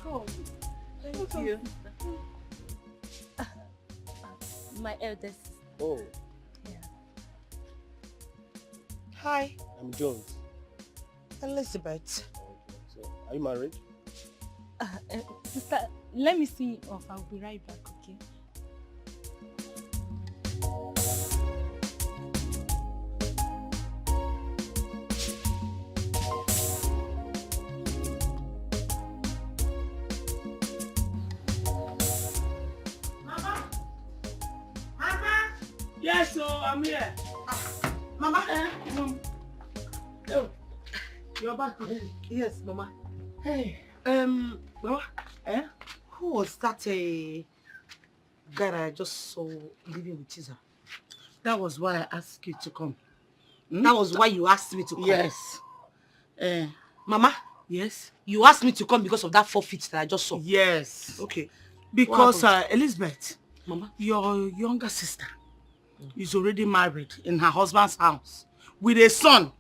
welcome. Thank you. My eldest. Oh. Yeah. Hi. I'm Jones. Elizabeth. Okay. So, are you married? Sister, let me see you off. I'll be right back, okay? Yes, so I'm here. Mama. Oh, you're back. Yes, Mama. Hey. Mama. Who was that guy that I just saw living with Chiza? That was why I asked you to come. That was why you asked me to come? Yes. Mama? Yes? You asked me to come because of that forfeit that I just saw? Yes. Okay. Because, Elizabeth, Mama, your younger sister is already married in her husband's house with a son.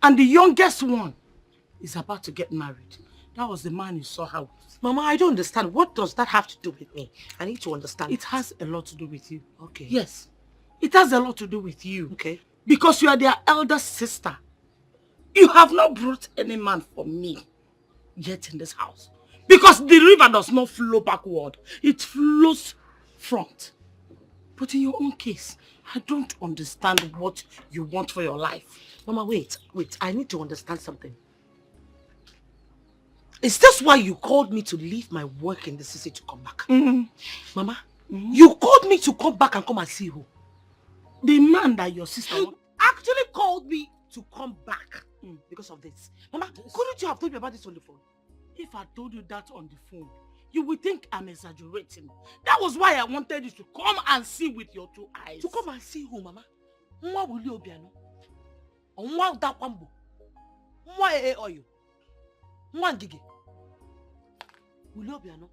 And the youngest one is about to get married. That was the man you saw her with. Mama, I don't understand. What does that have to do with me? I need to understand. It has a lot to do with you. Okay. Yes. It has a lot to do with you. Okay. Because you are their elder sister. You have not brought any man for me yet in this house. Because the river does not flow backward. It flows front. But in your own case, I don't understand what you want for your life. Mama, wait. I need to understand something. Is this why you called me to leave my work in the city to come back? Mama, you called me to come back and come and see who? The man that your sister actually called me to come back because of this. Mama, couldn't you have told me about this on the phone? If I told you that on the phone, you would think I'm exaggerating. That was why I wanted you to come and see with your two eyes. To come and see who, Mama? Nwa Wuli Obiano? Nwa Dakwambo? Nwa Oyo? Nwa Ngige? Wuli Obiano?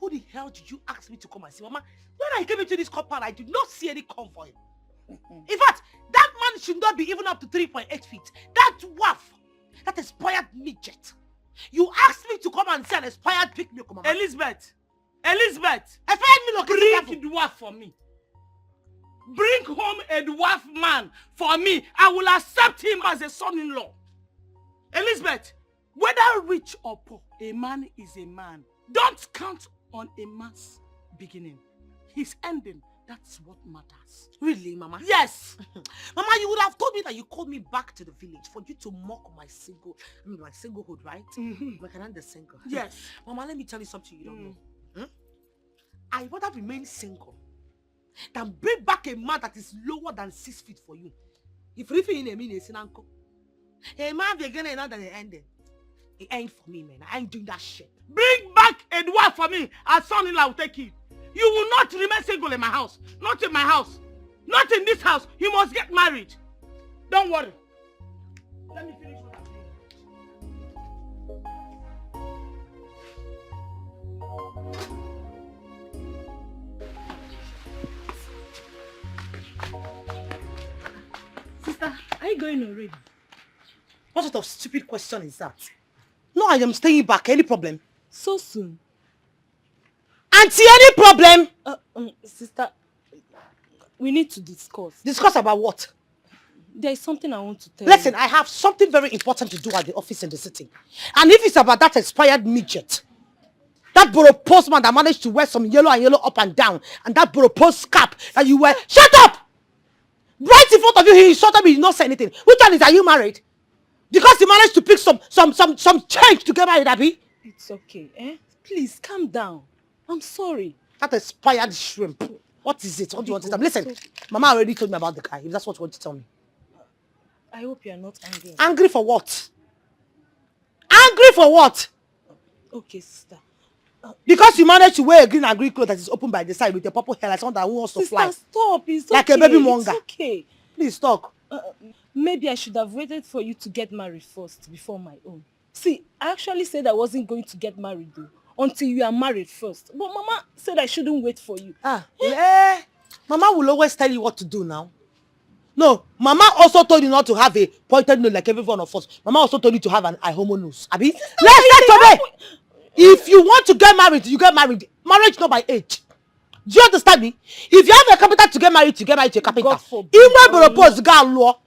Who the hell did you ask me to come and see? Mama, when I came into this compound, I did not see any convoy. In fact, that man should not be even up to 3.8 feet. That waff, that expired midget. You asked me to come and see an expired pig milk, Mama. Elizabeth! Expired milk. Bring the dwarf for me. Bring home a dwarf man for me. I will accept him as a son-in-law. Elizabeth, whether rich or poor, a man is a man. Don't count on a man's beginning. His ending, that's what matters. Really, Mama? Yes. Mama, you would have told me that you called me back to the village for you to mock my singlehood, right? Like another single. Yes. Mama, let me tell you something you don't know. I rather remain single than bring back a man that is lower than 6 feet for you. If you in a minute, a man beginning another ending. It ain't for me, man. I ain't doing that shit. Bring back a dwarf for me. As son-in-law will take it. You will not remain single in my house. Not in my house. Not in this house. You must get married. Don't worry. Let me finish what I'm Sister, are you going already? What sort of stupid question is that? No, I am staying back. Any problem? So soon? Auntie, any problem? Sister, we need to discuss. Discuss about what? There is something I want to tell you. Listen, I have something very important to do at the office in the city. And if it's about that expired midget, that borough postman that managed to wear some yellow up and down, and that borough post cap that you wear. Shut up! Right in front of you, he insulted me, he did not say anything. Which one is, are you married? Because he managed to pick some change to get married, Abby? It's okay, eh? Please, calm down. I'm sorry. That expired shrimp. What is it? What do you want to tell me? Listen, Mama already told me about the guy, if that's what you want to tell me. I hope you are not angry. Angry for what? Angry for what? Okay, sister. Because you managed to wear a green and green cloth that is open by the side with your purple hair like someone that wants to fly. Sister, stop. It's like okay. A baby monger. It's okay. Please talk. Maybe I should have waited for you to get married first before my own. See, I actually said I wasn't going to get married though until you are married first. But Mama said I shouldn't wait for you. Mama will always tell you what to do now. No, Mama also told you not to have a pointed nose like every one of us. Mama also told you to have an eye homo nose. Abi, let's start today. If you want to get married, you get married. Marriage not by age. Do you understand me? If you have a capital to get married, you get married to a capital. God forbid. Even propose law.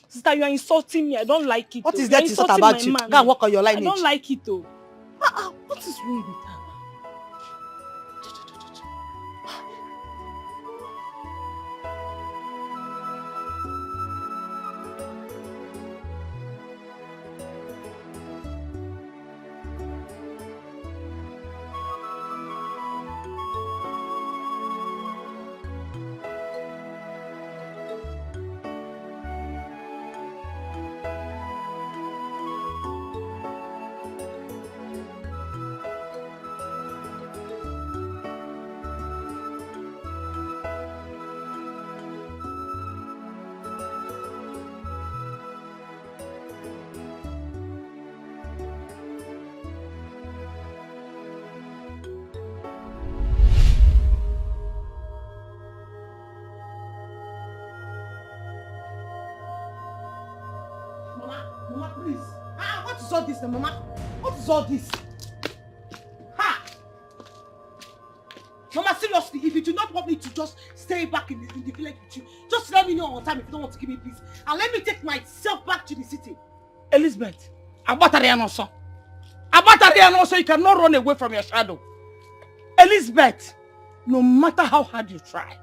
Sister, you are insulting me. I don't like it. What is You that are to insult insulting about my you? man. Go and work on your I lineage. don't like it though. What is wrong with her? Mama, please. What is all this, Mama? What is all this? Mama, seriously, if you do not want me to just stay back in the village with you, just let me know on time if you don't want to give me peace. And let me take myself back to the city. Elizabeth, Abatarian also, you cannot run away from your shadow. Elizabeth, no matter how hard you try,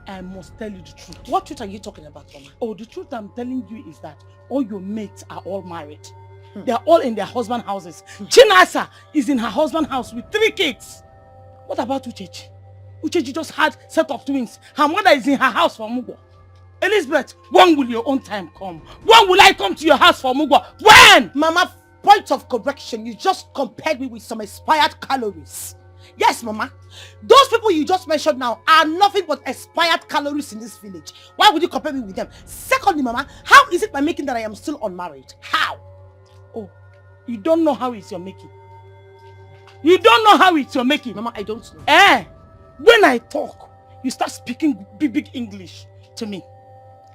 I must tell you the truth. What truth are you talking about, Mama? Oh, the truth I'm telling you is that all your mates are all married. They are all in their husband houses. Chinasa is in her husband house with 3 kids. What about Uchechi? Uchechi just had set of twins. Her mother is in her house for Mugwa. Elizabeth, when will your own time come? When will I come to your house for Mugwa? When? Mama, point of correction, you just compared me with some expired calories. Yes, Mama. Those people you just mentioned now are nothing but expired calories in this village. Why would you compare me with them? Secondly, Mama, how is it by making that I am still unmarried? How? Oh, you don't know how it's your making. You don't know how it's your making. Mama, I don't know. When I talk, you start speaking big English to me.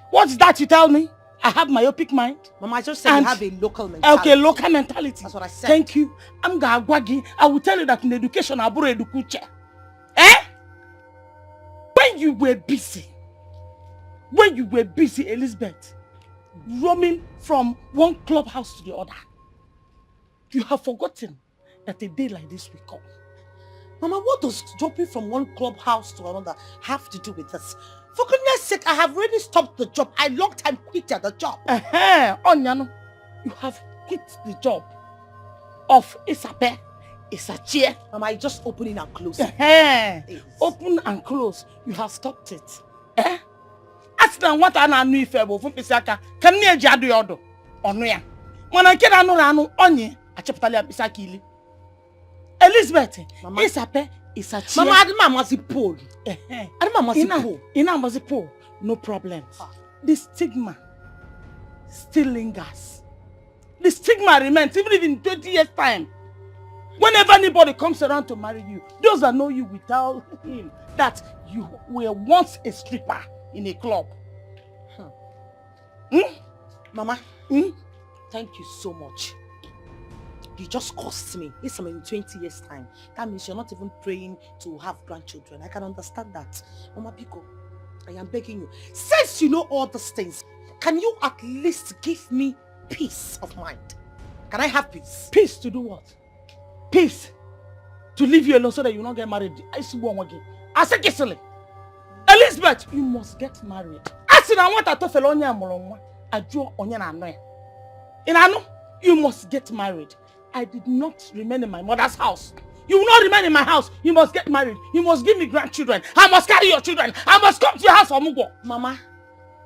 What's that you tell me? I have myopic mind. Mama, I just said you have a local mentality. Okay, local mentality. That's what I said. Thank you. I'm Gagwagi. I will tell you that in education, I borrow edukuche. When you were busy, Elizabeth, roaming from one clubhouse to the other, you have forgotten that a day like this will come. Mama, what does jumping from one clubhouse to another have to do with this? For goodness sake, I have already stopped the job. I long time quit the job. Onyano, you have quit the job of Isape, Isachie. Mama, I just opening and closing. Open and close. You have stopped it. Ask them what I know if I will Pisaka. Can you jadu yodo? Onuya. When I get anu onye, I chaptalia Pisakili. Elizabeth, Isape, Isachie. Mama, I didn't want to pull. No problems. The stigma still lingers. The stigma remains even if in 20 years' time. Whenever anybody comes around to marry you, those that know you will tell him that you were once a stripper in a club. Mama, thank you so much. You just cost me. It's in 20 years' time. That means you're not even praying to have grandchildren. I can understand that. Mama Pico, I am begging you. Since you know all these things, can you at least give me peace of mind? Can I have peace? Peace to do what? Peace to leave you alone so that you will not get married. I see one again. I say kissing. Elizabeth, you must get married. I said I want to tell you I draw onion and annoy. In Anu, you must get married. I did not remain in my mother's house. You will not remain in my house. You must get married. You must give me grandchildren. I must carry your children. I must come to your house for Mugo. Mama,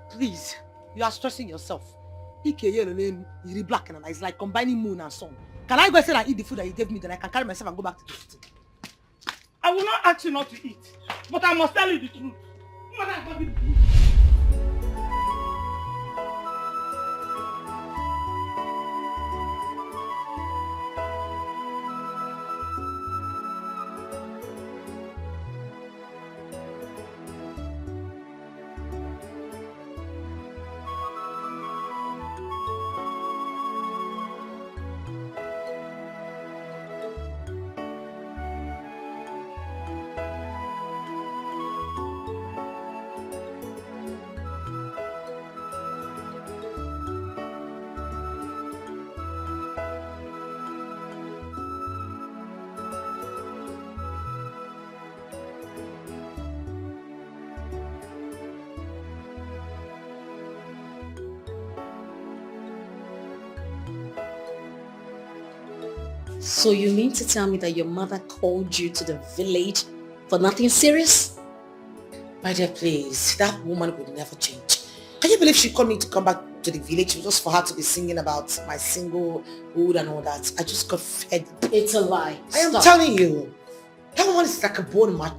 please, you are stressing yourself. You're black and it's like combining moon and sun. Can I go say and eat the food that you gave me, then I can carry myself and go back to the city? I will not ask you not to eat, but I must tell you the truth. So you mean to tell me that your mother called you to the village for nothing serious? My dear, please, that woman would never change. Can you believe she called me to come back to the village just for her to be singing about my singlehood and all that? I just got fed. It's a lie. I am Stop. telling you, that woman is like a bone in my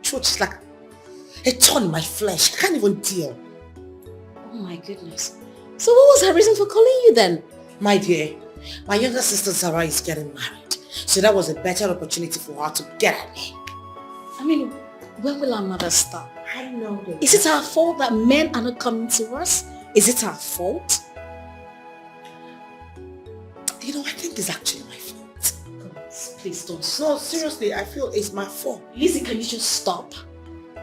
throat. It's like a thorn in my flesh. I can't even deal. Oh my goodness. So what was her reason for calling you then? My dear, my younger sister Sarah is getting married. So that was a better opportunity for her to get at me. I mean, when will our mother stop? I know that. Is it our fault that men are not coming to us? Is it our fault? You know, I think it's actually my fault. Please don't No, stop. seriously, I feel it's my fault. Lizzie, can you just stop?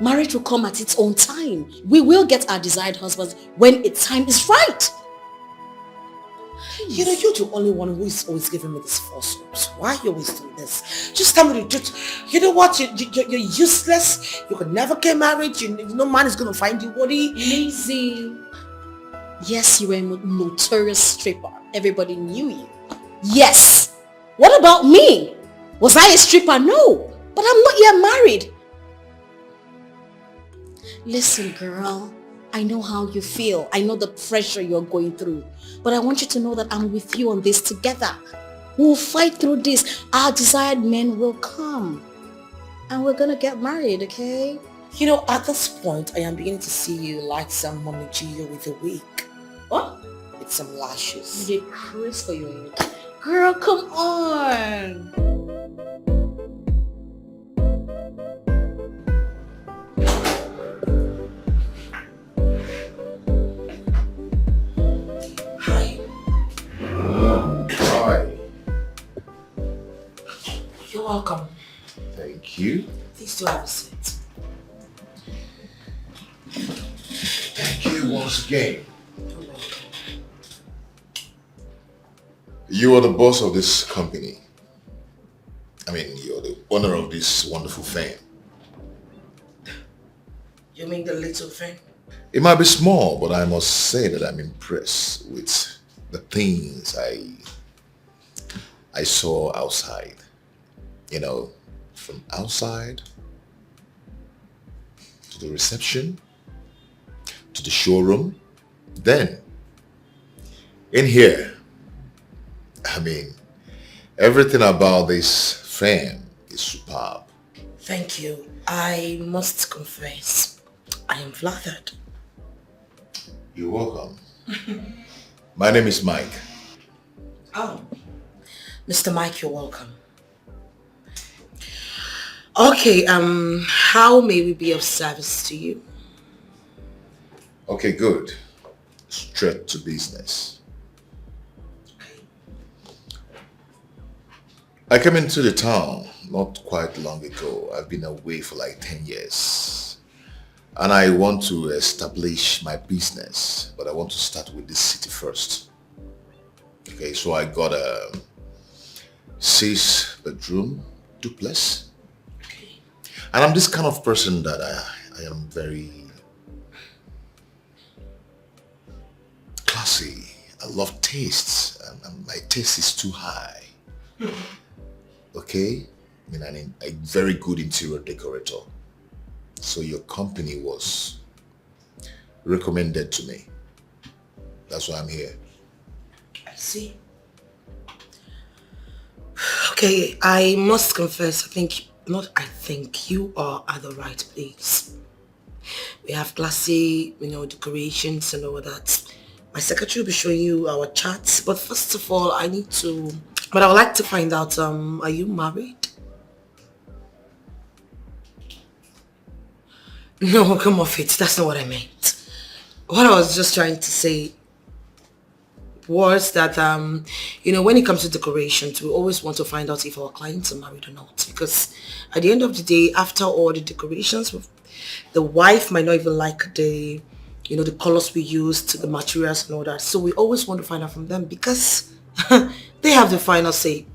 Marriage will come at its own time. We will get our desired husbands when its time is right. You know, you're the only one who is always giving me this false hopes. Why are you always doing this? Just tell me the truth. You know what? You're useless. You could never get married. No man is going to find you worthy. Lizzie. Yes, you were a notorious stripper. Everybody knew you. Yes. What about me? Was I a stripper? No. But I'm not yet married. Listen, girl. I know how you feel. I know the pressure you're going through. But I want you to know that I'm with you on this together. We'll fight through this. Our desired men will come. And we're gonna get married, okay? You know, at this point, I am beginning to see you like some Mommy Gio with a wig. What? With some lashes. You crazy for your head. Girl, come on. Hi. Hi. You're welcome. Thank you. Please do have a seat. Thank you once again. You're welcome. You are the boss of this company. I mean, you're the owner of this wonderful firm. You mean the little thing? It might be small, but I must say that I'm impressed with the things I saw outside. You know, from outside to the reception to the showroom, then in here. I mean, everything about this firm is superb. Thank you. I must confess, I am flattered. You're welcome. My name is Mike. Oh, Mr. Mike, you're welcome. Okay, how may we be of service to you? Okay, good. Straight to business. I came into the town not quite long ago. I've been away for like 10 years. And I want to establish my business, but I want to start with this city first. Okay, so I got a 6-bedroom duplex. And I'm this kind of person that I am very classy. I love tastes, and my taste is too high. Okay? I mean, I'm a very good interior decorator. So your company was recommended to me. That's why I'm here. I see. Okay, I must confess, you are at the right place. We have classy, decorations and all that. My secretary will be showing you our charts, but first of all, I would like to find out, are you married? No, come off it. That's not what I meant. What I was just trying to say was that, when it comes to decorations, we always want to find out if our clients are married or not. Because at the end of the day, after all the decorations, the wife might not even like the colors we used, the materials and all that. So we always want to find out from them because they have the final say.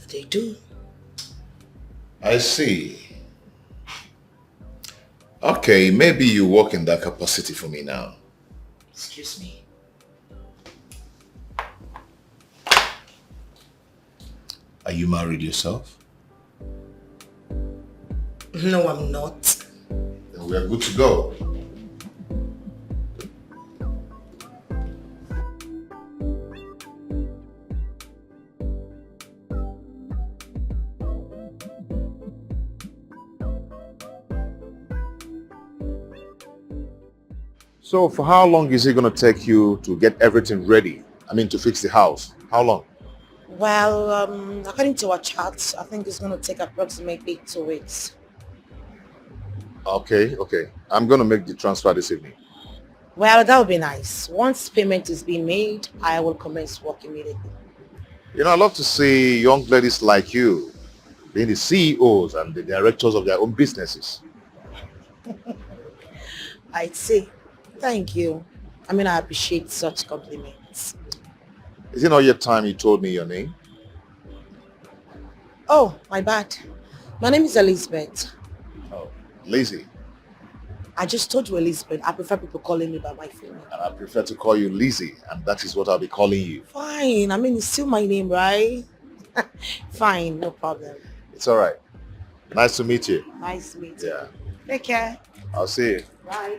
They do. I see. Okay, maybe you work in that capacity for me now. Excuse me. Are you married yourself? No, I'm not. Then we are good to go. So for how long is it going to take you to get everything ready? I mean, to fix the house. How long? Well, according to our chat, I think it's going to take approximately 2 weeks. Okay. I'm going to make the transfer this evening. Well, that would be nice. Once payment is being made, I will commence work immediately. You know, I love to see young ladies like you being the CEOs and the directors of their own businesses. I'd say, thank you. I mean, I appreciate such compliments. Is it not yet time you told me your name? Oh, my bad. My name is Elizabeth. Oh, Lizzie. I just told you Elizabeth. I prefer people calling me by my full name. And I prefer to call you Lizzie, and that is what I'll be calling you. Fine. I mean, it's still my name, right? Fine, no problem. It's all right. Nice to meet you. Nice to meet you. Yeah. Take care. I'll see you. Bye.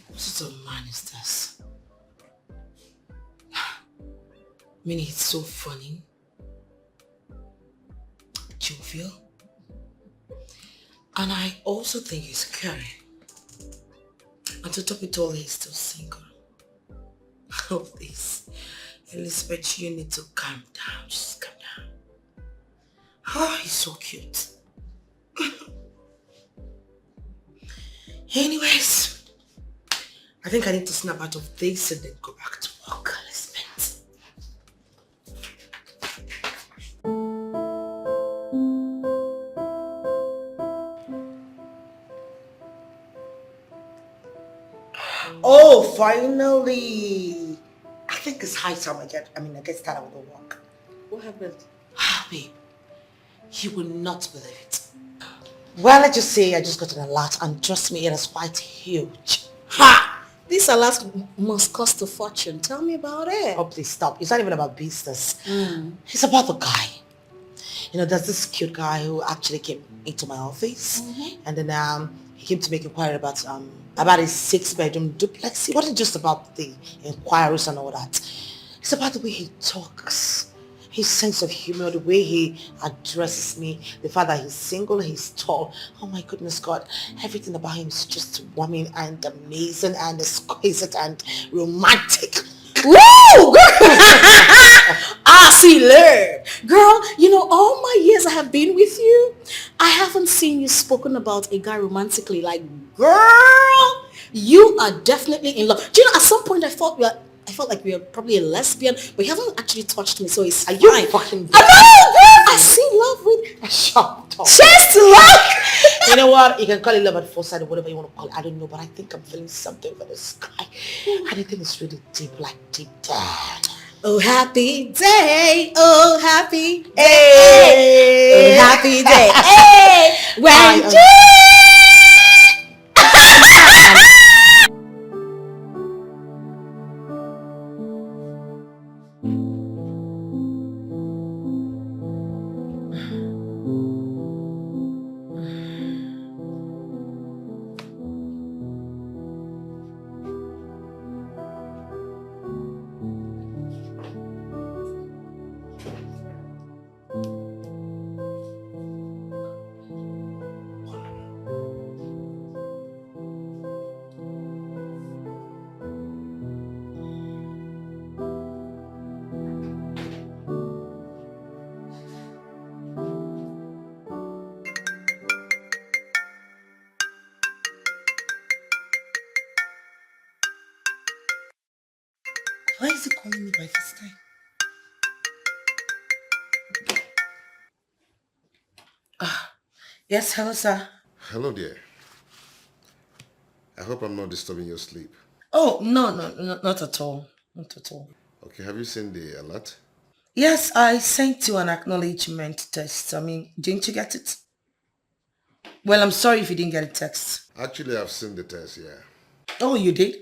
What sort of man is this? I mean, it's so funny, jovial, and I also think he's scary. And to top it all, he's still single. Oh, please, Elizabeth, you need to calm down. Just calm down. Oh, he's so cute. Anyways, I think I need to snap out of this and then go back to work, Elizabeth. Oh, finally! I think it's high time I get started with the work. What happened? Ah, babe, you will not believe it. Well, let's just say I just got an alert, and trust me, it is quite huge. Ha! This Alaska must cost a fortune. Tell me about it. Oh, please stop. It's not even about business. It's about the guy. You know, there's this cute guy who actually came into my office, and then he came to make inquiry about his 6-bedroom duplex. It wasn't just about the inquiries and all that. It's about the way he talks, his sense of humor, the way he addresses me, the fact that he's single, he's tall. Oh my goodness God, everything about him is just warming and amazing and exquisite and romantic. Woo! See, learn. Girl, you know, all my years I have been with you, I haven't seen you spoken about a guy romantically. Like, girl, you are definitely in love. Do you know, at some point I felt like we were probably a lesbian, but you haven't actually touched me, so it's Are fine. you fucking I know, girl. I see love with shut up. just love. You know what? You can call it love at first sight or whatever you want to call it. I don't know, but I think I'm feeling something for this guy. And I think it's really deep, like deep down. Oh, happy day. Oh, happy day. Hey. Oh, happy day. Hey, when Why is he calling me by this time? Yes, hello, sir. Hello there. I hope I'm not disturbing your sleep. Oh, no, not at all. Not at all. Okay, have you seen the alert? Yes, I sent you an acknowledgement text. I mean, didn't you get it? Well, I'm sorry if you didn't get a text. Actually, I've seen the test, yeah. Oh, you did?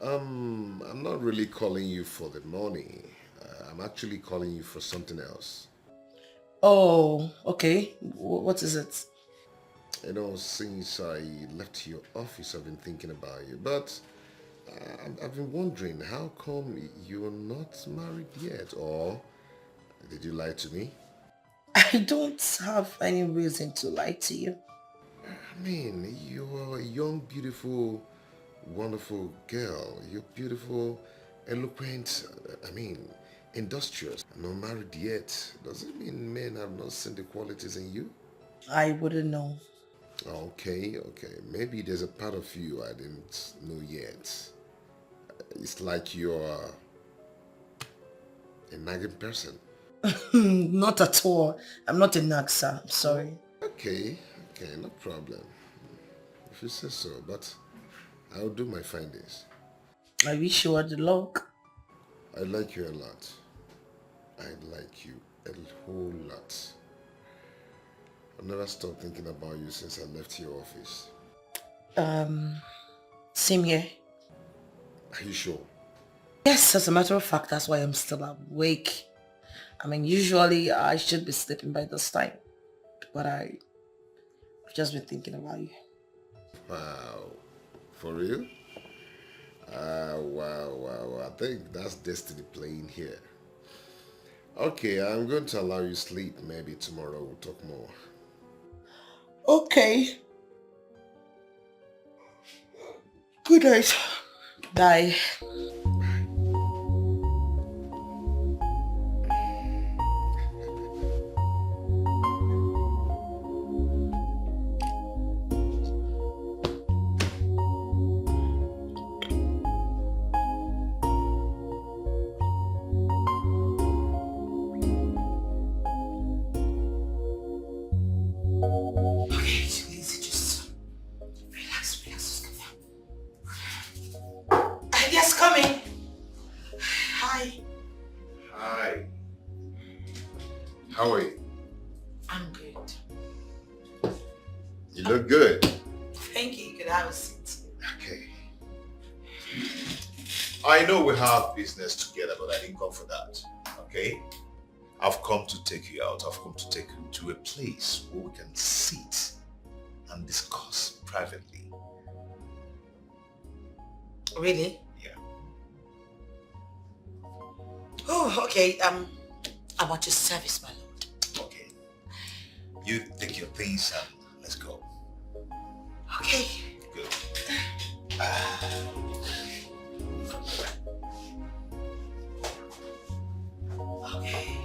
I'm not really calling you for the money. I'm actually calling you for something else. Oh, okay. What is it? You know, since I left your office, I've been thinking about you. But I've been wondering, how come you're not married yet? Or did you lie to me? I don't have any reason to lie to you. I mean, you're a young, beautiful, wonderful girl. You're beautiful, eloquent, industrious. Not married yet. Does it mean men have not seen the qualities in you? I wouldn't know. Okay. Maybe there's a part of you I didn't know yet. It's like you're a nagging person. Not at all. I'm not a nag, sir. I'm sorry. Okay, no problem. If you say so, but I'll do my findings. I wish you were the luck. I like you a lot. I like you a whole lot. I've never stopped thinking about you since I left your office. Same here. Are you sure? Yes, as a matter of fact, that's why I'm still awake. I mean, usually I should be sleeping by this time, but I've just been thinking about you. Wow. For real? Wow. I think that's destiny playing here. Okay, I'm going to allow you sleep. Maybe tomorrow we'll talk more. Okay. Good night. Bye. Yes, coming. Hi. Hi. How are you? I'm good. You look good. Thank you. You could have a seat. Okay. I know we have business together, but I didn't come for that. Okay? I've come to take you out. I've come to take you to a place where we can sit and discuss privately. Really? Yeah. Oh, okay. I want your service, my lord. Okay. You take your things and let's go. Okay. Good. Okay.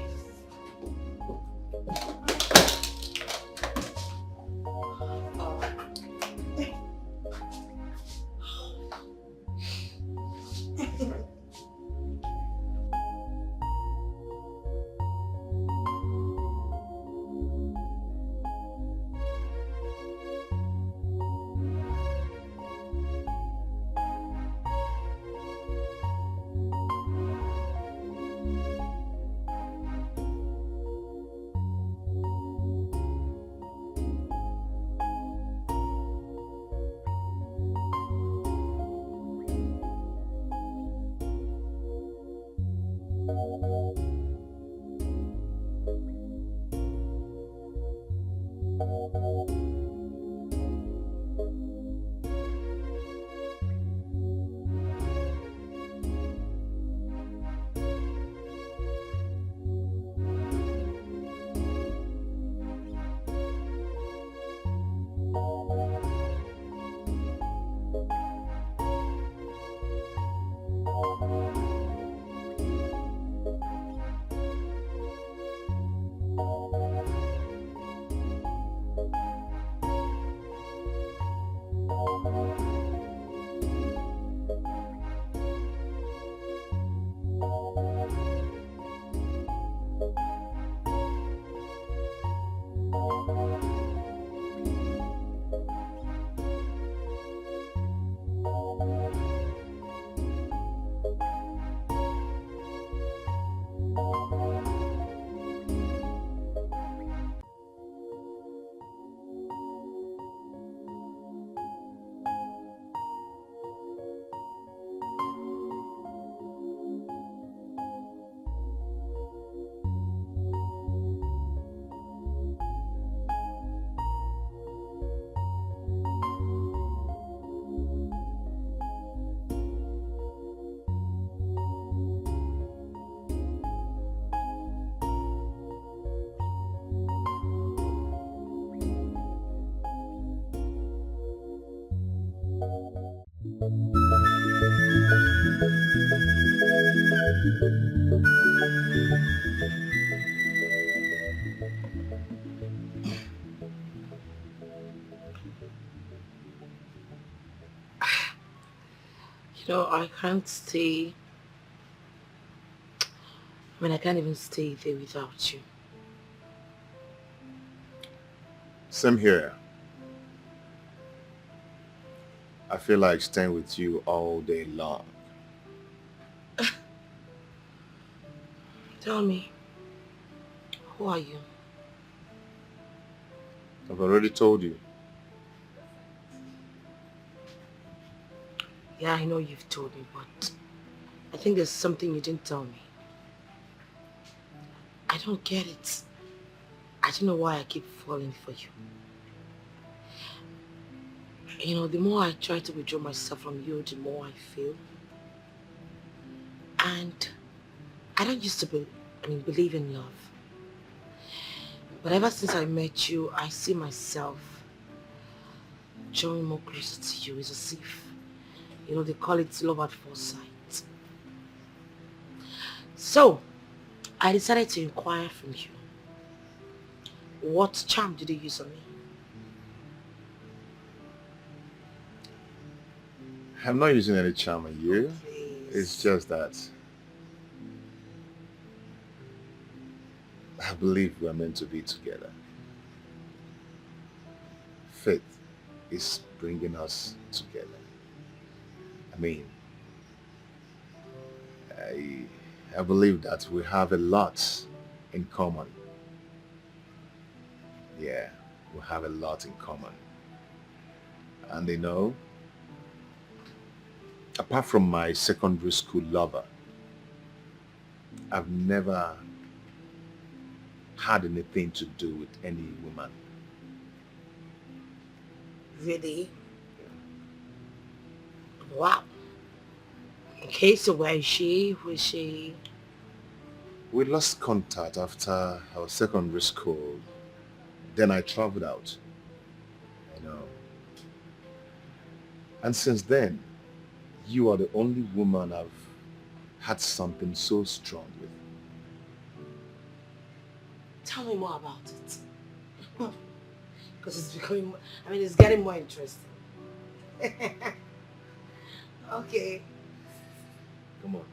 I can't stay. I can't even stay there without you. Same here. I feel like staying with you all day long. Tell me, who are you? I've already told you. Yeah, I know you've told me, but I think there's something you didn't tell me. I don't get it. I don't know why I keep falling for you. The more I try to withdraw myself from you, the more I feel. And I don't used to believe in love. But ever since I met you, I see myself drawing more closer to you. It's as if, they call it love at first sight. So, I decided to inquire from you. What charm did you use on me? I'm not using any charm on you. Please. It's just that I believe we're meant to be together. Faith is bringing us together. I believe that we have a lot in common. Yeah, we have a lot in common. And apart from my secondary school lover, I've never had anything to do with any woman. Really? Wow. Okay, so where is she? Was she? We lost contact after our secondary school. Then I traveled out. And since then, you are the only woman I've had something so strong with. Tell me more about it. Because it's becoming, it's getting more interesting. Okay. Come on.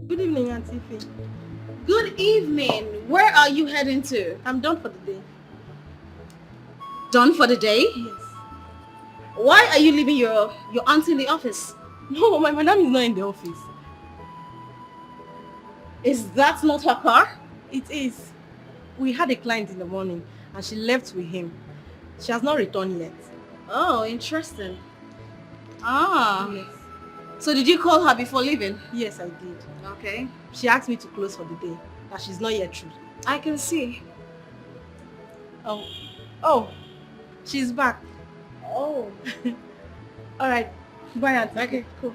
Good evening, Auntie Faye. Good evening. Where are you heading to? I'm done for the day. Done for the day? Yes. Why are you leaving your auntie in the office? No, my madam is not in the office. Is that not her car? It is. We had a client in the morning and she left with him. She has not returned yet. Oh, interesting. Ah. Yes. So did you call her before leaving? Yes, I did. Okay. She asked me to close for the day, that she's not yet through. I can see. Oh, she's back. Oh. All right. Bye, Auntie. Okay, cool.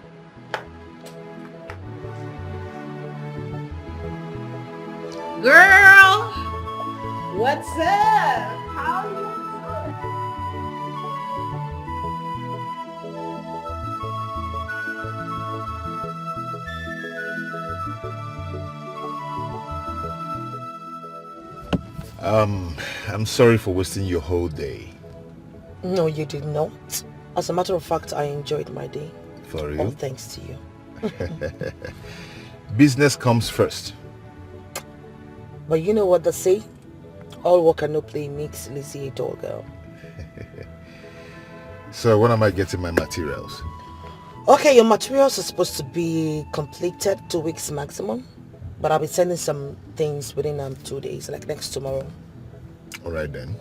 Girl! What's up? How are you? I'm sorry for wasting your whole day. No, you did not. As a matter of fact, I enjoyed my day. For All real? thanks to you. Business comes first. But you know what they say? All work and no play makes Lizzie a dull girl. So when am I getting my materials? Okay, your materials are supposed to be completed 2 weeks maximum, but I'll be sending some things within 2 days, like next tomorrow. All right then.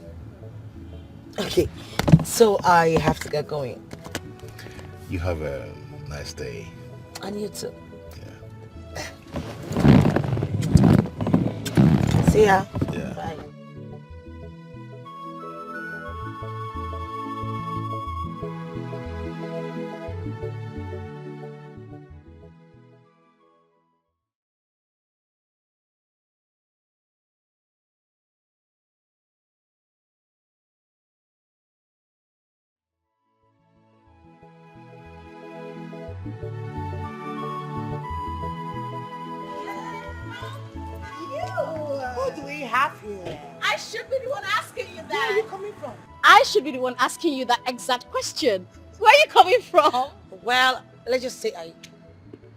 Okay, so I have to get going. You have a nice day. And you too. Yeah. See ya. Yeah. Bye. Who do we have here? I should be the one asking you Where are that. you coming from? I should be the one asking you that exact question. Where are you coming from? Well, let's just say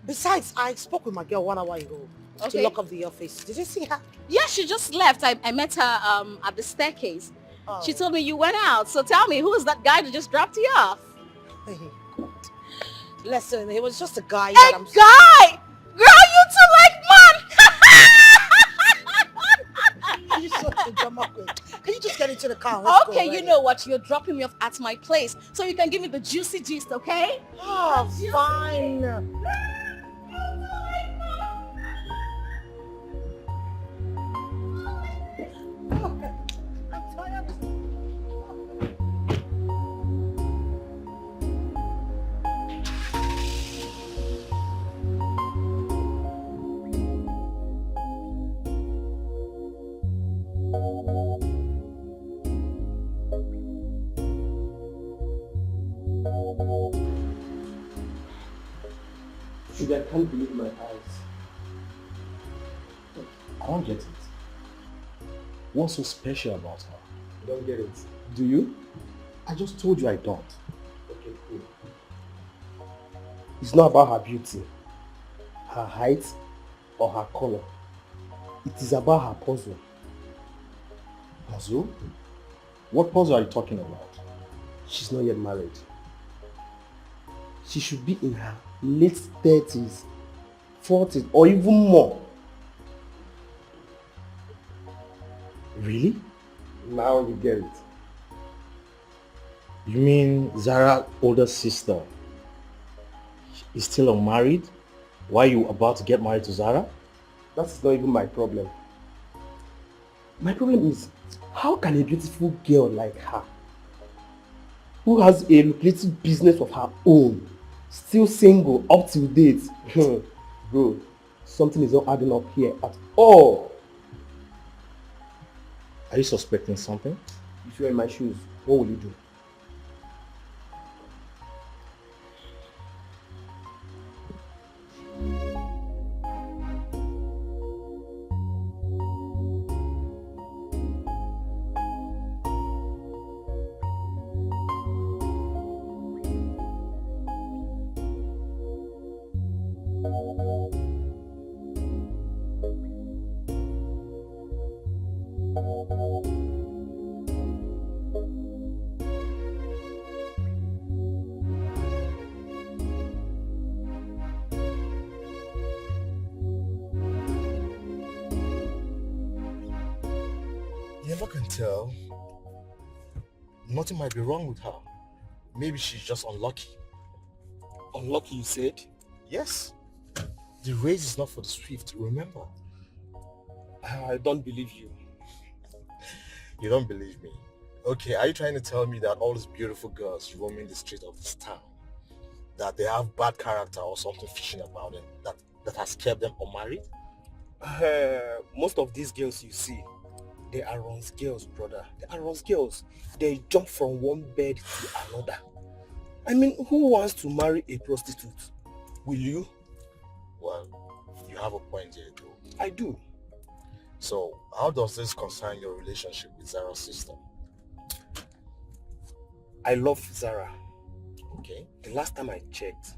Besides, I spoke with my girl 1 hour ago to Okay. lock up the office. Did you see her? Yeah, she just left. I met her at the staircase. Oh. She told me you went out. So tell me, who is that guy that just dropped you off? Hey, God. Listen, he was just a guy A that I'm... guy! Girl, you two like man! You're such a drama queen. Can you just get into the car? Let's go Okay, you already. know what? You're dropping me off at my place. So you can give me the juicy gist, okay? Oh, fine. I'm tired. Sugar, I can't believe my eyes. I don't get it. What's so special about her? I don't get it. Do you? I just told you I don't. Okay, cool. It's not about her beauty, her height, or her color. It is about her puzzle. Puzzle? What puzzle are you talking about? She's not yet married. She should be in her late 30s, 40s, or even more. Really? Now you get it. You mean Zara's older sister is still unmarried? Why are you about to get married to Zara? That's not even my problem. My problem is, how can a beautiful girl like her, who has a lucrative business of her own, still single up till date? Bro, something is not adding up here at all. Are you suspecting something? If you're in my shoes, what will you do? You never can tell. Nothing might be wrong with her. Maybe she's just unlucky. Unlucky, you said? Yes. The race is not for the swift, remember? I don't believe you. You don't believe me? Okay, are you trying to tell me that all these beautiful girls roaming the street of this town, that they have bad character or something fishy about them, that has kept them unmarried? Most of these girls you see, they are runs girls, brother. They are runs girls. They jump from one bed to another. I mean, who wants to marry a prostitute? Will you? Well, you have a point here though. I do. So, how does this concern your relationship with Zara's sister? I love Zara. Okay. The last time I checked,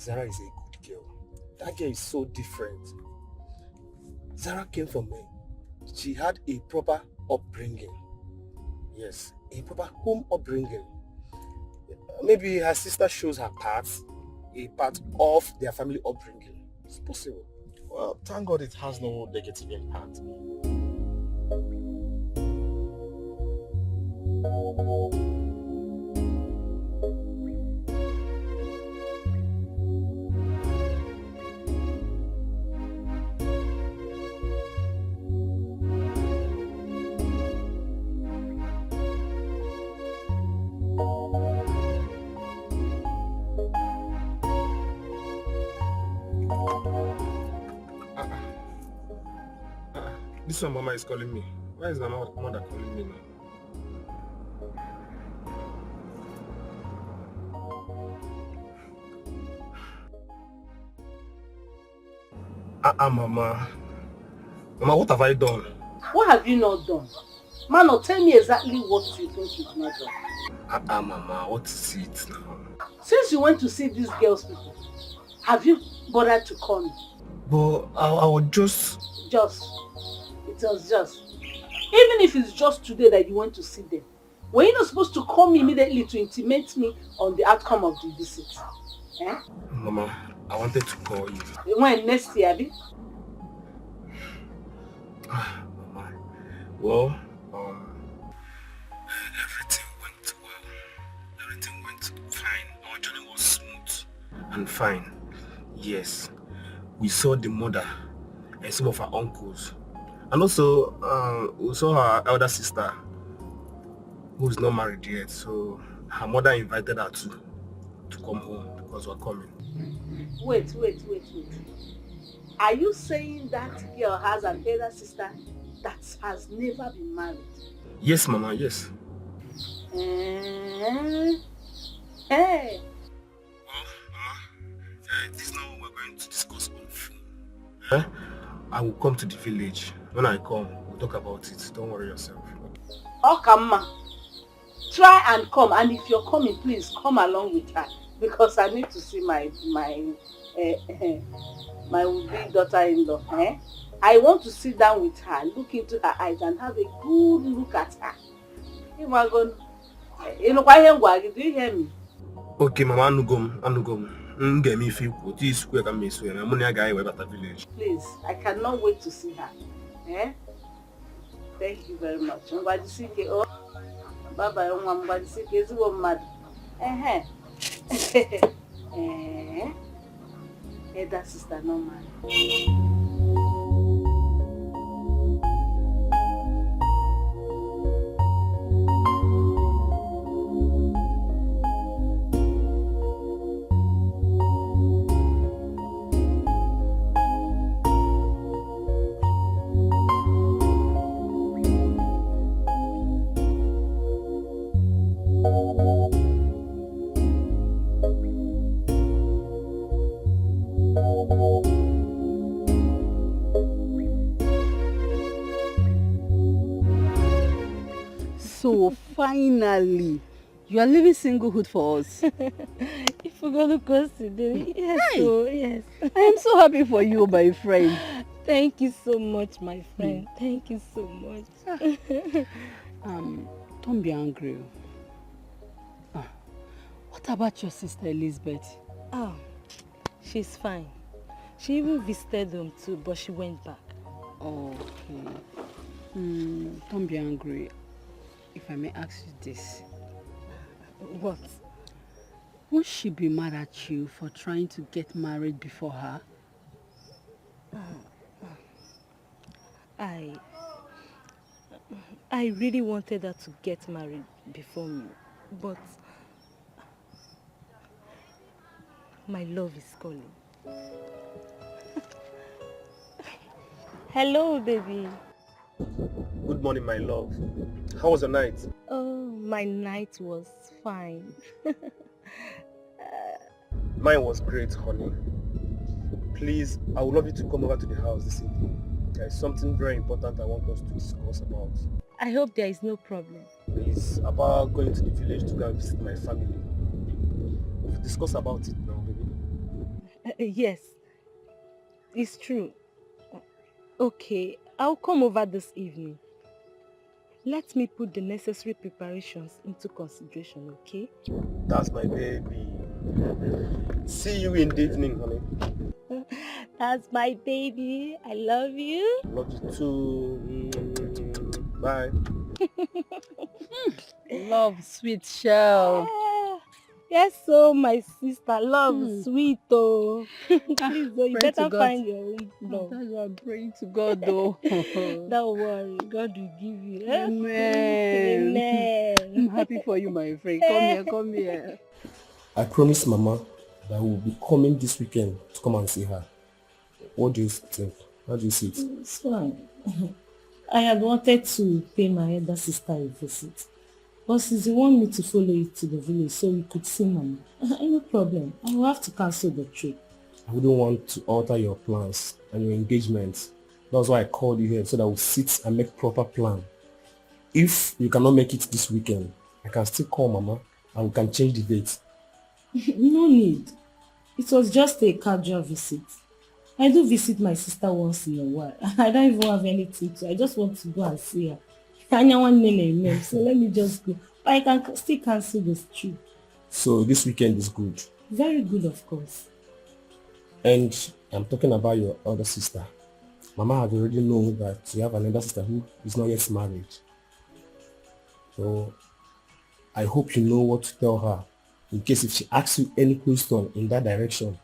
Zara is a good girl. That girl is so different. Zara came from me. She had a proper upbringing. Yes, a proper home upbringing. Maybe her sister shows her parts, a part of their family upbringing. It's possible. Well, thank God it has no negative impact. This one Mama is calling me. Why is my mother calling me now? Mama. Mama, what have I done? What have you not done? Mano, tell me exactly what you think you've not done. Mama, what is it now? Since you went to see these girls people, have you bothered to call me? But I was just... It was just. Even if it's just today that you went to see them, were you not supposed to call me immediately to intimate me on the outcome of the visit? Eh? Mama, I wanted to call you. When next year, Abi? Mama, well, everything went well. Everything went fine. Our journey was smooth and fine. Yes, we saw the mother and some of her uncles. And also, we saw her elder sister, who's not married yet. So her mother invited her to come home because we're coming. Wait. Are you saying that girl has an elder sister that has never been married? Yes, Mama, yes. Hey. Well, Mama, this is not what we're going to discuss on phone. I will come to the village. When I come, we'll talk about it. Don't worry yourself. Okama, try and come, and if you're coming, please come along with her because I need to see my would-be daughter-in-law. I want to sit down with her, look into her eyes, and have a good look at her. Do you hear me? Okay, Mama, anugom. Village. Please, I cannot wait to see her. Thank you very much. Oh, bye-bye. Elder sister, no man. So finally, you are leaving singlehood for us. If we're going to consider, yes, Hey. so yes. I am so happy for you, my friend. Thank you so much, my friend. Thank you so much. Don't be angry. What about your sister Elizabeth? Oh, she's fine. She even visited them too, but she went back. Okay. Don't be angry. If I may ask you this. What? Won't she be mad at you for trying to get married before her? I really wanted her to get married before me, but my love is calling. Hello, baby. Good morning, my love. How was your night? Oh, my night was fine. Mine was great, honey. Please, I would love you to come over to the house this evening. There is something very important I want us to discuss about. I hope there is no problem. It's about going to the village to go and visit my family. We've discussed about it now, baby. Yes, it's true. Okay, I'll come over this evening. Let me put the necessary preparations into consideration, okay? That's my baby. See you in the evening, honey. That's my baby. I love you. Love you too. Bye. Love, sweet shell. Yes, so my sister, love sweet oh. Please, oh, you Pray to better God. find your own love. That's why I'm praying to God though. Don't worry, God will give you. Eh? Amen. Amen. I'm happy for you, my friend. Come here, come here. I promised Mama that we'll be coming this weekend to come and see her. What do you think? How do you see it? It's fine. I had wanted to pay my elder sister a visit. But since you want me to follow you to the village so you could see Mama, no problem. I will have to cancel the trip. I wouldn't want to alter your plans and your engagement. That's why I called you here, so that we'll sit and make proper plan. If you cannot make it this weekend, I can still call Mama and we can change the date. No need. It was just a casual visit. I do visit my sister once in a while. I don't even have anything to. I just want to go and see her. So let me just go. But I can still cancel this trip. So this weekend is good. Very good, of course. And I'm talking about your other sister. Mama has already known that you have another sister who is not yet married. So I hope you know what to tell her in case if she asks you any question in that direction.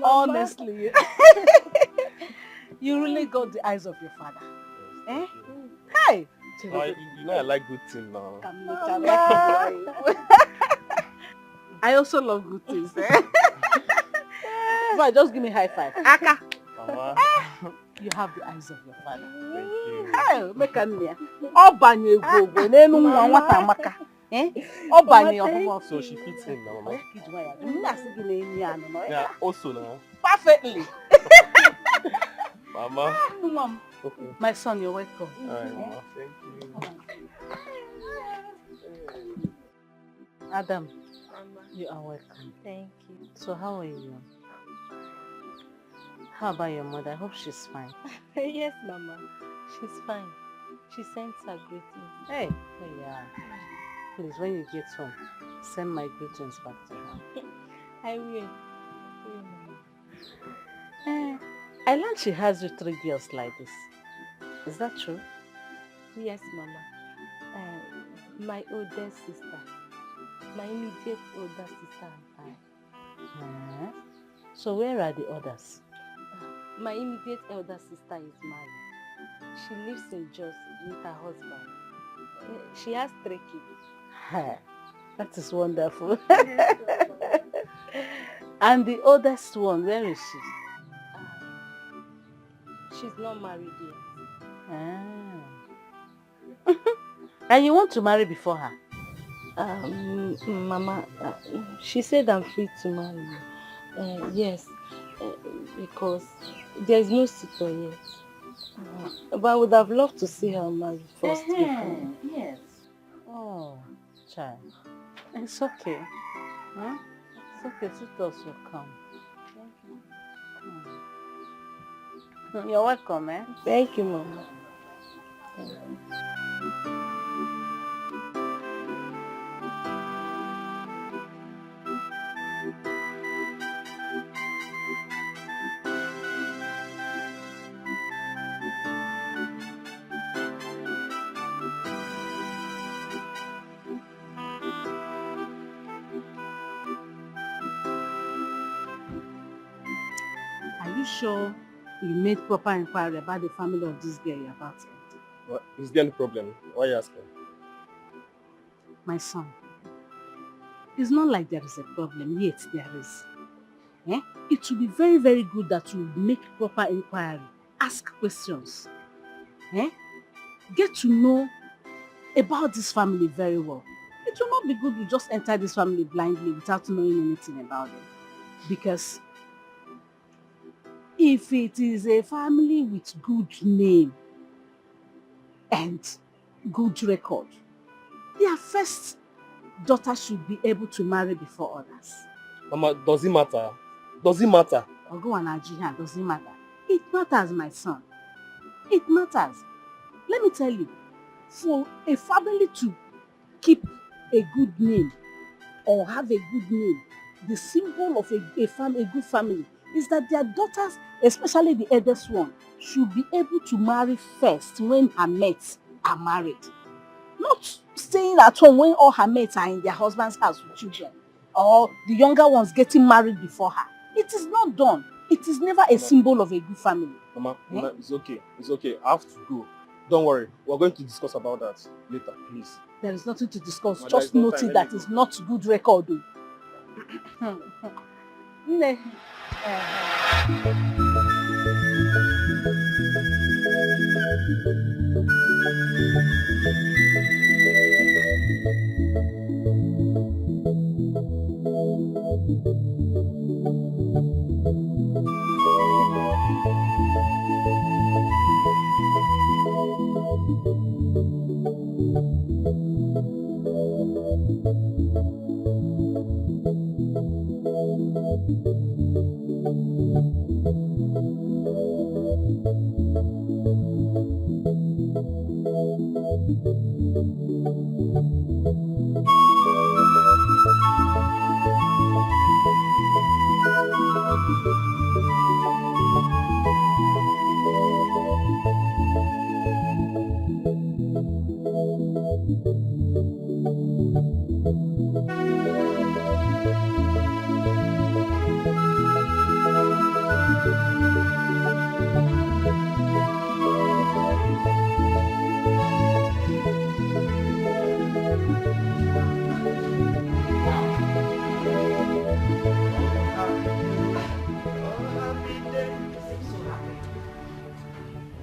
Honestly, you really got the eyes of your father. Eh? Hey! You know I like good things now. I also love good things. Eh? Right, just give me high five. Aka! You have the eyes of your father. Thank you. Hey, make a near. Obanye gogo, nenu nwata amaka. Eh? Obanye ofumo. So she fits in now, Mama. Yeah, Also now. perfectly. Mama. Mom. Okay. My son, you're welcome. Alright, Mama. Thank you. Adam, you are welcome. Thank you. So how are you? How about your mother? I hope she's fine. Yes, Mama. She's fine. She sends her greetings. Hey, yeah. Please, when you get home, send my greetings back to her. I will. I learned she has you 3 girls like this. Is that true? Yes, Mama. My oldest sister. My immediate older sister and I. So where are the others? My immediate elder sister is married. She lives in Jos with her husband. She has 3 kids. That is wonderful. And the oldest one, where is she? She's not married yet. And you want to marry before her? Mama, she said I'm free to marry you. Yes, because there's no suitor yet. But I would have loved to see her married first before. Yes. Oh, child. It's okay. Huh? It's okay, suitors will come. You're welcome, eh? Thank you, Mama. Are you sure you made proper inquiry about the family of this girl you're about to enter? What? Is there any problem? Why are you asking? My son, it's not like there is a problem, yet there is. it will be very, very good that you make proper inquiry. Ask questions. Get to know about this family very well. It will not be good to just enter this family blindly without knowing anything about them. Because if it is a family with good name and good record, their first daughter should be able to marry before others. Mama, does it matter? Does it matter? Ogo and Ajihan, does it matter? It matters, my son. It matters. Let me tell you, for a family to keep a good name or have a good name, the symbol of a good family is that their daughters, especially the eldest one, should be able to marry first when her mates are married. Not staying at home when all her mates are in their husband's house with children, or the younger ones getting married before her. It is not done. It is never a symbol of a good family. Mama, it's okay. It's okay. I have to go. Don't worry. We're going to discuss about that later, please. There is nothing to discuss. Mama, just no note time. it that it's not good record. Ne.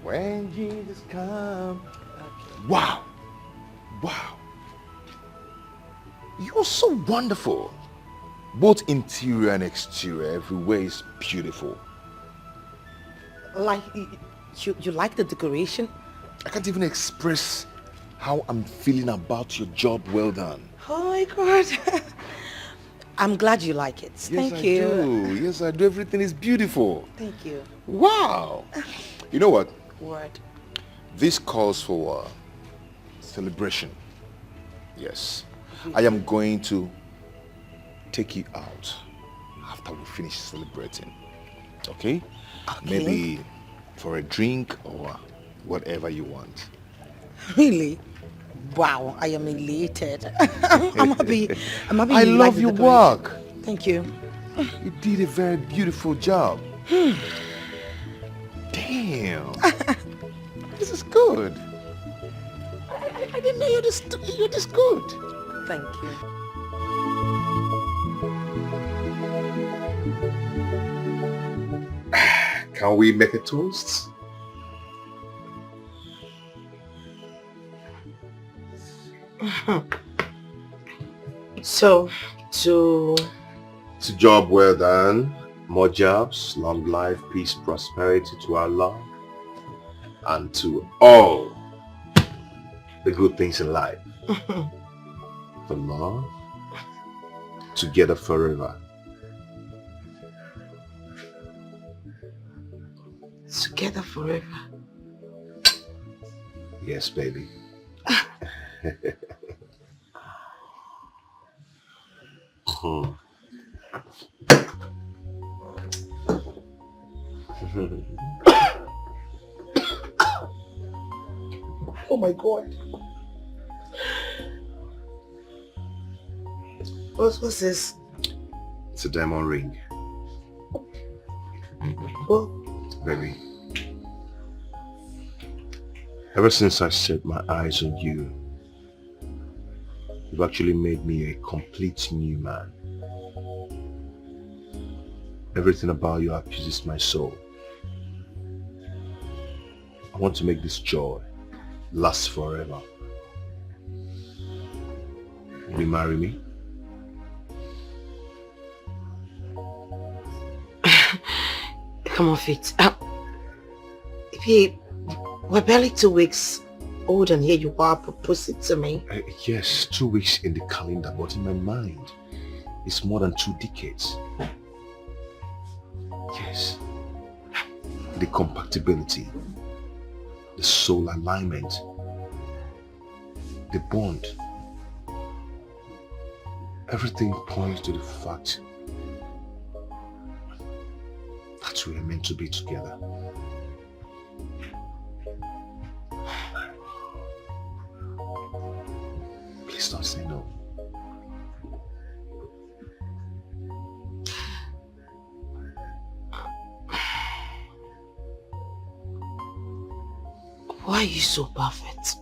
When Jesus come. Wow. Wow. You're so wonderful. Both interior and exterior, everywhere is beautiful. Like, you like the decoration? I can't even express how I'm feeling about your job well done. Oh my God. I'm glad you like it. Thank you. Yes, I do. Everything is beautiful. Thank you. Wow. You know what? Word. This calls for celebration. Yes. I am going to take you out after we finish celebrating. Okay? Maybe for a drink or whatever you want. Really? Wow, I am elated. I'm happy. I you love like your the work. Thank you. You did a very beautiful job. Damn. This is good. I didn't know you're this good. Thank you. Can we make a toast? So, to job well done, more jobs, long life, peace, prosperity to our love, and to all the good things in life. For love, together forever. together forever. Yes, baby. Oh my God. What's this? It's a diamond ring. Oh. Baby. Ever since I set my eyes on you, you've actually made me a complete new man. Everything about you appeases my soul. I want to make this joy last forever. Will you marry me? Come on, Fit. Babe, we're barely 2 weeks old and here you are proposing to me. Yes, 2 weeks in the calendar, but in my mind, it's more than 2 decades. Yes. The compatibility, the soul alignment, the bond. Everything points to the fact that we are meant to be together. Please don't say no. Why are you so perfect?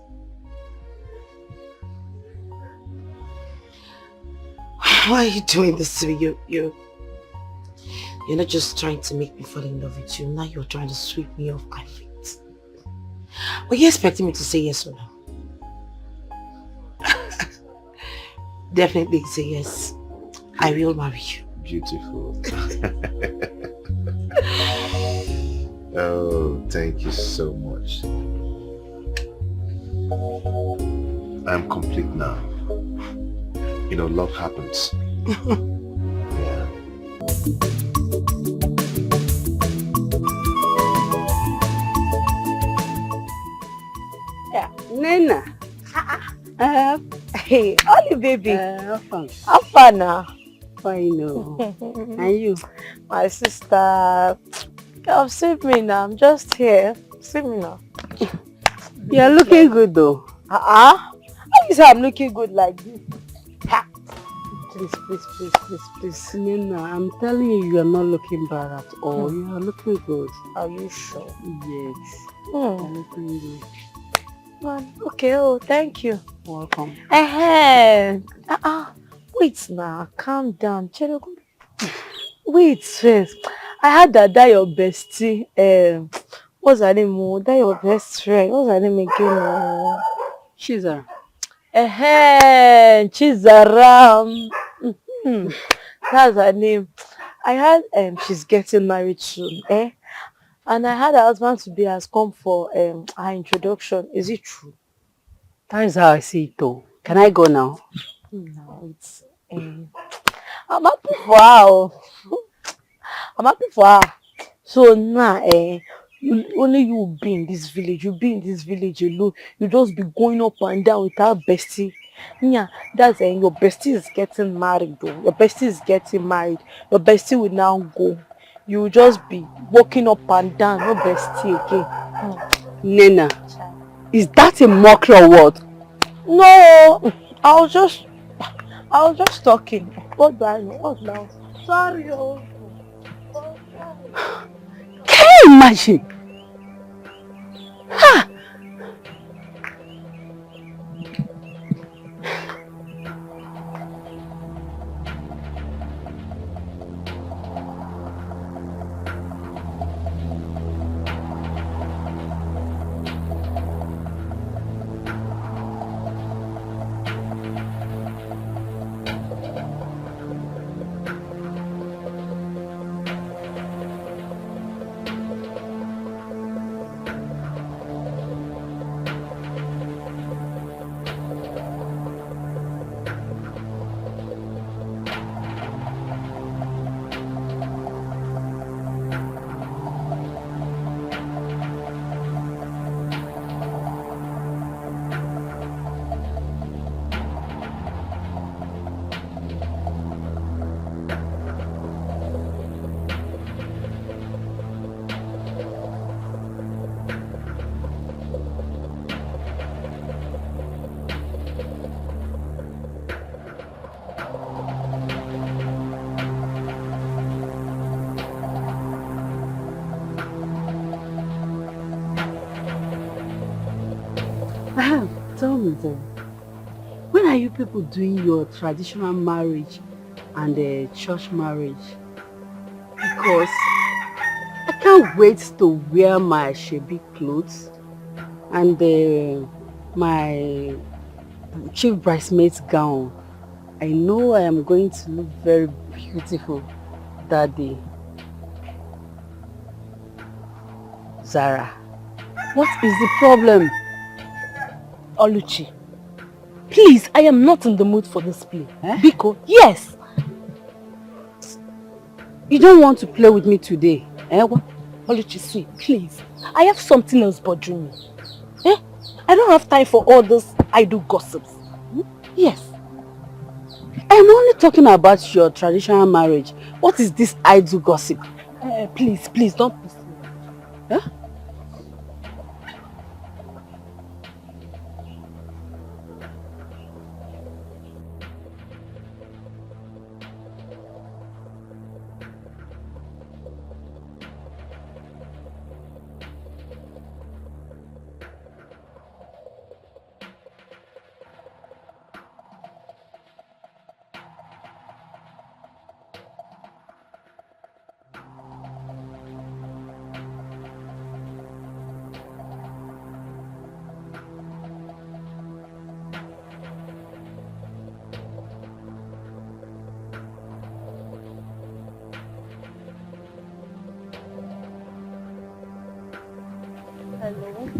Why are you doing this to me? You're not just trying to make me fall in love with you. Now you're trying to sweep me off my feet. Were you expecting me to say yes or no? Definitely say yes. I will marry you. Beautiful. Oh, thank you so much. I'm complete now. You know, love happens. Yeah. Yeah, Nena. Hey, Ollie baby. How fun now? Fine, no. And you? My sister. Come see me now. I'm just here. See me now. You're looking good though. How you say I'm looking good like this? Ha! Please. Nena, I'm telling you, you're not looking bad at all. You are looking good. Are you sure? Yes. You're looking good. Okay, thank you. Welcome. Wait now, calm down. Wait first. I heard that your bestie, what's her name? That your best friend. What's her name again? Chizara. Chizara. That's her name. I heard she's getting married soon, and I had her husband to be has come for her introduction. Is it true? That is how I see it though. Can I go now? No, it's I'm happy for her. I'm happy for her. So now, only you be in this village. You be in this village alone. You just be going up and down with our bestie. Yeah, that's your bestie is getting married though. Your bestie is getting married. Your bestie will now go. You will just be walking up and down. No bestie again. Nena, is that a mockery or what? No, I was just talking. What do I know? What now? Sorry. Can you imagine? Ha! Tell me then, when are you people doing your traditional marriage and church marriage? Because I can't wait to wear my shabby clothes and my chief bridesmaid's gown. I know I am going to look very beautiful that day. Zara, what is the problem? Oluchi, please, I am not in the mood for this play. Eh? Biko, yes. You don't want to play with me today, eh? What? Oluchi, sweet, please. I have something else bothering me. Eh? I don't have time for all those idle gossips. Yes. I'm only talking about your traditional marriage. What is this idle gossip? Please, please, don't push me. Huh? Hello?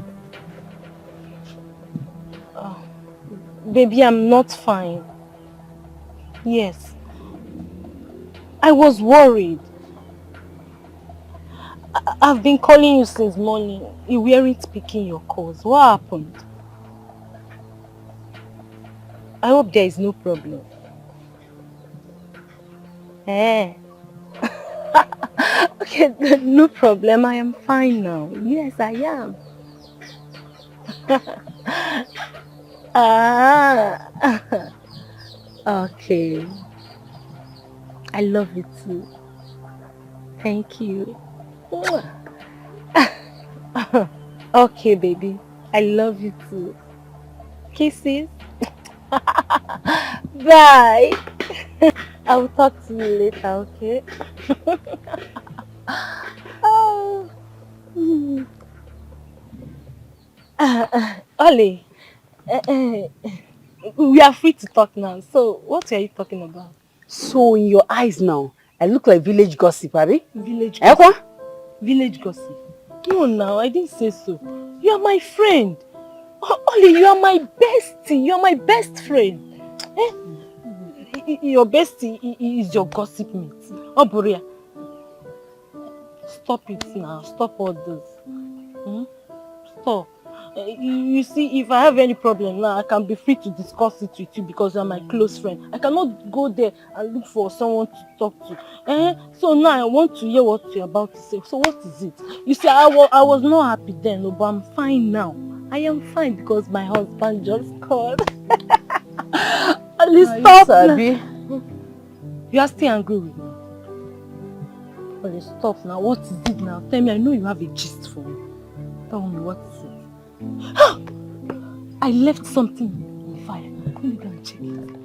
Baby, I'm not fine. Yes. I was worried. I've been calling you since morning. You weren't picking your calls. What happened? I hope there is no problem. Eh? Okay, no problem. I am fine now. Yes, I am. Ah. Okay. I love you too. Thank you. Okay, baby. I love you too. Kisses. Bye. I will talk to you later, okay? Oh. Ollie, we are free to talk now. So, what are you talking about? So in your eyes now, I look like village gossip, Abby? Village Eh, gossip. Village gossip. No, now, I didn't say so. You are my friend. Ollie, you are my bestie. You are my best friend. Eh? Your bestie is your gossip mate. Oh, Boria. Stop it now. Stop all this. Stop. You see, if I have any problem now, I can be free to discuss it with you because you are my close friend. I cannot go there and look for someone to talk to. So now I want to hear what you're about to say. So what is it? You see, I was not happy then, but I'm fine now. I am fine because my husband just called. Please stop. You are still angry with me. Please stop now. What is it now? Tell me, I know you have a gist for me. Tell me, what is it? I left something on fire. Let me go and check it.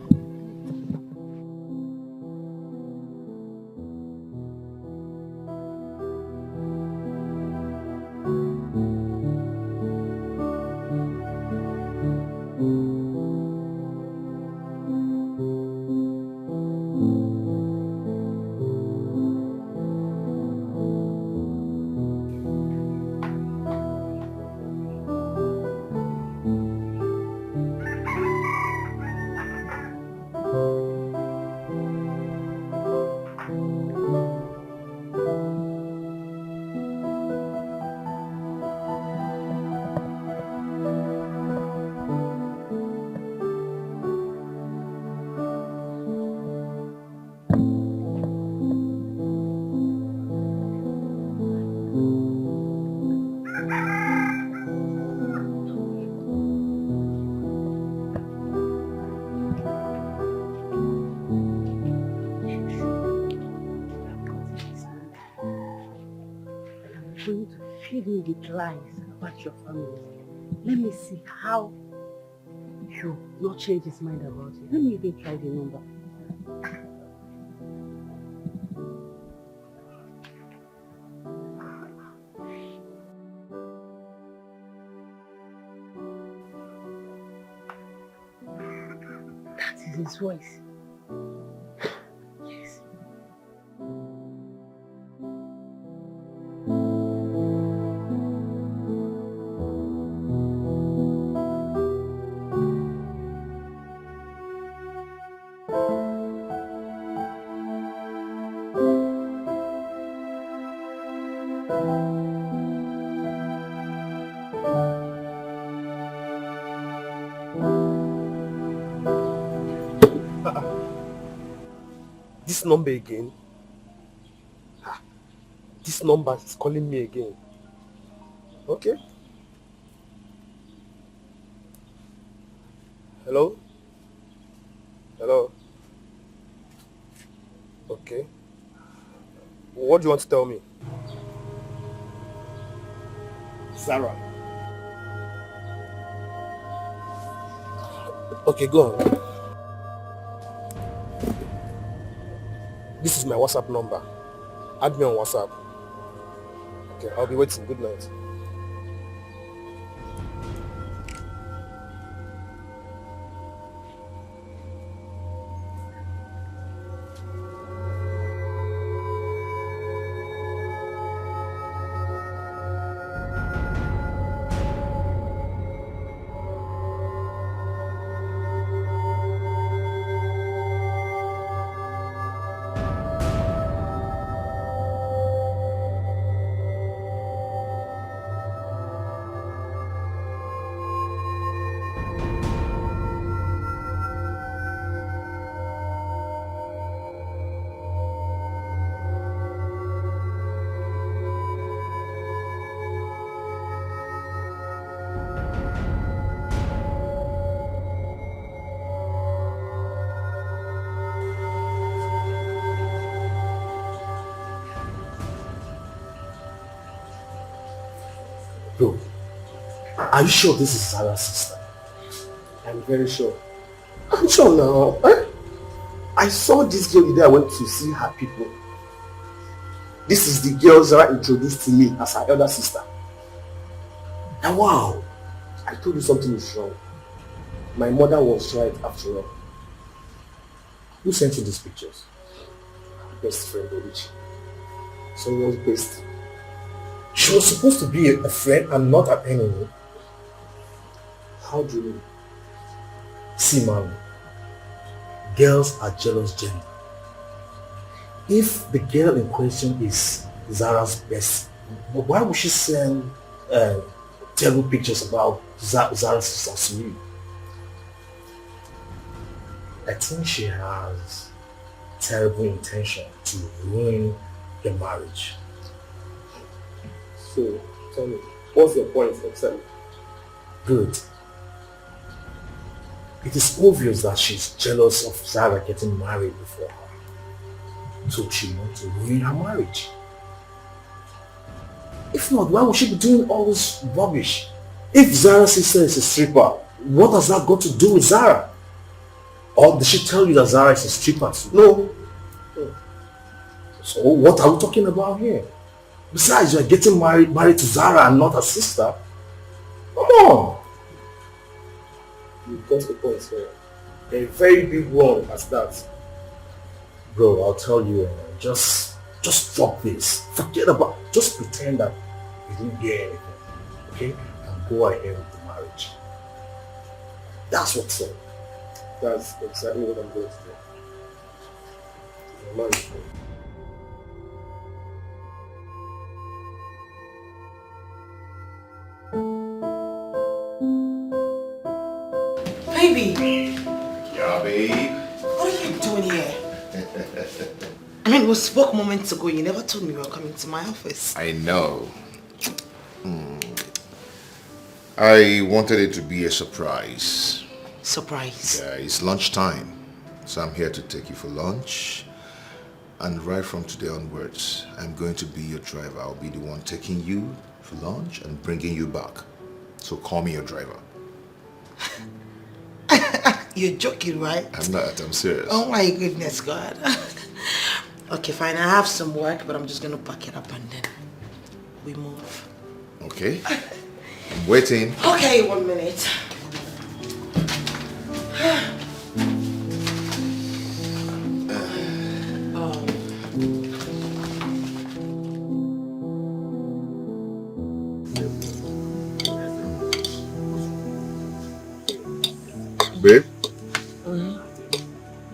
Going to feed me with lies about your family. Let me see how you not change his mind about it. Let me even try the number. his voice. Yes. This number again? This number is calling me again. Okay. Hello? Hello? Okay. What do you want to tell me? Sarah. Okay, go on. This is my WhatsApp number. Add me on WhatsApp. Okay, I'll be waiting. Good night. Bro, are you sure this is Sarah's sister? I'm very sure. I'm sure now. I saw this girl the day I went to see her people. This is the girl Zara introduced to me as her elder sister. And wow, I told you something is wrong. My mother was right after all. Who sent you these pictures? Best friend, Obichi. Someone's best. She was supposed to be a friend and not an enemy. How do you mean? See, man, girls are jealous gender. If the girl in question is Zara's best, why would she send terrible pictures about Zara's sister to you? I think she has terrible intention to ruin your marriage. So, tell me, what's your point exactly? Good. It is obvious that she's jealous of Zara getting married before her. So she wants to ruin her marriage. If not, why would she be doing all this rubbish? If Zara's sister is a stripper, what has that got to do with Zara? Or did she tell you that Zara is a stripper? No. So what are we talking about here? Besides, you are getting married to Zara and not her sister. Come on. You got the point, sir. A very big one as that. Bro, I'll tell you, just drop this. Forget about it. Just pretend that you didn't hear anything. Okay? And go ahead with the marriage. That's what's up. That's exactly what I'm going to do. Marriage. Baby! Yeah, babe. What are you doing here? I mean, we spoke moments ago. You never told me you were coming to my office. I know. I wanted it to be a surprise. Surprise? Yeah, it's lunchtime. So I'm here to take you for lunch. And right from today onwards, I'm going to be your driver. I'll be the one taking you for lunch and bringing you back. So call me your driver. You're joking, right? I'm not, I'm serious. Oh my goodness, God. Okay, fine. I have some work, but I'm just going to pack it up and then we move. Okay. I'm waiting. Okay, 1 minute.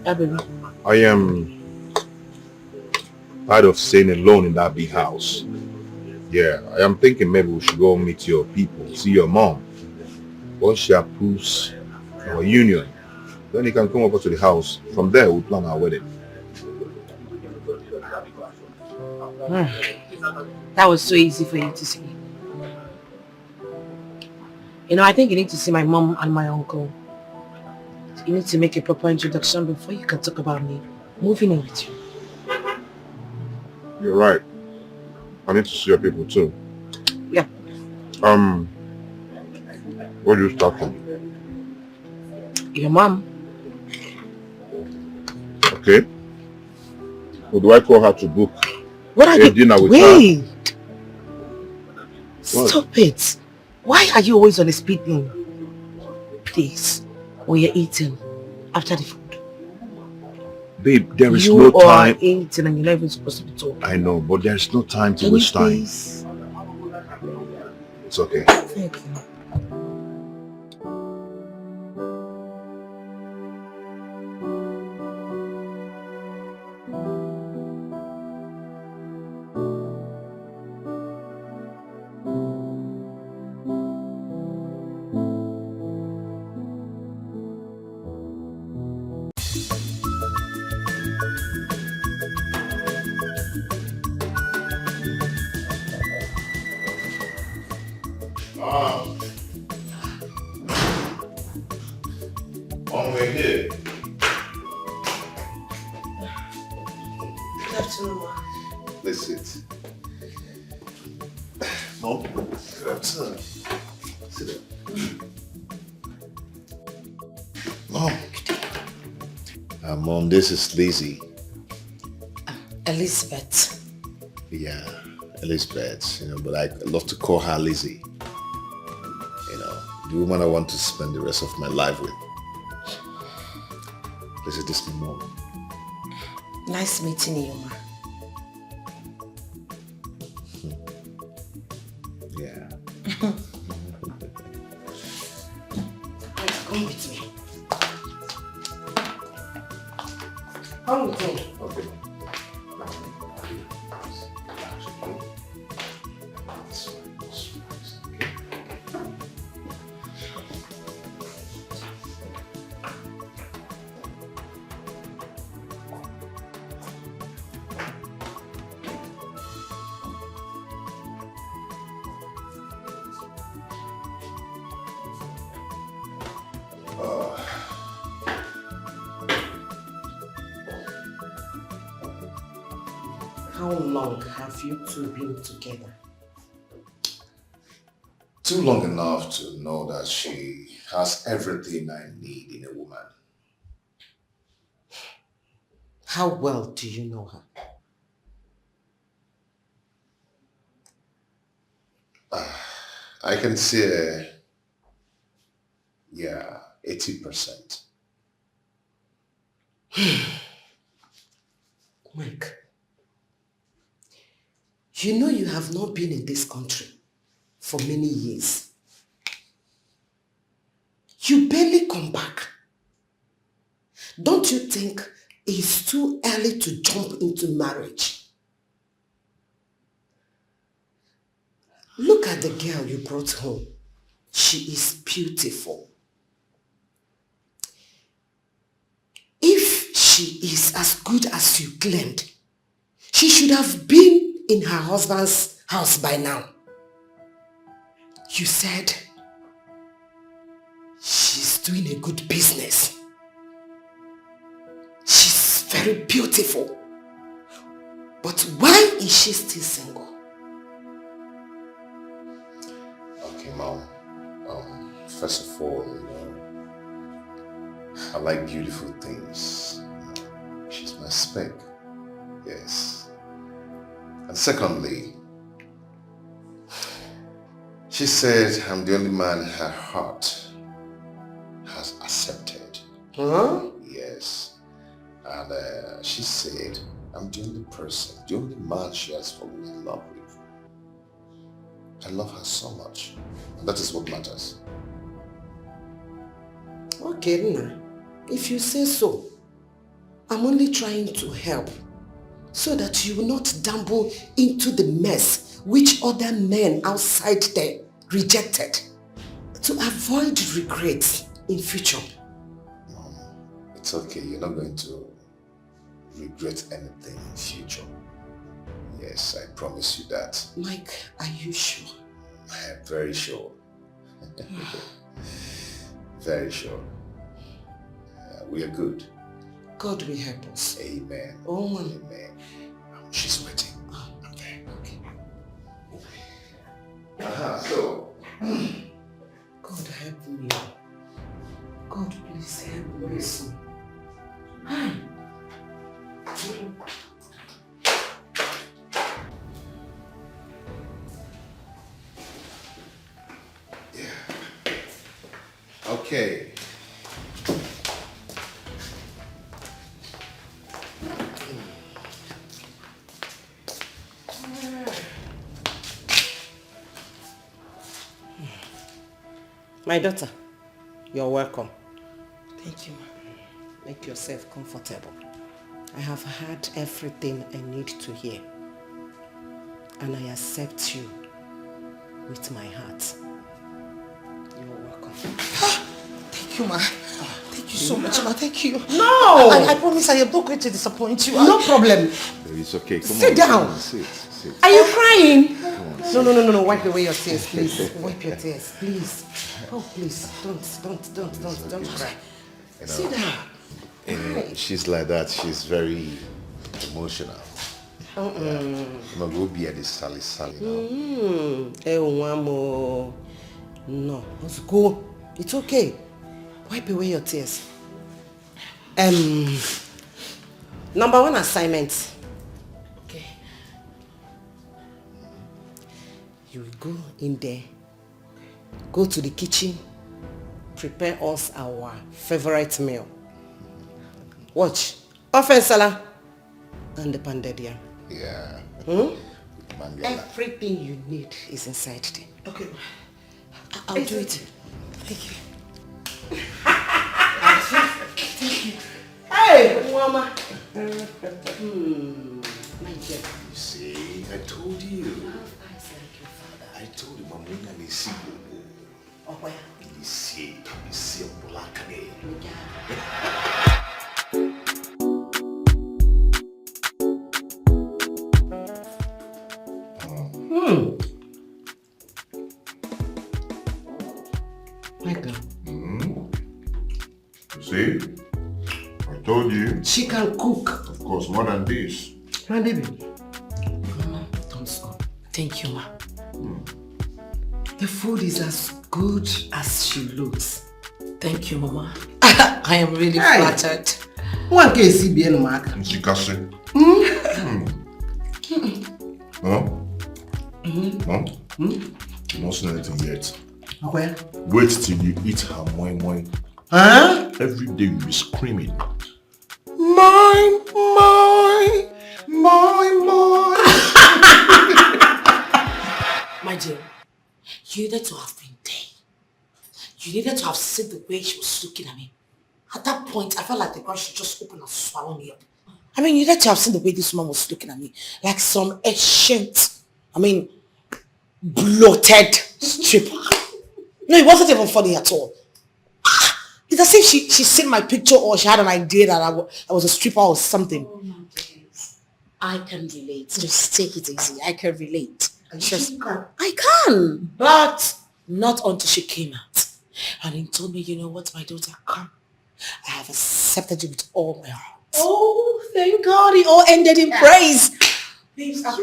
Yeah, baby. I am tired of staying alone in that big house. Yeah, I am thinking maybe we should go meet your people, see your mom. Once she approves our union, then you can come over to the house. From there, we'll plan our wedding. That was so easy for you to see. You know, I think you need to see my mom and my uncle. You need to make a proper introduction before you can talk about me moving in with you. You're right. I need to see your people too. Yeah. Where do you start from? Your mom. Okay. Or do I call her to book What are a you? dinner with Wait. her? Stop it. Why are you always on a speed thing? Please, when you're eating, after the food. Babe, there is you no are time. eating and you're not even supposed to be talking. I know, but there's no time to Can waste you time. please? It's okay. Thank you. On way here. Good afternoon, ma. Let's sit. Mom, good afternoon. Sit down. Mom, this is Lizzie. Elizabeth. Yeah, Elizabeth, but I love to call her Lizzie. The woman I want to spend the rest of my life with. This is my mom. Nice meeting you, ma. Yeah. Come with me. Come with me. Okay. How long have you two been together? Too long enough to know that she has everything I need in a woman. How well do you know her? I can say, 80%. Mike, you know you have not been in this country for many years. You barely come back. Don't you think it's too early to jump into marriage? Look at the girl you brought home. She is beautiful. If she is as good as you claimed, she should have been in her husband's house by now. You said she's doing a good business. She's very beautiful. But why is she still single? Okay, Mom. First of all, I like beautiful things. She's my spec. Yes. And secondly, she said I'm the only man her heart has accepted. Huh? Yes. And she said I'm the only person, the only man she has fallen in love with. I love her so much. And that is what matters. Okay, Nna. If you say so. I'm only trying to help so that you will not dabble into the mess which other men outside there rejected, to avoid regrets in future. Mom, it's okay. You're not going to regret anything in future. Yes, I promise you that. Mike, are you sure? I am very sure. Very sure. We are good. God will help us. Amen. Oh, amen. She's waiting. Okay. So. God help me. God, please help me. Hi. Okay. My daughter, you're welcome. Thank you, ma. Make yourself comfortable. I have heard everything I need to hear. And I accept you with my heart. You're welcome. Thank you, ma. Thank you so much, ma. Thank you. No! I promise I am not going to disappoint you. No problem. It's okay. Come Sit on. down. Come on, sit. Are you crying? No. Wipe away your tears, please. Wipe your tears, please. Oh, please. Don't cry. Sit down. She's like that. She's very emotional. Go be at the Sally now. No, let's go. It's okay. Wipe away your tears. Number 1 assignment. Okay. You will go in there, go to the kitchen, prepare us our favorite meal. Watch. Ofensala and the pounded yam. Yeah. Everything you need is inside there. Okay. I'll do it. Thank you. Thank you. Hey, Mama. My dear. You see, I told you. I told you, Mamuna Lisi. Oh, where? Lisi, Bolakane. Michael. See? I told you. She can cook. Of course, more than this. My baby. Mama, don't stop. Thank you, ma. The food is as good as she looks. Thank you, Mama. I am really flattered. One case CBN mark. Mom? You're not saying anything yet. Where? Wait till you eat her moi. Huh? Every day you'll be screaming. Moi. My dear, you needed to have been there. You needed to have seen the way she was looking at me. At that point, I felt like the ground should just open and swallow me up. I mean, you needed to have seen the way this woman was looking at me. Like some ancient, bloated stripper. No, it wasn't even funny at all. It's as if she seen my picture or she had an idea that I was a stripper or something. Oh my goodness. I can relate. Just take it easy. I can relate. I can. But not until she came out. And he told me, you know what, my daughter, come. I have accepted you with all my heart. Oh, thank God. It all ended in praise. Babes, I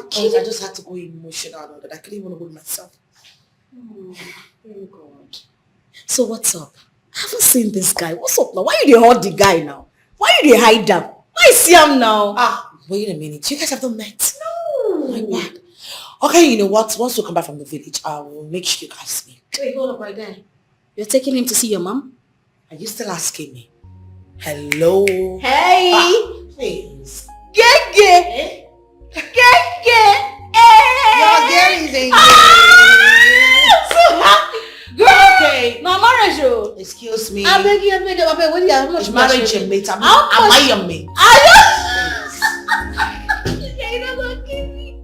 just had to go emotional. That I couldn't even hold myself. Oh, thank God. So what's up? I haven't seen this guy. What's up now? Why you dey hide the guy now? Why you dey hide him? Why you see him now? Wait a minute. You guys have not met? No. My God. Okay, you know what? Once you come back from the village, I will make sure you guys meet. Wait, hold up right there. You're taking him to see your mom? Are you still asking me? Hello? Hey! Please. Gege! Gege! Your girl is a so happy! Girl! Okay. No, marriage. Excuse me. I beg you, what do you much marriage your mate? Am How I much- your mate? Yeah, you're not gonna kill me.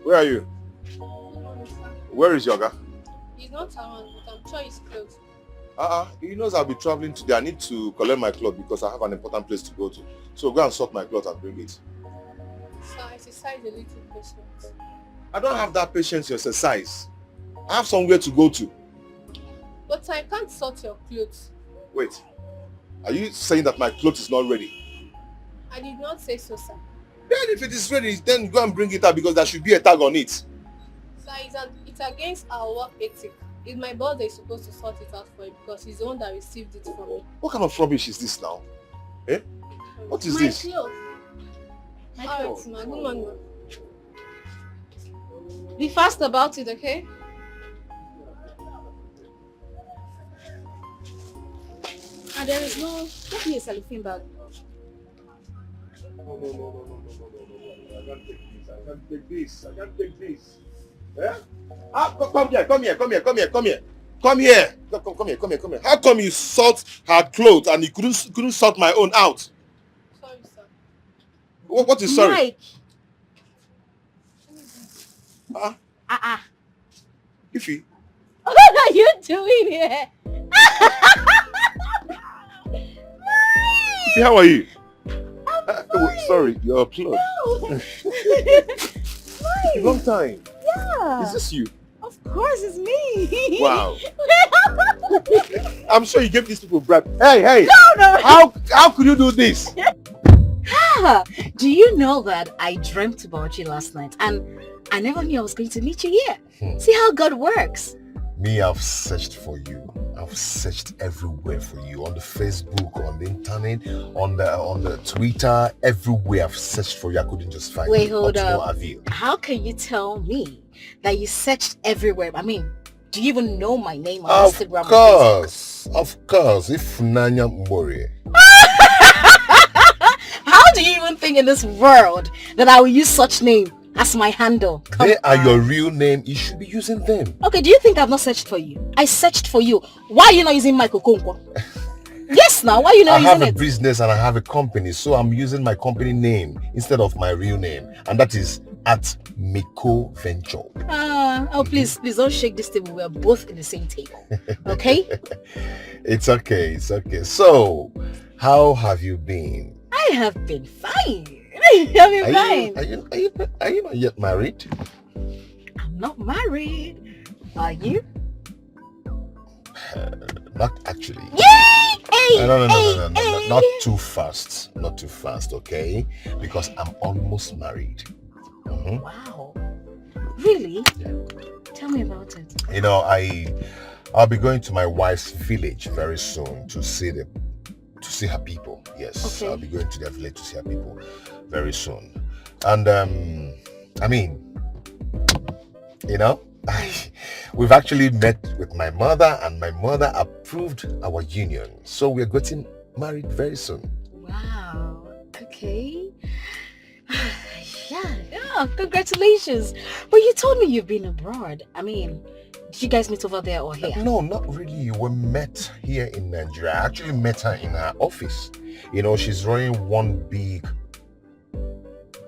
Where are you? Where is Yoga? He's not around, but I'm sure he's close. He knows I'll be traveling today. I need to collect my clothes because I have an important place to go to. So go and sort my clothes and bring it. Sir, exercise a little patience. I don't have that patience to exercise. I have somewhere to go to. But I can't sort your clothes. Wait. Are you saying that my clothes is not ready? I did not say so, sir. Then if it is ready, then go and bring it out because there should be a tag on it. Sir, it's against our work ethic. It's my boss that is supposed to sort it out for you because he's the one that received it from me. What kind of rubbish is this now? Eh? What is this? Clothes. Alright, ma. Good morning, ma. Be fast about it, okay? And there is no... Get me a cellophane bag. No. I can't take this. I can't take this. Eh? Come here. Come here. How come you sort her clothes and you couldn't sort my own out? Sorry, sir. What is sorry? Mike. Ify. What are you doing here? Ify, how are you? Sorry, your clothes. Long time. Yeah. Is this you? Of course, it's me. Wow. I'm sure you gave these people bribe. Hey. No. How could you do this? Do you know that I dreamt about you last night and I never knew I was going to meet you here? See how God works. Me, I've searched for you. I've searched everywhere for you. On the Facebook, on the internet, on the Twitter, everywhere I've searched for you. I couldn't just find you. Wait, hold But no up. avail. How can you tell me that you searched everywhere? I mean, do you even know my name on Of Instagram? course. If Nanya Mbori. How do you even think in this world that I will use such name as my handle? They are your real name. You should be using them. Okay, do you think I've not searched for you? I searched for you. Why are you not using Michael Konkwo? Yes, now, why are you not I have using a it? business and I have a company, so I'm using my company name instead of my real name, and that is at Miko Venture. Please don't shake this table. We're both in the same table. Okay? It's okay. So, how have you been? I have been fine. I've been fine. Are you not yet married? I'm not married. Are you? Not actually. Yay! Hey, No. hey. Not too fast, okay? Because I'm almost married. Wow. Really? Tell me about it. You know, I'll be going to my wife's village very soon to see her people. Yes, Okay. I'll be going to their village to see her people very soon. And I mean, you know, we've actually met with my mother, and my mother approved our union. So we're getting married very soon. Wow. Okay. Yeah, congratulations. But you told me you've been abroad. I mean, did you guys meet over there or here? No, not really. We met here in Nigeria. I actually met her in her office. You know, she's running one big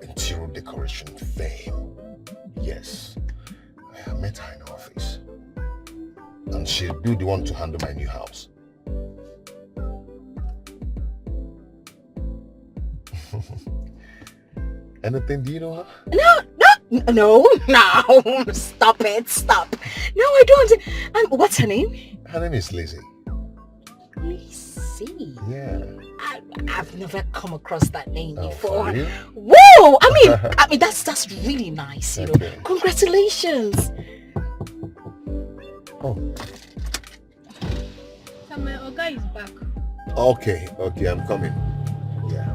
interior decoration firm. Yes. I met her in her office. And she'll be the one to handle my new house. Anything, do you know her? No. Stop it. No, I don't. What's her name? Her name is Lizzie. Lizzie. Yeah. I've never come across that name before. Really? Whoa! I mean that's really nice, you know. Okay. Congratulations. Oh. So my Oga is back. Okay, I'm coming. Yeah.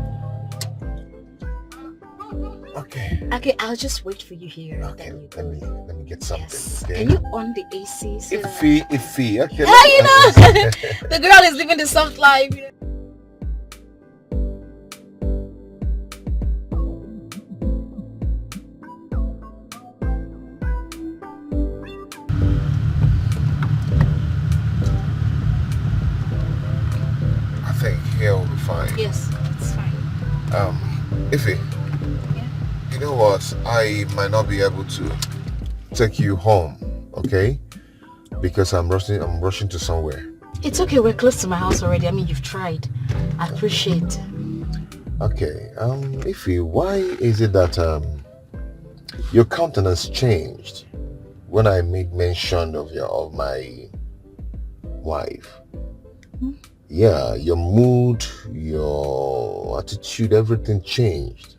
Okay. Okay, I'll just wait for you here. Okay, let me get something. Yes. Okay? Can you on the AC? So Iffy. Okay. you know, the girl is living the soft life. You know? I think here will be fine. Yes, it's fine. Iffy. Yeah. You know what? I might not be able to take you home, okay? Because I'm rushing to somewhere. It's okay, we're close to my house already. I mean, you've tried. I appreciate it. Okay, Iffy, why is it that your countenance changed when I made mention of my wife? Yeah, your mood, your attitude, everything changed.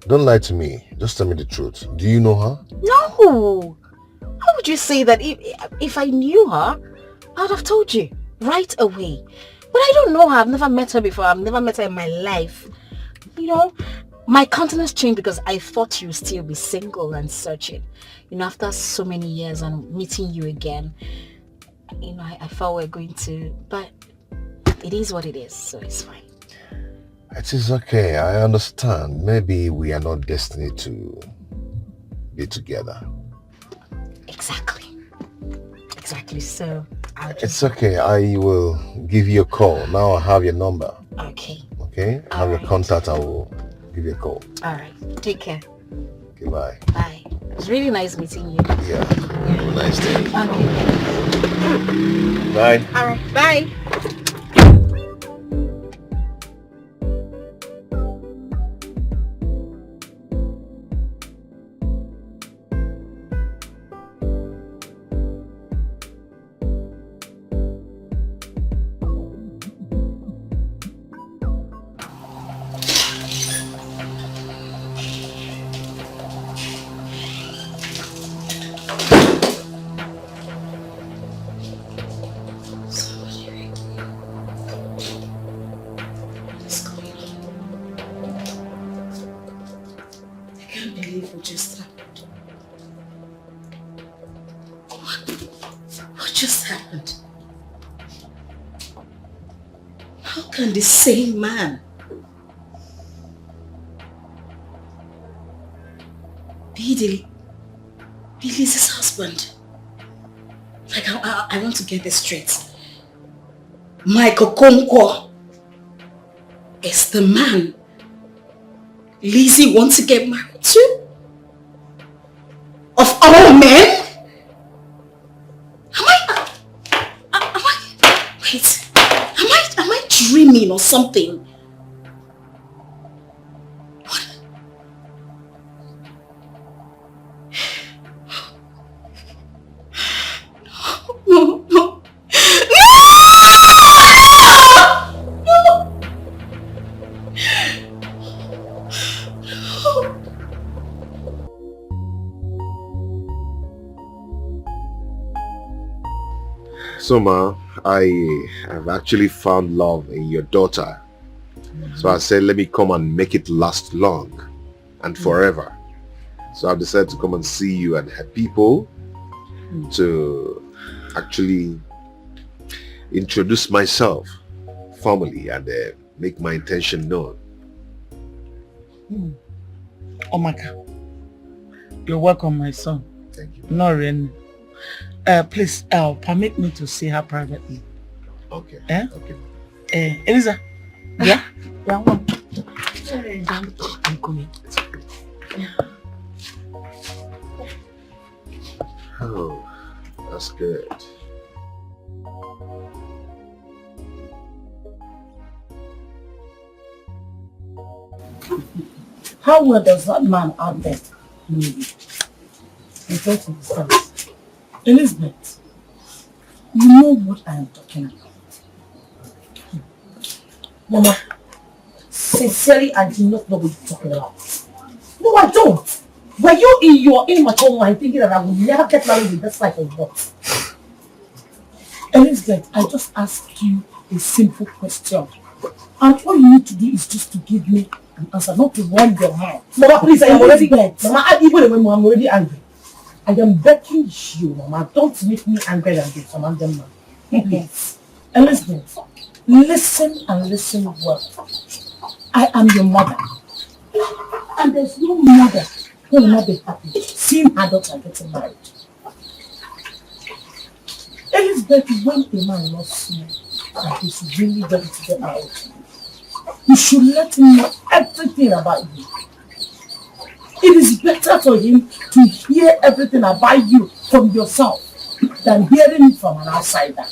Don't lie to me. Just tell me the truth. Do you know her? No! How would you say that? If I knew her, I'd have told you right away. But I don't know her. I've never met her before. I've never met her in my life. You know, my countenance changed because I thought you'd still be single and searching. You know, after so many years and meeting you again, you know, I thought we were going to... But it is what it is, so it's fine. It is okay. I understand. Maybe we are not destined to be together. Exactly. So It's okay. I will give you a call. Now I have your number. Okay. Okay? I have your contact. I will give you a call. Alright. Take care. Okay, bye. Bye. It was really nice meeting you. Yeah. Have a nice day. Okay. Bye. Alright. Bye. The same man be Lizzie's husband. Like, I want to get this straight. Michael Okonkwo is the man Lizzie wants to get married to? Of all men? Am I dreaming or something? What? No. So, Ma, I have actually found love in your daughter. So I said, let me come and make it last long and forever. So I've decided to come and see you and her people to actually introduce myself formally and make my intention known. Omaka, you're welcome, my son. Thank you. Knowin. Please, permit me to see her privately. Okay. Okay. Eliza. Yeah? Yeah, I'm coming. Oh, that's good. How well does that man out there know you? In terms of sense. Elizabeth, you know what I am talking about. Mama, sincerely, I do not know what you're talking about. No, I don't. Were you in your immature mind thinking that I would never get married in this life or what? Elizabeth, I just asked you a simple question. And all you need to do is just to give me an answer, not to run your mouth. Mama, please, I am already dead. Mama, even when I'm already angry. I am begging you, Mama, don't make me angry than this, Mama. Please. Elizabeth, listen and listen well. I am your mother. And there's no mother who will not be happy seeing adults are getting married. Elizabeth, when a man loves you and he's really ready to get married, you should let him know everything about you. It is better for him to hear everything about you from yourself than hearing it from an outsider.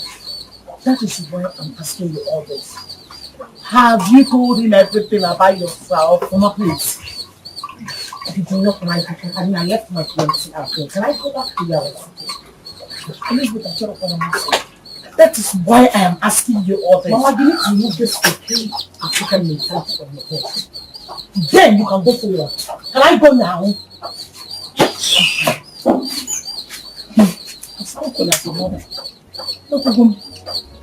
That is why I'm asking you all this. Have you told him everything about yourself? Mama, please. If you do not mind, I left my fiancé out here. Can I go back to your house? Elizabeth, I'm what I'm saying. That is why I am asking you all this. Mama, you need to remove this complete African mentality from your head. Then you can go forward. Can I go now? I'm so cool as a mother. Look at him.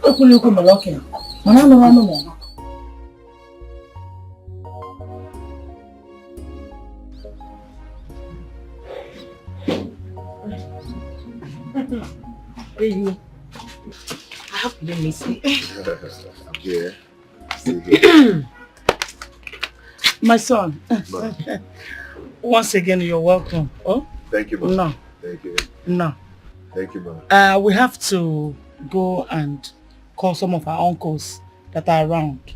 Look at him. No. Baby, I hope you didn't miss me. I'm here. Still here. My son. Once again, you're welcome. Oh? Thank you, Mom. No. Thank you. No. Thank you, Mom. We have to go and call some of our uncles that are around.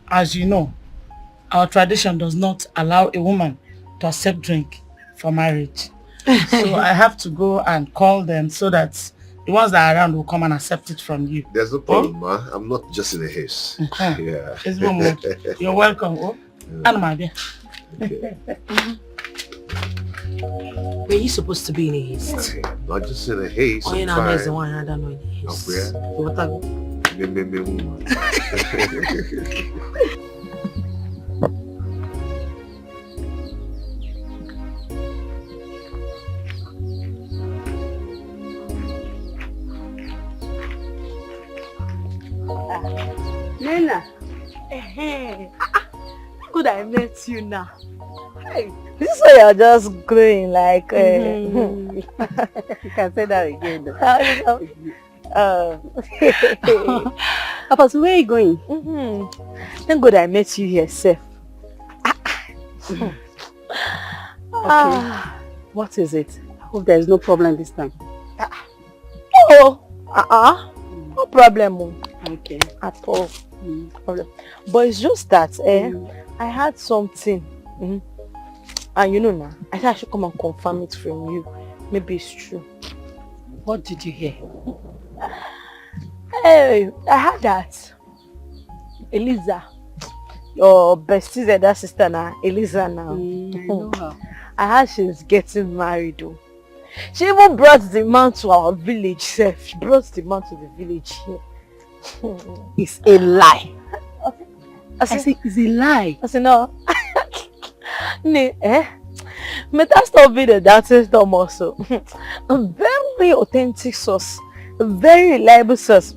As you know, our tradition does not allow a woman to accept drink for marriage. So I have to go and call them so that the ones that are around will come and accept it from you. There's no problem, Ma. I'm not just in a haste. Yeah. It's one more. You're welcome. Oh? And my dear. Okay. Were you supposed to be in a haste? Not just in a haste. Oh, you know, I'm the one I don't know in a haste. What Nena, good I met you now. Hey, this is why you're just growing like. You can say that again. Papa, so where are you going? Thank God I met you here, safe. Okay. What is it? I hope there is no problem this time. Oh, no problem. Okay. At all. Problem. But it's just that I had something. And you know now, I said I should come and confirm it from you. Maybe it's true. What did you hear? Hey, I heard that Eliza, your bestie's elder sister now, Eliza now. I know her. I heard she's getting married though. She even brought the man to our village self. She brought the man to the village here. It's a lie. I said, it's a lie. I said, no. But that's not be the dancing storm also. A very authentic source. A very reliable source.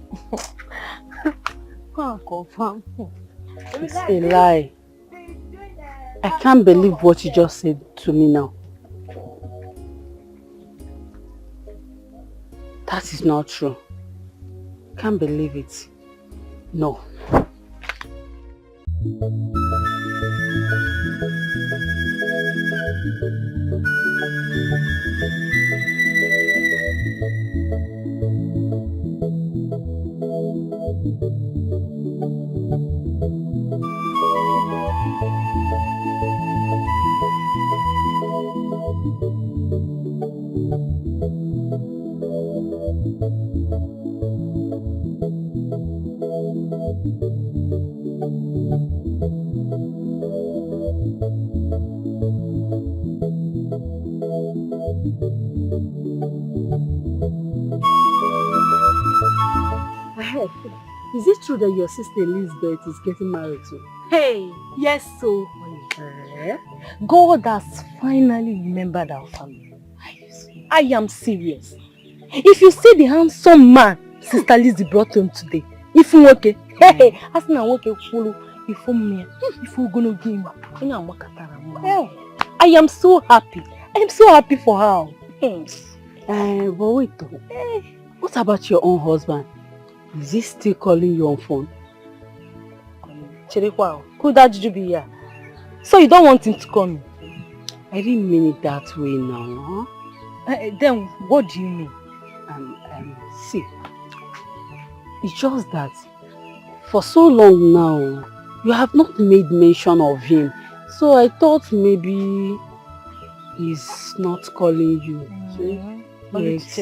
Go and confirm. It's a lie. I can't believe what you just said to me now. That is not true. Can't believe it. No. Is it true that your sister Elizabeth is getting married too? Hey, yes, so Eh? God has finally remembered our family. I am serious. If you see the handsome man Sister Lizzie brought home today, if you okay, hey, as na okay, follow. If we're gonna give him, I am so happy. I am so happy for her. But wait, what about your own husband? Is he still calling you on phone? Cherekwa, could that you be here? So you don't want him to call me? I didn't mean it that way now. Then what do you mean? See, it's just that for so long now, you have not made mention of him. So I thought maybe he's not calling you. Yes.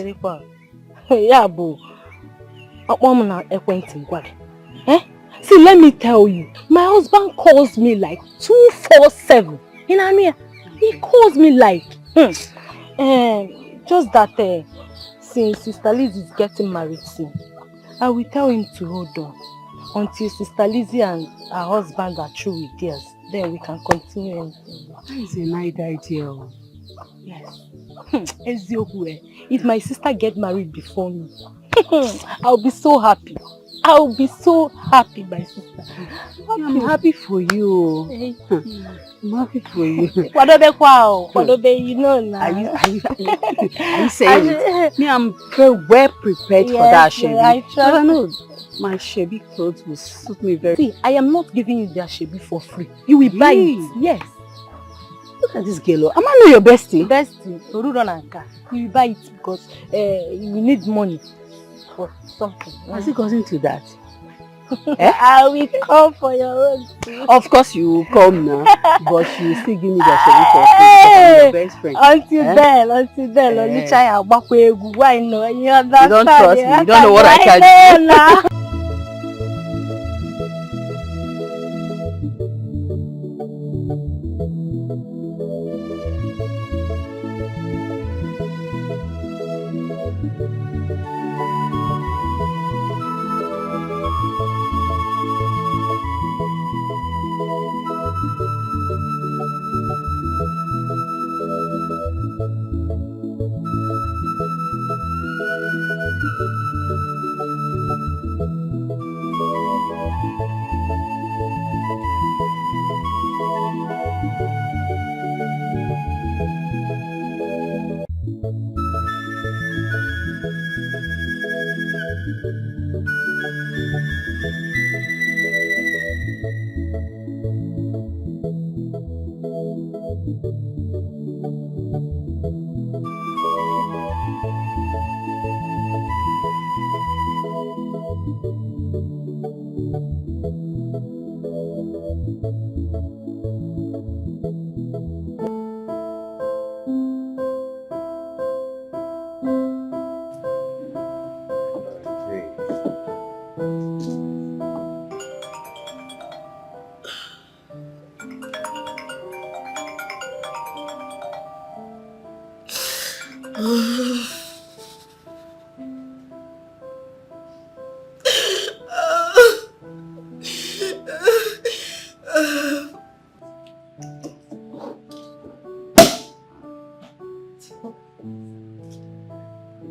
Yeah, boo. See, let me tell you, my husband calls me like 247. You know what I mean? He calls me like, just that since Sister Liz is getting married soon, I will tell him to hold on until Sister Lizzie and her husband are through with theirs. Then we can continue anything. That is a nice idea. Yes. If my sister get married before me, I'll be so happy. I'll be so happy, my sister. I'm happy for you. I'm happy for you. You know now. Are you saying it? Me, I'm very well prepared for that, Shebi. I trust. I know my Shebi clothes will suit me very. See, I am not giving you their Shebi for free. You will buy it. Yes. Look at this girl. Am I not your bestie? Bestie, you will buy it because you need money for something. Has it gotten to that? I will come for your own too. Of course you will come now, but you will still give me the Shebi for free because I'm your best friend. Until then, only try why no? You understand? You don't trust me. You don't know what I can do.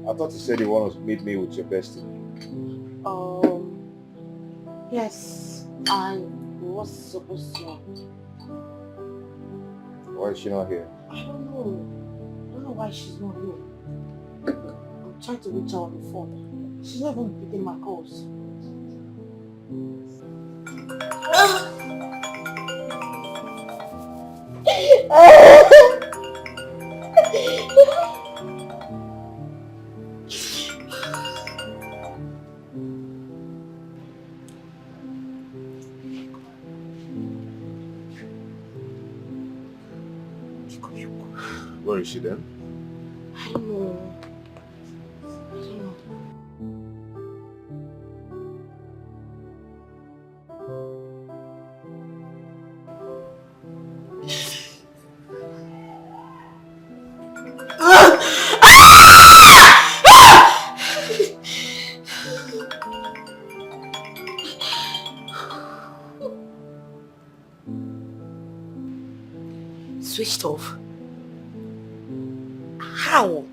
I thought you said you want to meet me with your bestie. Yes, I was supposed to. Why is she not here? I don't know why she's not here. I'm trying to reach her on the phone. She's not even picking my calls. Where is she then? I don't know. How?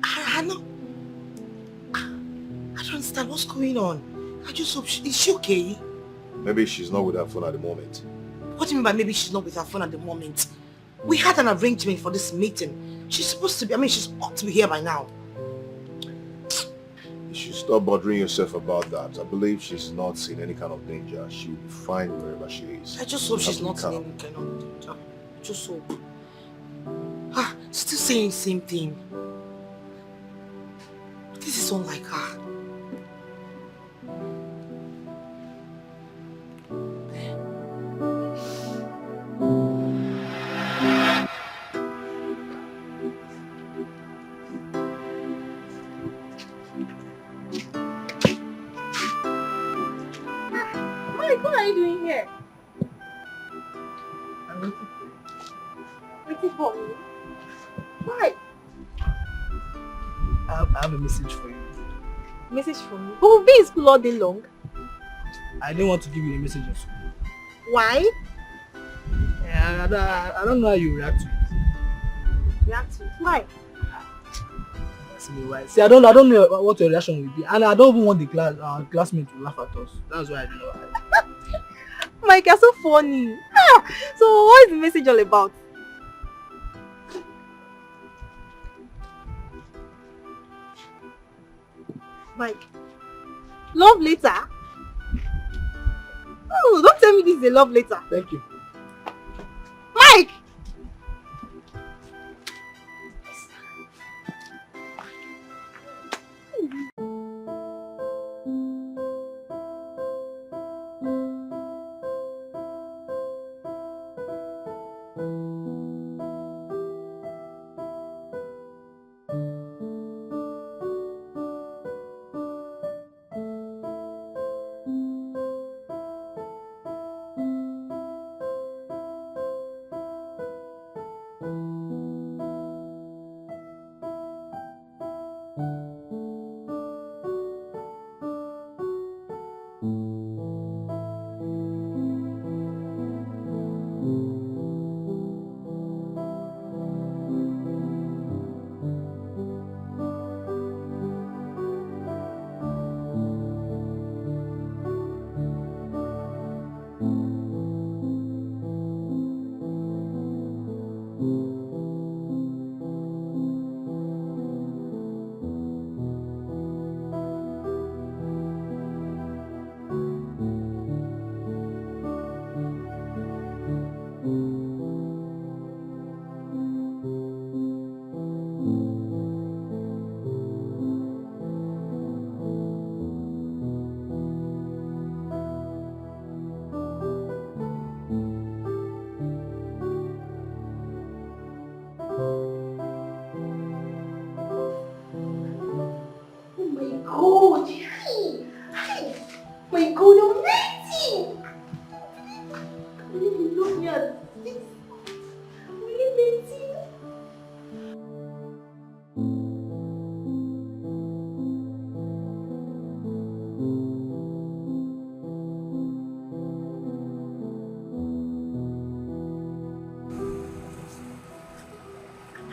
I know. I don't understand what's going on. I just hope is she okay? Maybe she's not with her phone at the moment. What do you mean by maybe she's not with her phone at the moment? We had an arrangement for this meeting. She's supposed to be, she's ought to be here by now. You should stop bothering yourself about that. I believe she's not in any kind of danger. She'll be fine wherever she is. I just hope she's not in any kind of danger. Just hope. Still saying the same thing. This is unlike her. Mike, what are you doing here? I'm waiting for you. Waiting for me? Why? I have a message for you. Message from me? But we'll be in school all day long. I didn't want to give you a message of school. Why? Yeah, I don't know how you react to it. React to it? Why? See, I don't know what your reaction will be, and I don't even want the classmate to laugh at us. That's why I don't know. Mike, you're so funny. So what is the message all about? Mike, love letter? Oh, don't tell me this is a love letter. Thank you. Mike!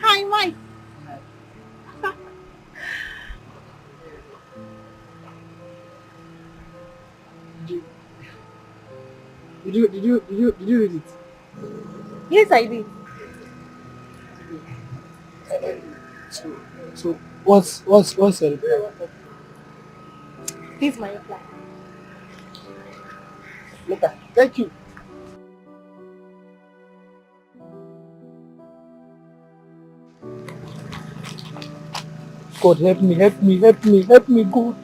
Hi, Mike. Did you read it? Yes, I did. So what's your reply? This is my reply. Later. Thank you. God help me, God.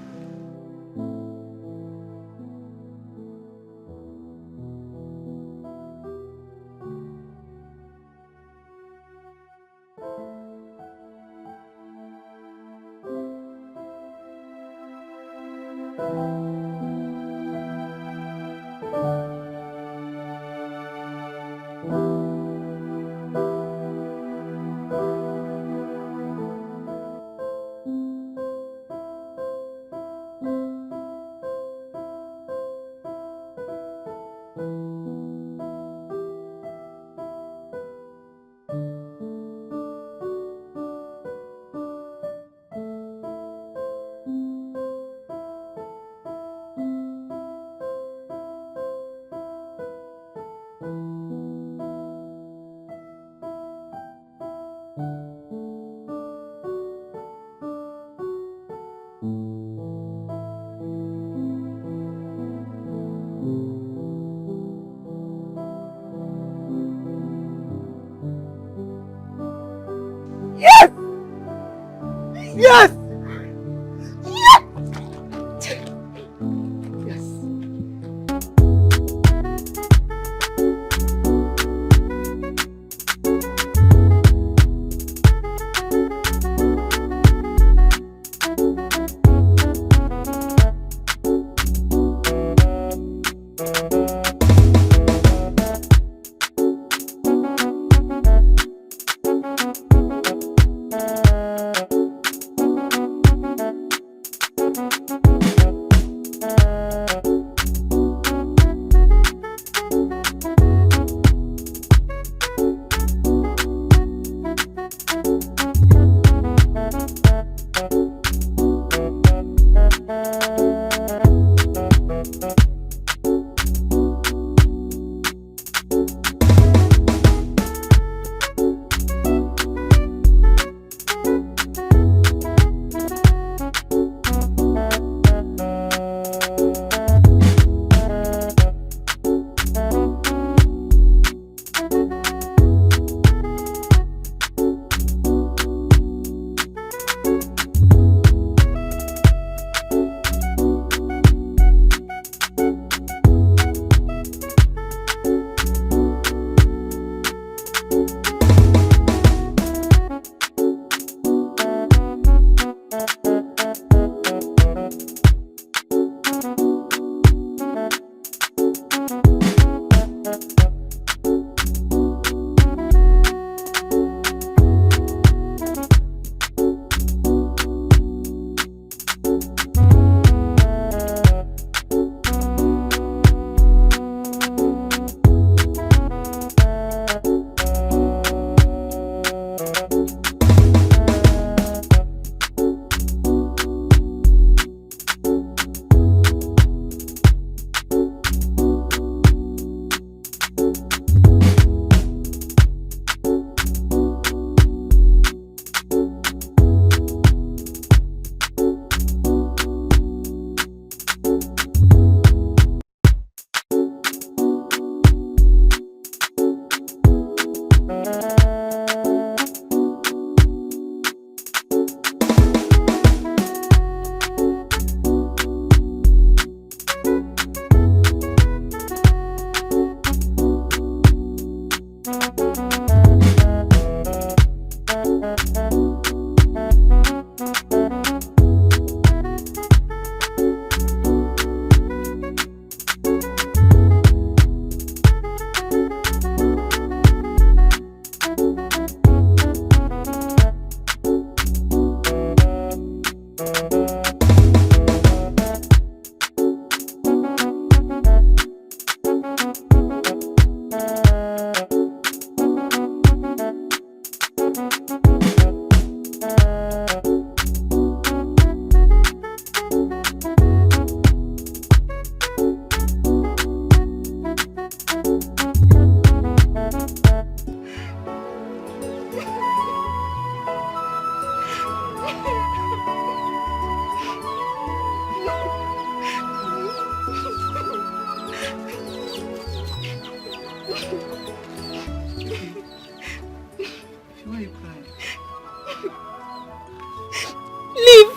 Yes! Why are you crying? Leave!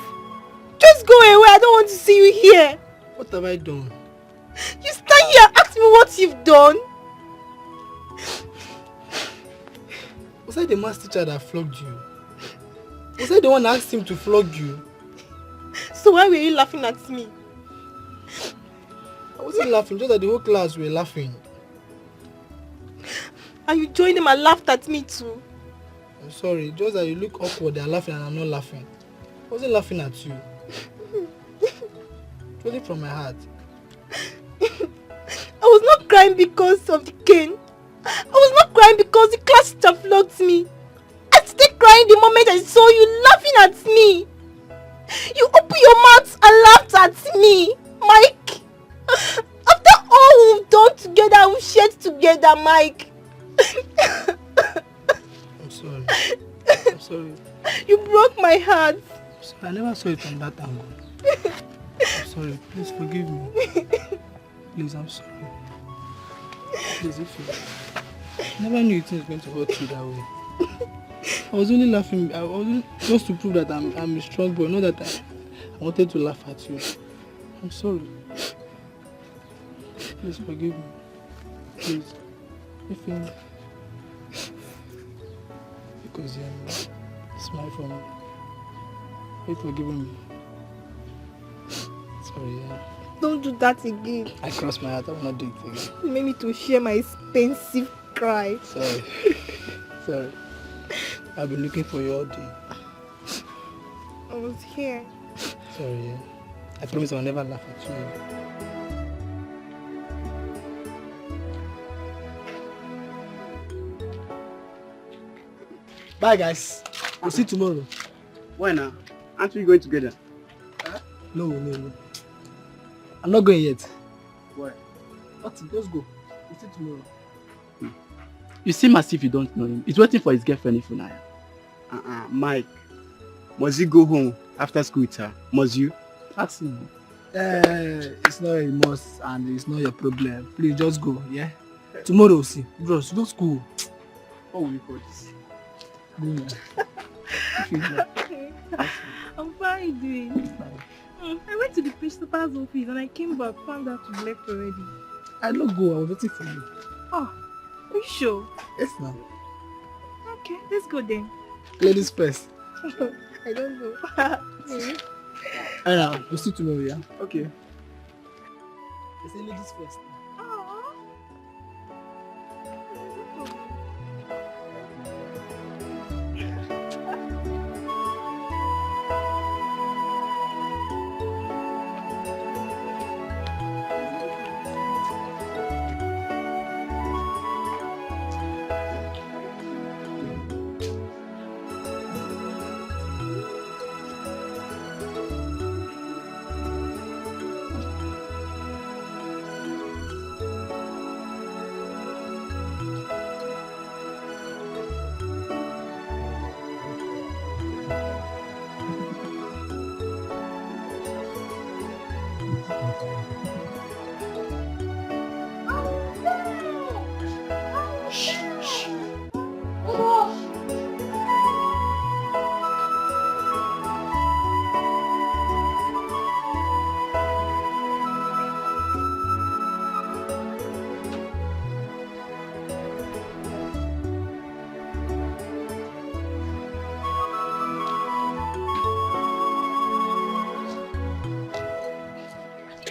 Just go away, I don't want to see you here. What have I done? You stand here and ask me what you've done. Was I the math teacher that flogged you? Was I the one that asked him to flog you? So why were you laughing at me? I wasn't laughing, just that the whole class were laughing. And you joined them and laughed at me too. I'm sorry, just that you look awkward, they're laughing and I'm not laughing. I wasn't laughing at you. Really from my heart. I was not crying because of the cane. I was not crying because the class teacher flogged me. I started crying the moment I saw you laughing at me. You opened your mouth and laughed at me, Mike. After all we've done together, we've shared together, Mike. I'm sorry. I'm sorry. You broke my heart. I never saw it from that angle. I'm sorry. Please forgive me. Please, I'm sorry. Please, if you never knew it was going to hurt you that way. I was only laughing. I was only, just to prove that I'm a strong boy. Not that I wanted to laugh at you. I'm sorry. Please forgive me. Please. If because smile for me. Please forgive me. Sorry, yeah. Don't do that again. I crossed my heart. I will not do it again. You made me to share my expensive cry. Sorry. Sorry. I've been looking for you all day. I was here. Sorry, yeah. I promise I'll never laugh at you. Bye, guys. We'll see you tomorrow. Why now? Aren't we going together? No. I'm not going yet. Why? Nothing, just go. We'll see you tomorrow. You seem as if you don't know him. He's waiting for his girlfriend Ifunaya. Mike. Must you go home after school with her? Must you? Ask him. It's not a must and it's not your problem. Please just go, yeah? Tomorrow we'll see. Bros, go school. What will you call this? I'm fine doing. I went to the principal's office and I came back, found out you left already. I don't go, I was waiting for you. Oh, are you sure? Yes, ma'am. Okay, let's go then. Ladies first. I don't know. Alright, we'll see you tomorrow, yeah? Okay. I say ladies first.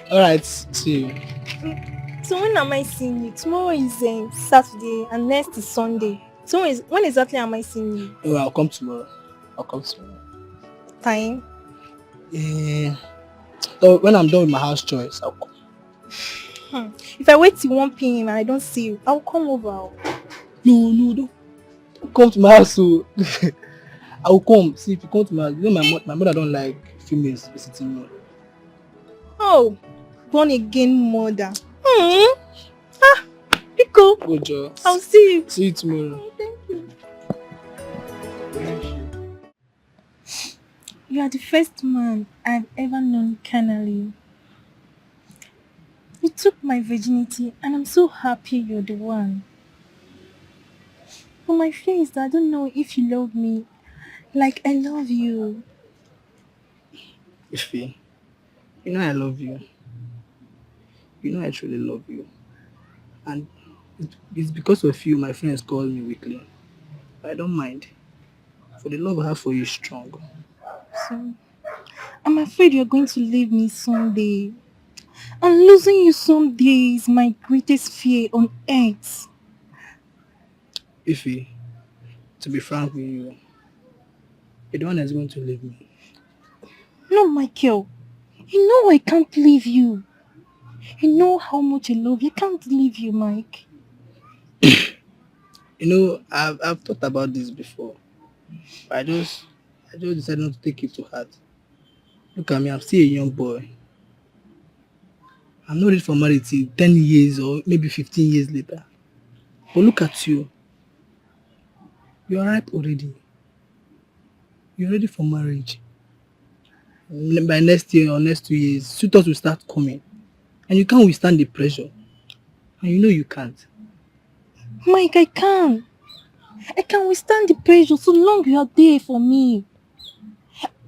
Alright, see you. So when am I seeing you? Tomorrow is Saturday and next is Sunday. So when exactly am I seeing you? Oh, I'll come tomorrow. Time? So when I'm done with my house chores, I'll come. If I wait till 1 p.m. and I don't see you, I'll come over. No, don't come to my house. So I will come. See, if you come to my house, you know my mother don't like females visiting me. Oh, born again mother. Pico. Good job. I'll see you. See you tomorrow. Thank you. You are the first man I've ever known carnally. You took my virginity and I'm so happy you're the one. But my fear is that I don't know if you love me like I love you. Ife, you know I love you. You know I truly love you. And it's because of you my friends call me weakly. I don't mind. For the love I have for you is strong. So, I'm afraid you're going to leave me someday. And losing you someday is my greatest fear on earth. Ife, to be frank with you, you're the one that's going to leave me. No, Michael. You know I can't leave you. You know how much I love you. I can't leave you, Mike. You know, I've thought about this before. But I just decided not to take it to heart. Look at me, I'm still a young boy. I'm not ready for marriage till 10 years or maybe 15 years later. But look at you. You are ripe already. You're ready for marriage. By next year or next 2 years, suitors will start coming. And you can't withstand the pressure. And you know you can't. Mike, I can't. I can withstand the pressure so long you are there for me.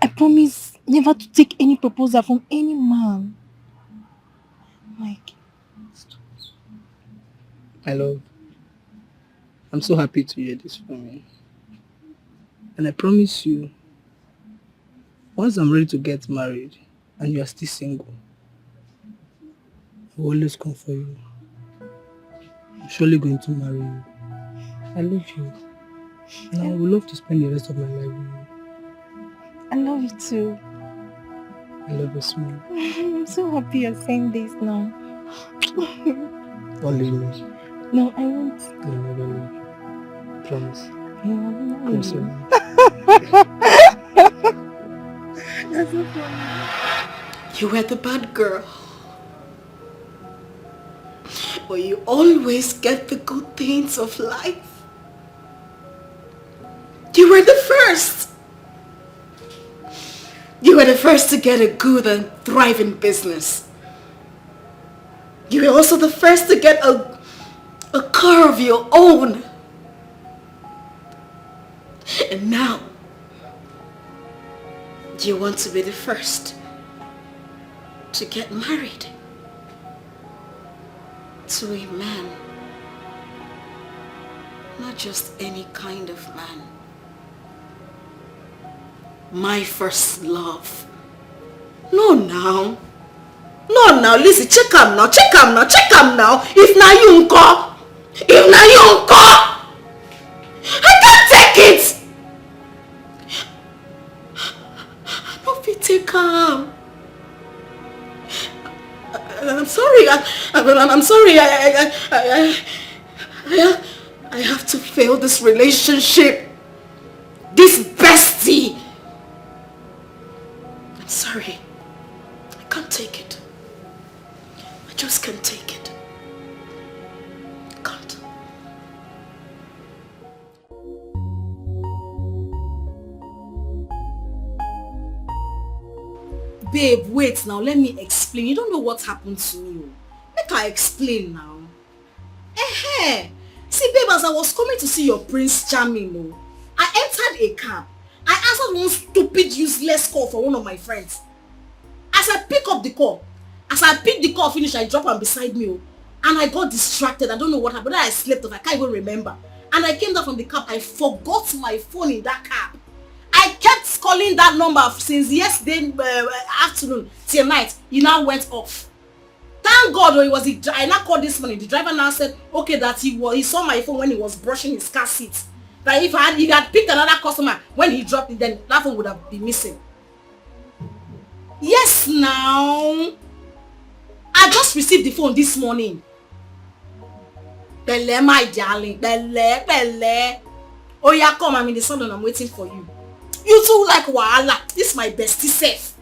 I promise never to take any proposal from any man. Mike. My love, I'm so happy to hear this from you. And I promise you, once I'm ready to get married and you are still single, I will always come for you. I'm surely going to marry you. I love you. And I would love to spend the rest of my life with you. I love you too. I love you, smile. I'm so happy you're saying this now. Don't leave me. No, I won't. I'll never leave you. Promise. Promise. That's so funny. You were the bad girl. But you always get the good things of life. You were the first. You were the first to get a good and thriving business. You were also the first to get a car of your own. And now, you want to be the first to get married to a man. Not just any kind of man. My first love. No now. No now, listen, check him now. If now you uncle. I can't take it. Don't be take him. I'm sorry. I'm sorry. I have to fail this relationship. This bestie. I'm sorry. I can't take it. I just can't take it. I can't. Babe, wait now. Let me explain. You don't know what happened to me. Make I explain now. See, babe, as I was coming to see your Prince Charming, I entered a cab. I answered one stupid, useless call from one of my friends. As I picked the call, finish, I dropped am beside me, and I got distracted. I don't know what happened. Then I slept off. I can't even remember. And I came down from the cab. I forgot my phone in that cab. I kept calling that number since yesterday afternoon till night. It now went off. Thank God, I now called this morning. The driver now said, okay, that he saw my phone when he was brushing his car seat. That if he had picked another customer when he dropped it, then that phone would have been missing. Yes, now. I just received the phone this morning. Bele, my darling. Bele. Oh yeah, come. I'm in the salon. I'm waiting for you. You too like wahala. This is my bestie self.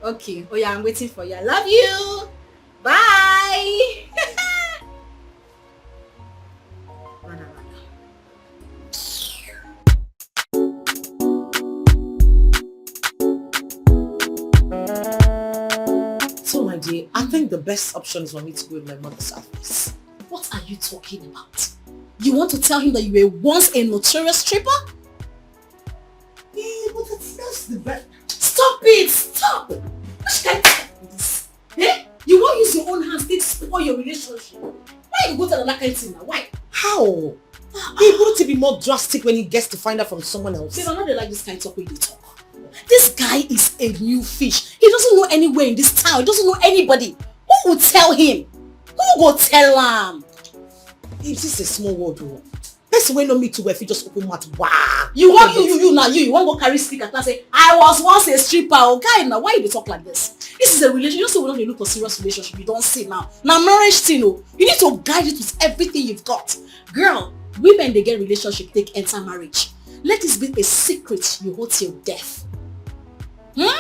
Okay. Oh yeah, I'm waiting for you. I love you. Bye. So my dear, I think the best option is for me to go with my mother's office. What are you talking about? You want to tell him that you were once a notorious stripper? Yeah, but that's the best. Stop it! Stop! Which kind of stuff is this? Eh? You won't use your own hands to spoil your relationship. Why you go to another kind of thing now? Why? How? He wouldn't be more drastic when he gets to find out from someone else. See, I'm not like this kind of talk when you talk. This guy is a new fish. He doesn't know anywhere in this town. He doesn't know anybody. Who will tell him? Who will tell him? This is a small world, though. Person wey know me too well if you just open mouth. Wow. You want you want to go carry stick and say, I was once a stripper. Okay, now why you talk like this? This is a relationship. You don't say we don't look for serious relationship. You don't see now. Now marriage thing, you need to guide it with everything you've got. Girl, women they get relationship, they enter marriage. Let this be a secret you hold till death. You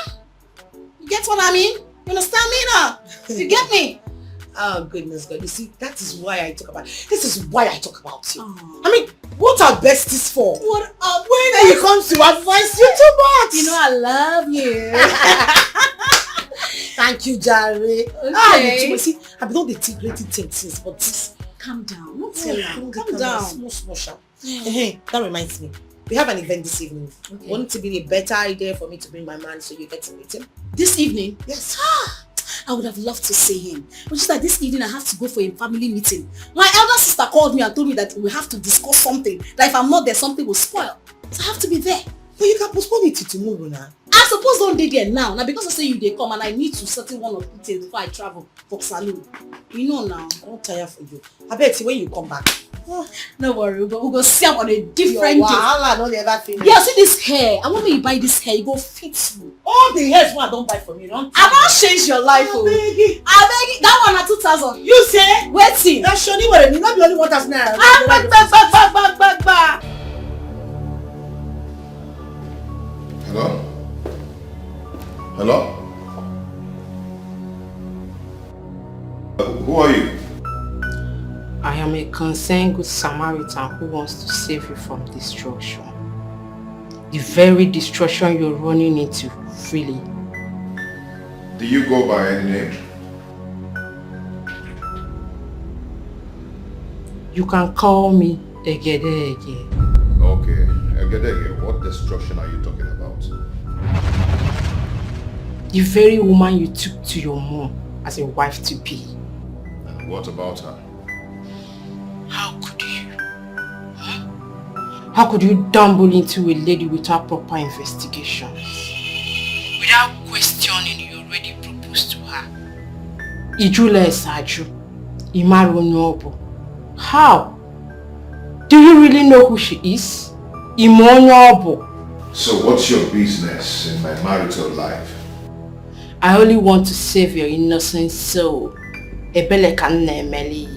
get what I mean? You understand me now? You get me? Oh goodness God. You see, that is why I talk about it. This is why I talk about you. I mean, what are besties for? What up? When you come to advise you too much. You know I love you. Thank you, Jerry. Okay. You see, I've done the great things, but this. Calm down. Don't tell her. Calm down. Small sharp. Hey, that reminds me. We have an event this evening. Okay. Wouldn't it be a better idea for me to bring my man so you get to meet him? This evening? Yes. I would have loved to see him. But just like this evening, I have to go for a family meeting. My elder sister called me and told me that we have to discuss something. That if I'm not there, something will spoil. So I have to be there. But you can postpone it to tomorrow now. I suppose don't dey there now. Now because I say you they come and I need to settle one or two things before I travel for saloon. You know now. I don't tire for you. I bet when you come back. No worry, we'll go see on a different day. Wahala no dey ever finish. Yeah, see this hair. I want me to buy this hair. You go fit you. All the hairs one I don't buy from you. Don't. I don't change your life. I beg it. That one at 2,000. You say? Waiting. That's Shoni what you not be only 1,000 naira. Back. Hello? Hello? Who are you? I am a concerned good Samaritan who wants to save you from destruction. The very destruction you're running into freely. Do you go by any name? You can call me Egedege. Okay, Egedege, what destruction are you talking about? The very woman you took to your mom as a wife-to-be. And what about her? How could you? How could you dabble into a lady without proper investigation? Without questioning, you already proposed to her. Ijule Esaju, Imaru Nobu. How? Do you really know who she is? Imonyobo. So what's your business in my marital life? I only want to save your innocent soul. Ebele Kanemeli.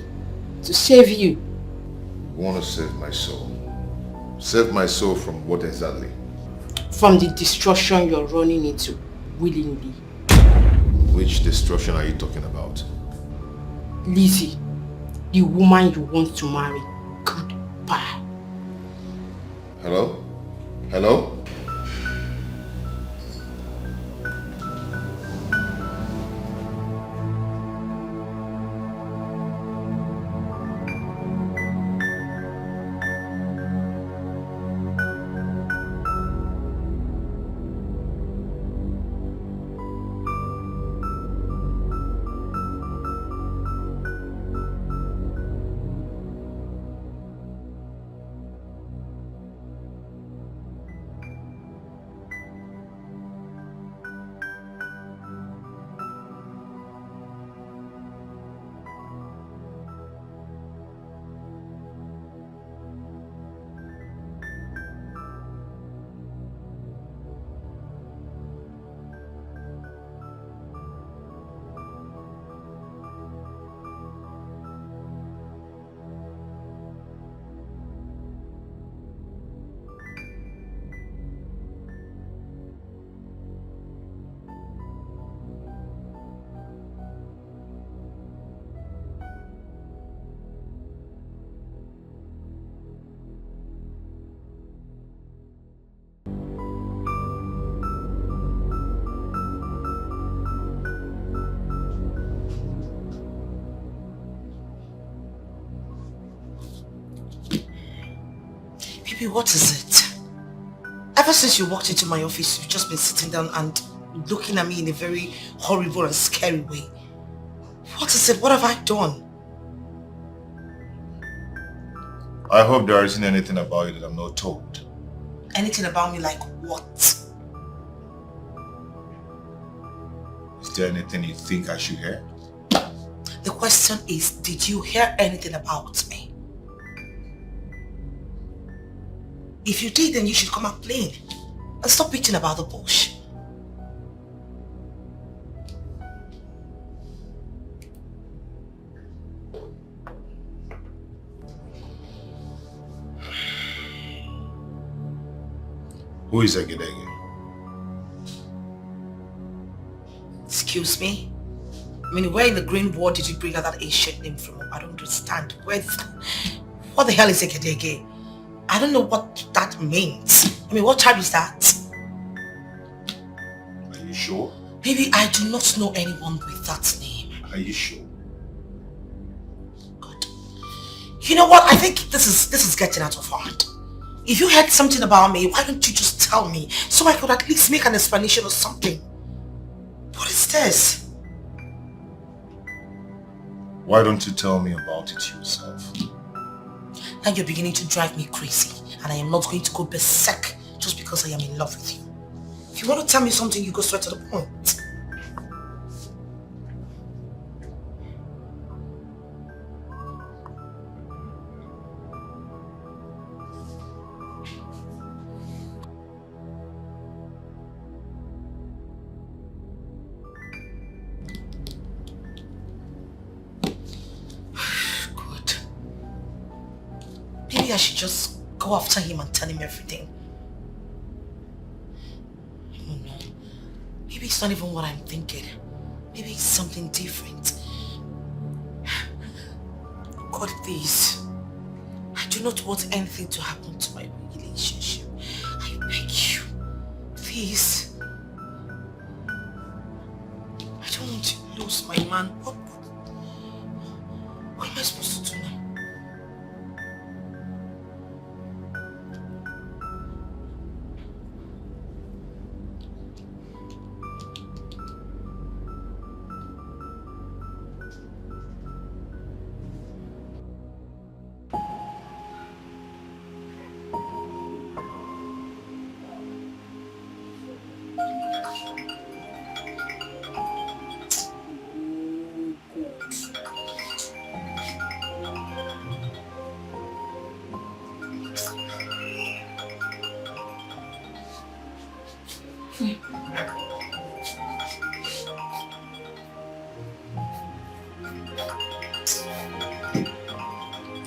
To save you. You want to save my soul? Save my soul from what exactly? From the destruction you're running into, willingly. Which destruction are you talking about? Lizzie, the woman you want to marry. Goodbye. Hello? Hello? Baby, what is it? Ever since you walked into my office, you've just been sitting down and looking at me in a very horrible and scary way. What is it? What have I done? I hope there isn't anything about you that I'm not told. Anything about me like what? Is there anything you think I should hear? The question is, did you hear anything about me? If you did, then you should come out plain and stop beating about the bush. Who is Egedege? Excuse me? I mean, where in the green world did you bring out that ancient name from? I don't understand. What the hell is Egedege? I don't know what that means. I mean, what tribe is that? Are you sure? Baby, I do not know anyone with that name. Are you sure? God. You know what? I think this is getting out of hand. If you heard something about me, why don't you just tell me so I could at least make an explanation or something? What is this? Why don't you tell me about it yourself? Now you're beginning to drive me crazy, and I am not going to go berserk just because I am in love with you. If you want to tell me something, you go straight to the point. Maybe I should just go after him and tell him everything. I don't know. Maybe it's not even what I'm thinking. Maybe it's something different. God, please. I do not want anything to happen to my relationship. I beg you. Please. I don't want to lose my man. What am I supposed to do now?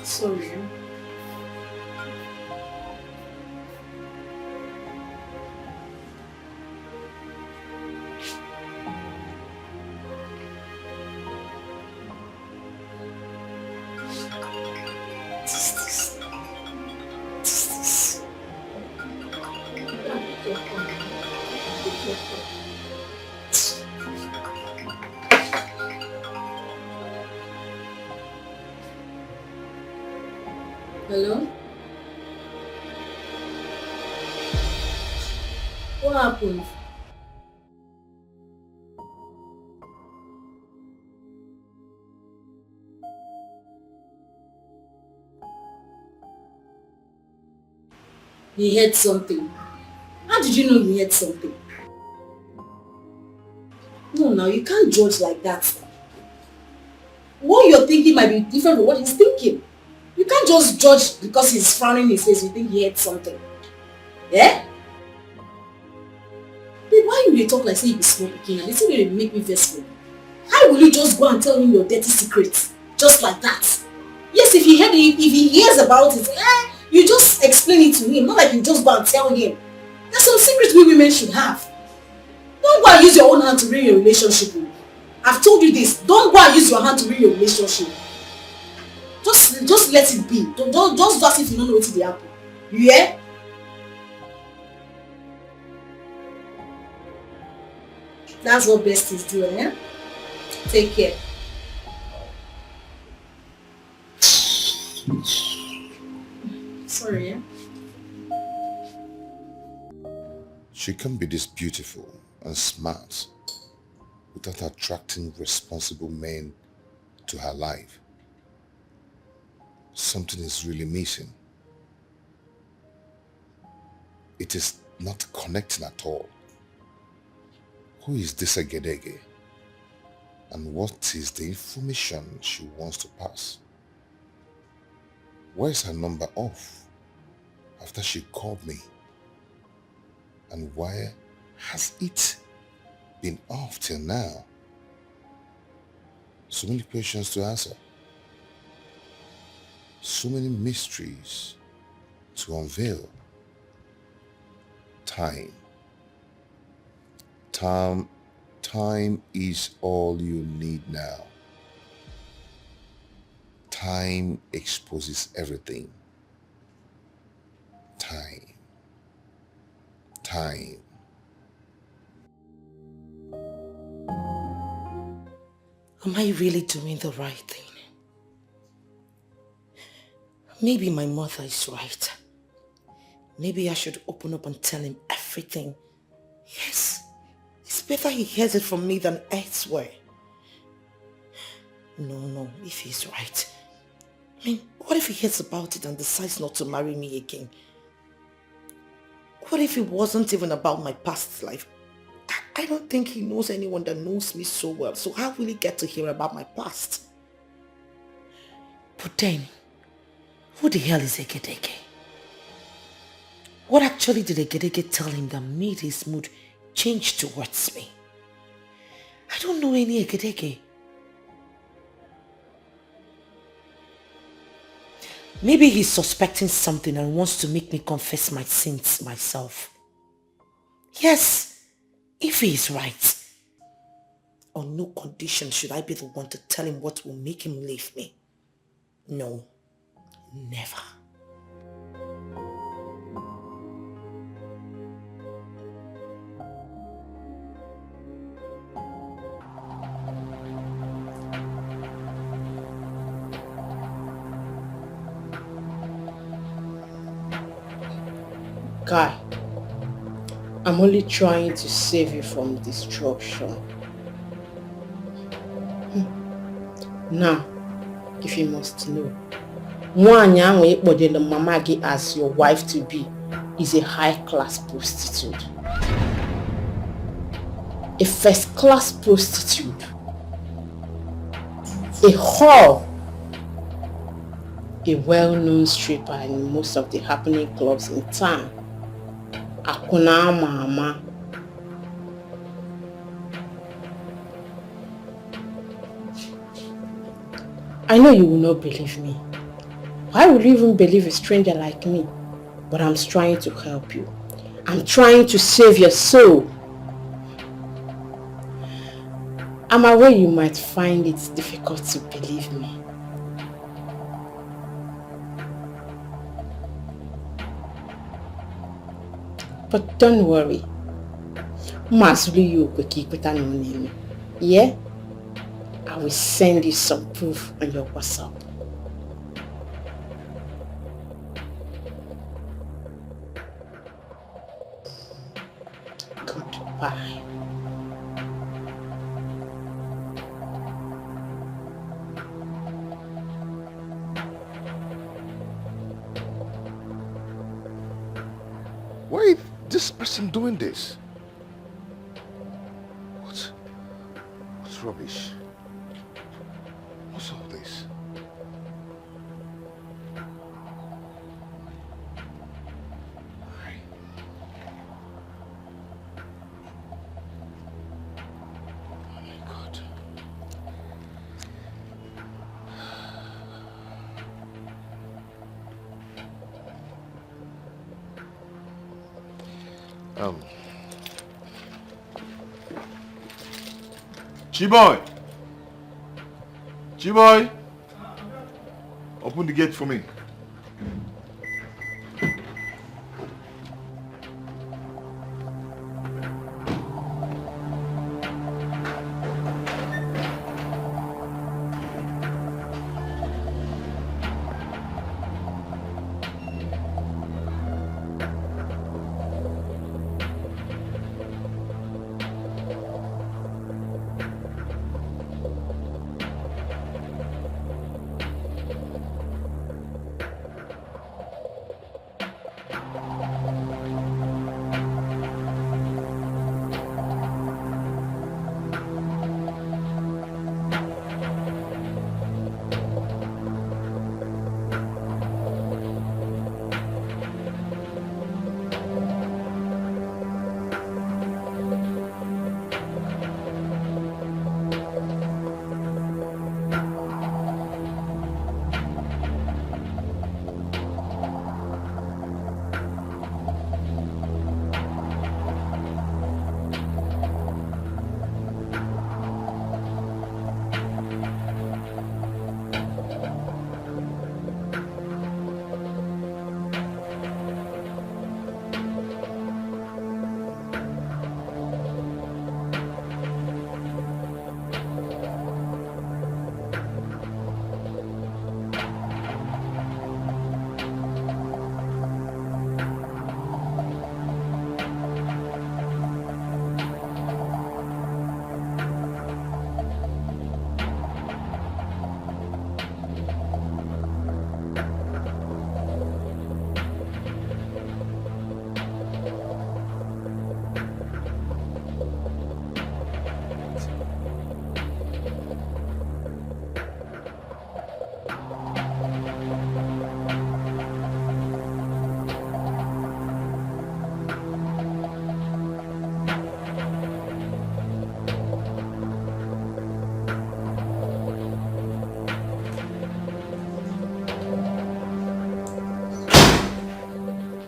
Sorry. Hello? What happened? He heard something. How did you know he heard something? No, now you can't judge like that. What you're thinking might be different from what he's thinking. You can't just judge because he's frowning his face, you think he heard something. Yeah? Babe, why you talk like say you be small pikin and this will make me vex. How will you just go and tell him your dirty secrets? Just like that? Yes, if he heard it, if he hears about it, you just explain it to him, not like you just go and tell him. There's some secrets we women should have. Don't go and use your own hand to ruin your relationship. I've told you this. Don't go and use your hand to ruin your relationship. Just let it be. Don't just do as if you don't know what will happen. You hear? That's what best is doing, eh? Take care. Sorry, eh? She can be this beautiful and smart without attracting responsible men to her life. Something is really missing. It is not connecting at all. Who is this Egedege? And what is the information she wants to pass? Where is her number off after she called me? And why has it been off till now? So many questions to answer. So many mysteries to unveil. Time is all you need now. Time exposes everything. Time. Am I really doing the right thing? Maybe my mother is right. Maybe I should open up and tell him everything. Yes, it's better he hears it from me than elsewhere. No, if he's right. I mean, what if he hears about it and decides not to marry me again? What if it wasn't even about my past life? I don't think he knows anyone that knows me so well, so how will he get to hear about my past? But then, who the hell is Egedege? What actually did Egedege tell him that made his mood change towards me? I don't know any Egedege. Maybe he's suspecting something and wants to make me confess my sins myself. Yes, if he is right. On no condition should I be the one to tell him what will make him leave me. No, never. Guy, I'm only trying to save you from destruction. Now, if you must know, Mwanya the Mamagi as your wife-to-be is a high-class prostitute. A first-class prostitute. A whore. A well-known stripper in most of the happening clubs in town. Akuna mama. I know you will not believe me. Why would you even believe a stranger like me? But I'm trying to help you. I'm trying to save your soul. I'm aware you might find it difficult to believe me. But don't worry. Yeah? I will send you some proof on your WhatsApp. Goodbye. Why is this person doing this? What's rubbish? What's all this? Oh my God. Chiboy! Chiboy! Open the gate for me.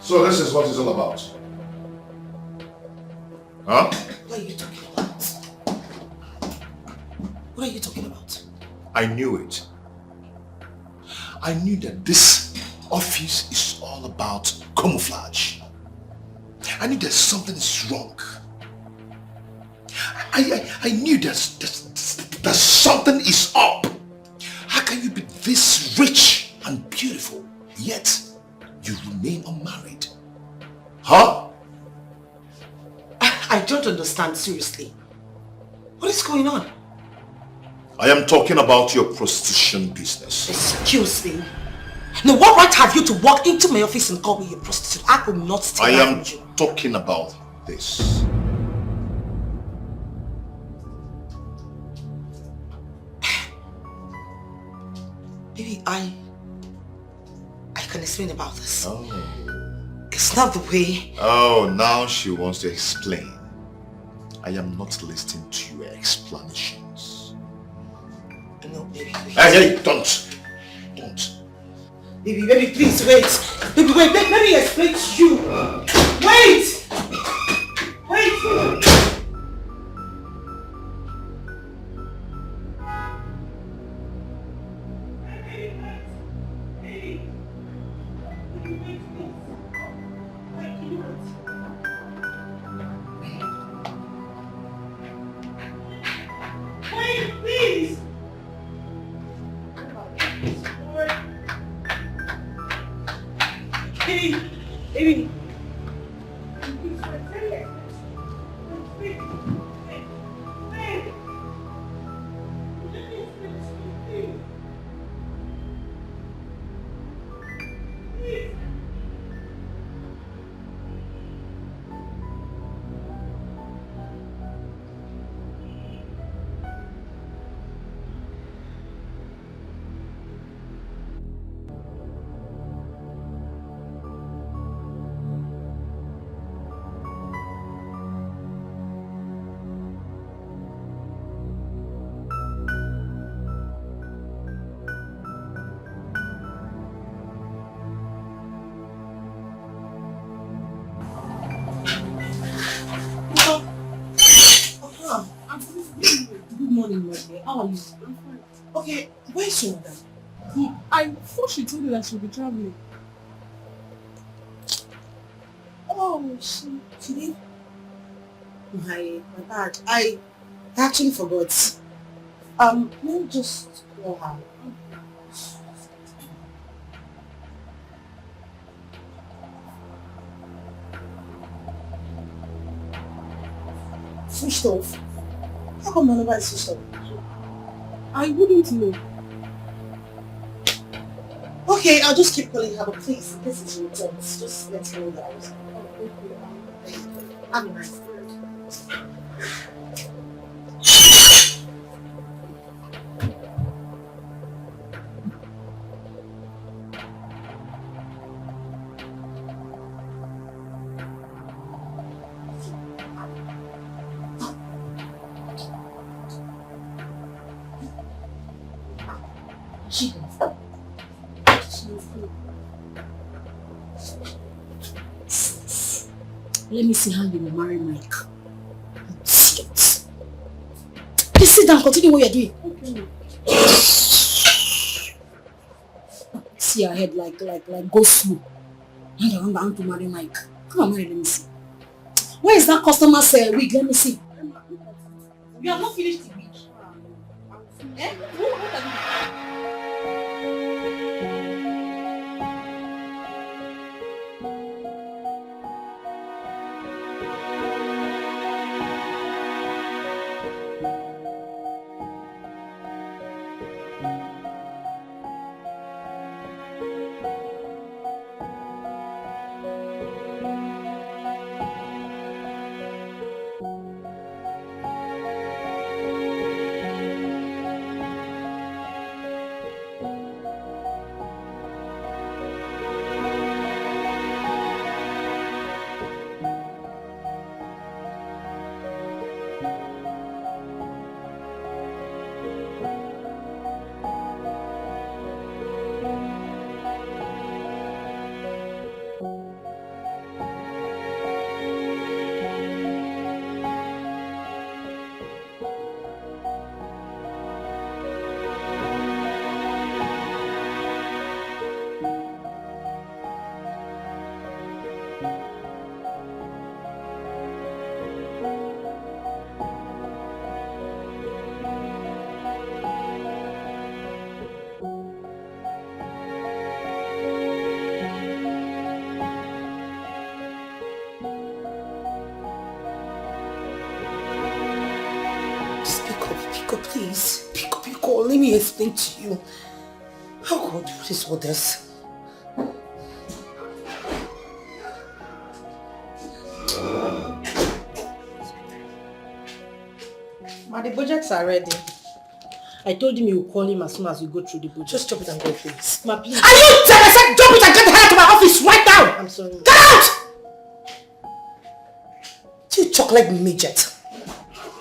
So this is what it's all about. Huh? What are you talking about? What are you talking about? I knew it. I knew that this office is all about camouflage. I knew that something is wrong. I knew that something is up. How can you be this rich and beautiful, yet you remain unmarried? Huh? I don't understand, seriously. What is going on? I am talking about your prostitution business. Excuse me. Now, what right have you to walk into my office and call me a prostitute? I could not stand I am you. talking about this. Maybe I can explain about this. Oh. It's not the way. Oh, now she wants to explain. I am not listening to your explanations. No, baby. Hey, don't. Baby, please wait. Baby, wait. Let me explain to you. Wait! Wait! Baby. How are you? I'm fine. Okay, where's your mother? I thought she told you that she'll be traveling. Oh, she did? My bad. I actually forgot. Let me just call her. Switched off. How come my number is switched off? I wouldn't know. Okay, I'll just keep calling her, but please, in case it's returns, just let me know that I was. Have a nice day. Let me see how you will marry Mike. Please sit down, continue what you're doing. See your head like go slow. And I want to marry Mike. Come on, marry, let me see. Where is that customer's wig? Let me see. You have not finished the wig. Eh? What have you done? Please, pick up your call. Let me explain to you. Oh God, what is all this? Ma, the budgets are ready. I told him you will call him as soon as you go through the budget. Just drop it and go, please. Ma, please. Are you dead? I said drop it and get the hell out of my office right now! I'm sorry. Get out! You talk like midget.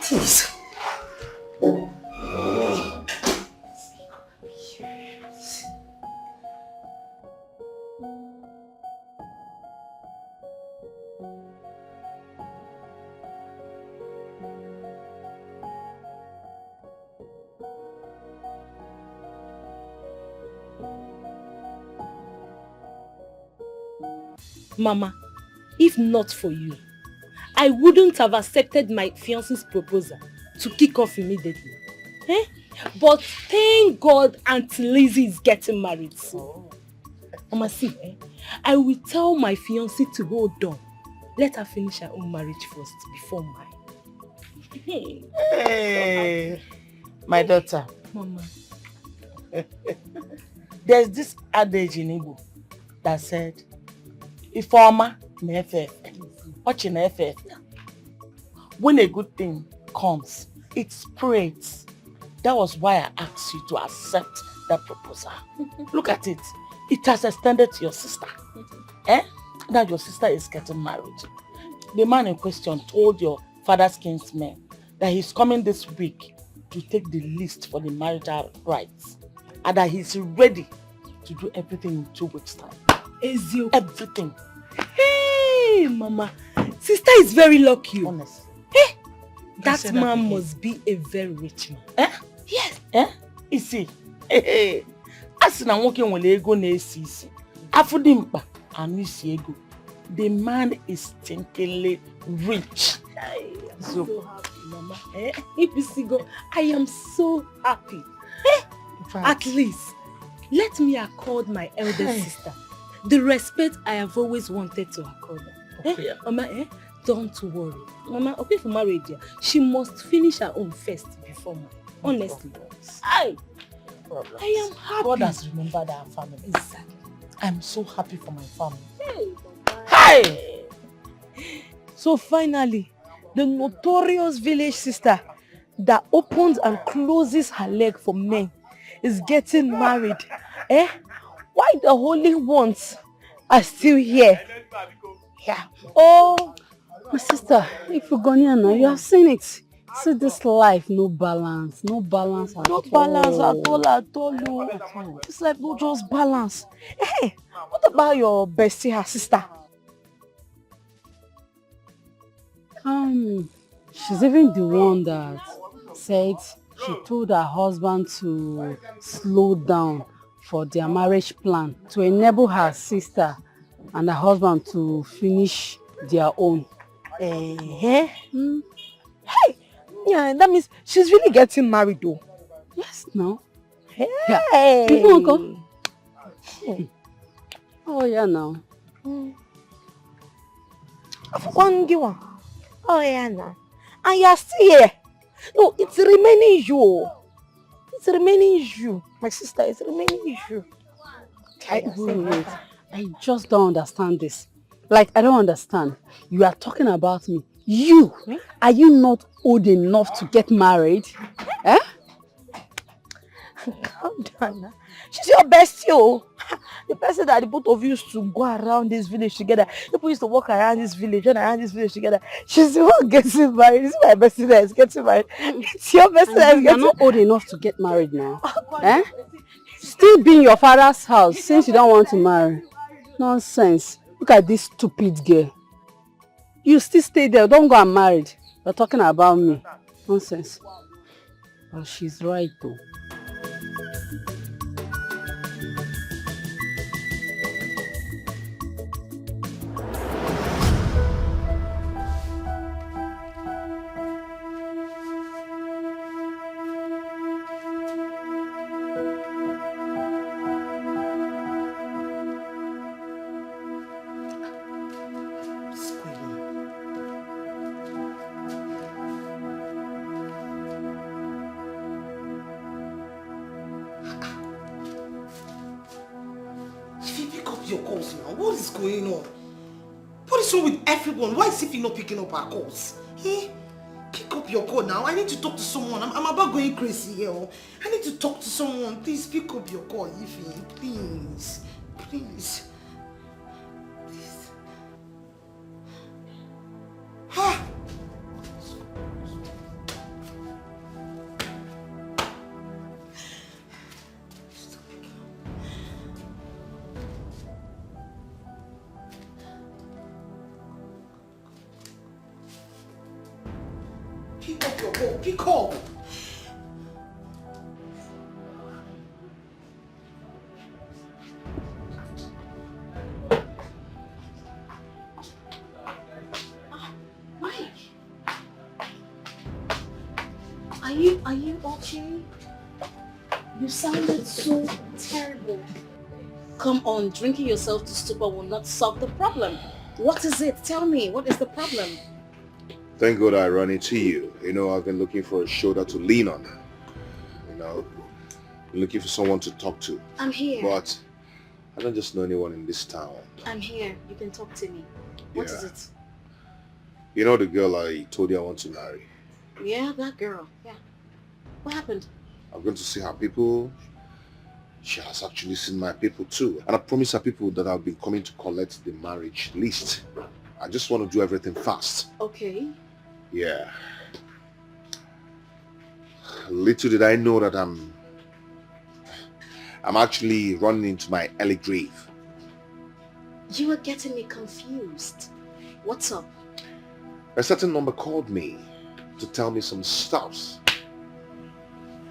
Please. Mama, if not for you, I wouldn't have accepted my fiancé's proposal to kick off immediately. Eh? But thank God Auntie Lizzie is getting married soon. Mama, see, I will tell my fiancé to hold on. Let her finish her own marriage first before mine. Hey, my daughter. Mama. There's this adage in Igbo that said, Ifeoma na-efe efe, ọchị na-efe efe. When a good thing comes, it spreads. That was why I asked you to accept that proposal. Look at it. It has extended to your sister. Now your sister is getting married. The man in question told your father's kinsmen that he's coming this week to take the list for the marital rights and that he's ready to do everything in 2 weeks' time. Everything. Hey, Mama. Sister is very lucky. Honest. Hey, that man must be a very rich man. Yes. You see, as na nwoke nwere ego na-esi isi, afụdị mkpa anụ isi ego. The man is stinkingly rich. I'm so happy, Mama. I am so happy. At least, let me accord my elder sister the respect I have always wanted to accord her. Okay. Mama, don't worry. Mama, okay, for marriage, she must finish her own first before mine. Honestly. I am happy. God has remembered our family. Exactly. I'm so happy for my family. Hey! So finally, the notorious village sister that opens and closes her leg for men is getting married. Why the holy ones are still here? Yeah. Oh, my sister, if you're going here now, you have seen it. See this life, no balance at all. No balance at all. This life no just balance. Hey, what about your bestie, her sister? She's even the one that said she told her husband to slow down for their marriage plan to enable her sister and her husband to finish their own. Hey, yeah, that means she's really getting married though. Yes, no. Hey. Yeah. You want to go? Oh yeah, now. Oh yeah, now. And you're still here. No, it's remaining you. It's remaining you. My sister, it's remaining you. Wait. I just don't understand this. Like, I don't understand. You are talking about me. You, are you not old enough to get married? Calm down now. She's your bestie. The person that the both of you used to go around this village together. People used to walk around this village and around this village together. She's the one getting married. This is my bestie that is getting married. It's your bestie that is getting married. You're not old enough to get married now. Still be in your father's house since you don't want to marry. Nonsense. Look at this stupid girl. You still stay there. Don't go and marry. You're talking about me. Nonsense. But she's right though. up your calls now. What is going on? What is wrong with everyone? Why is Ify not picking up our calls? Eh? Pick up your call now. I need to talk to someone. I'm about going crazy here. I need to talk to someone. Please pick up your call, Ify. Please. Please. Please. Ha! Pick up your call. Pick up. Are you okay? You sounded so terrible. Come on, drinking yourself to stupor will not solve the problem. What is it? Tell me, what is the problem? Thank God I ran into you. You know, I've been looking for a shoulder to lean on. You know, looking for someone to talk to. I'm here. But I don't just know anyone in this town. I'm here. You can talk to me. What is it? You know the girl I told you I want to marry? Yeah, that girl. Yeah. What happened? I'm going to see her people. She has actually seen my people too. And I promised her people that I'll be coming to collect the marriage list. I just want to do everything fast. Okay. Yeah. Little did I know that I'm actually running into my early grave. You are getting me confused. What's up? A certain number called me to tell me some stuffs.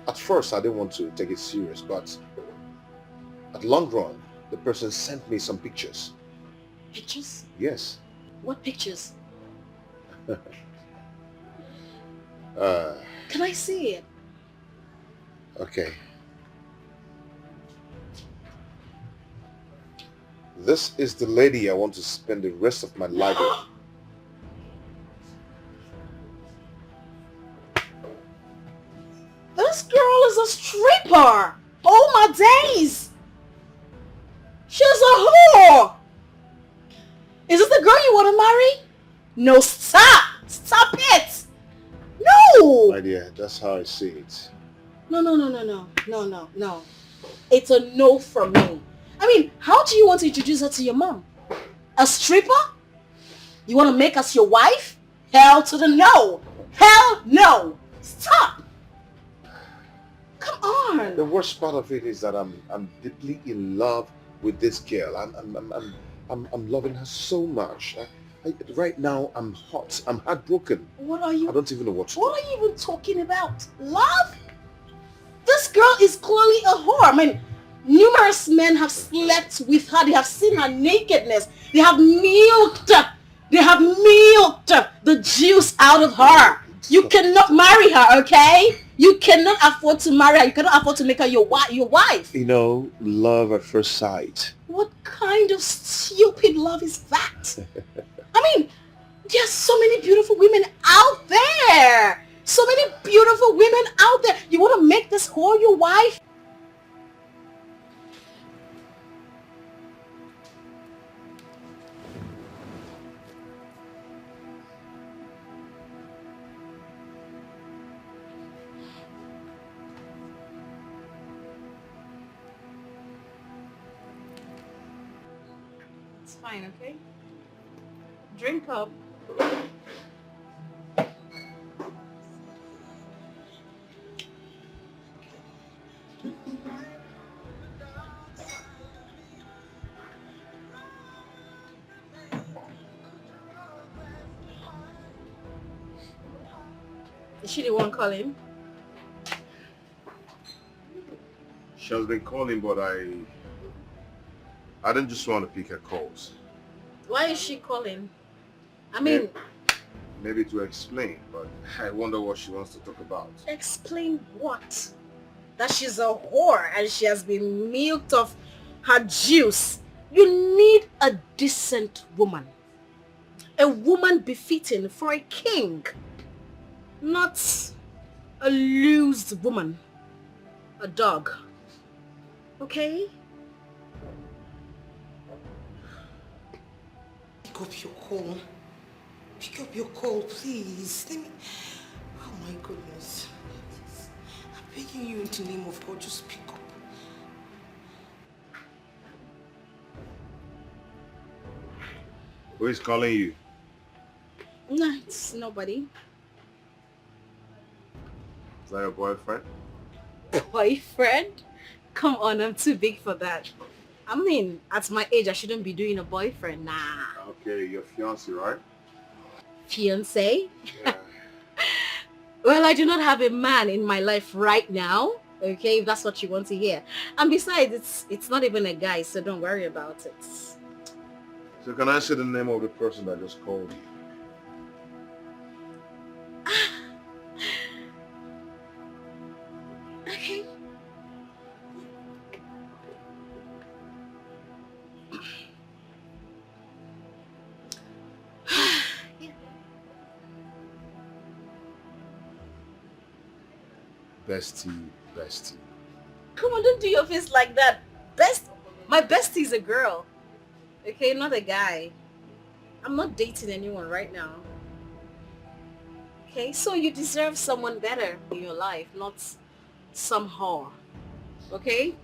At first, I didn't want to take it serious, but at long run, the person sent me some pictures. Pictures? Yes. What pictures? Can I see it? Okay. This is the lady I want to spend the rest of my life with. This girl is a stripper! Oh my days! She's a whore! Is this the girl you want to marry? No, stop! Stop it! No! My dear, that's how I see it. No. It's a no from me. I mean, how do you want to introduce her to your mom? A stripper? You want to make us your wife? Hell to the no! Hell no! Stop! Come on! The worst part of it is that I'm deeply in love with this girl. I'm loving her so much. Right now I'm hot. I'm heartbroken. What are you? I don't even know what to do. What are you even talking about? Love? This girl is clearly a whore. I mean, numerous men have slept with her. They have seen her nakedness. They have milked the juice out of her. You cannot marry her, okay? You cannot afford to marry her. You cannot afford to make her your wife. You know, love at first sight. What kind of stupid love is that? I mean, there are so many beautiful women out there. So many beautiful women out there. You want to make this whore your wife? It's fine, okay? Drink up. Is she the one calling? She has been calling, but I don't just want to pick her calls. Why is she calling? I mean... Maybe to explain, but I wonder what she wants to talk about. Explain what? That she's a whore and she has been milked of her juice. You need a decent woman. A woman befitting for a king. Not a loose woman. A dog. Okay? pick up your call. Pick up your call, please. Let me... Oh my goodness. I'm begging you in the name of God, just pick up. Who is calling you? No, it's nobody. Is that your boyfriend? Boyfriend? Come on, I'm too big for that. I mean, at my age, I shouldn't be doing a boyfriend. Nah. Okay, your fiancé, right? Fiancé? Yeah. Well, I do not have a man in my life right now. Okay, if that's what you want to hear. And besides, it's not even a guy, so don't worry about it. So can I say the name of the person that just called you? Okay. Bestie. Come on, don't do your face like that. My bestie is a girl. Okay, not a guy. I'm not dating anyone right now. Okay, so you deserve someone better in your life, not some whore. Okay?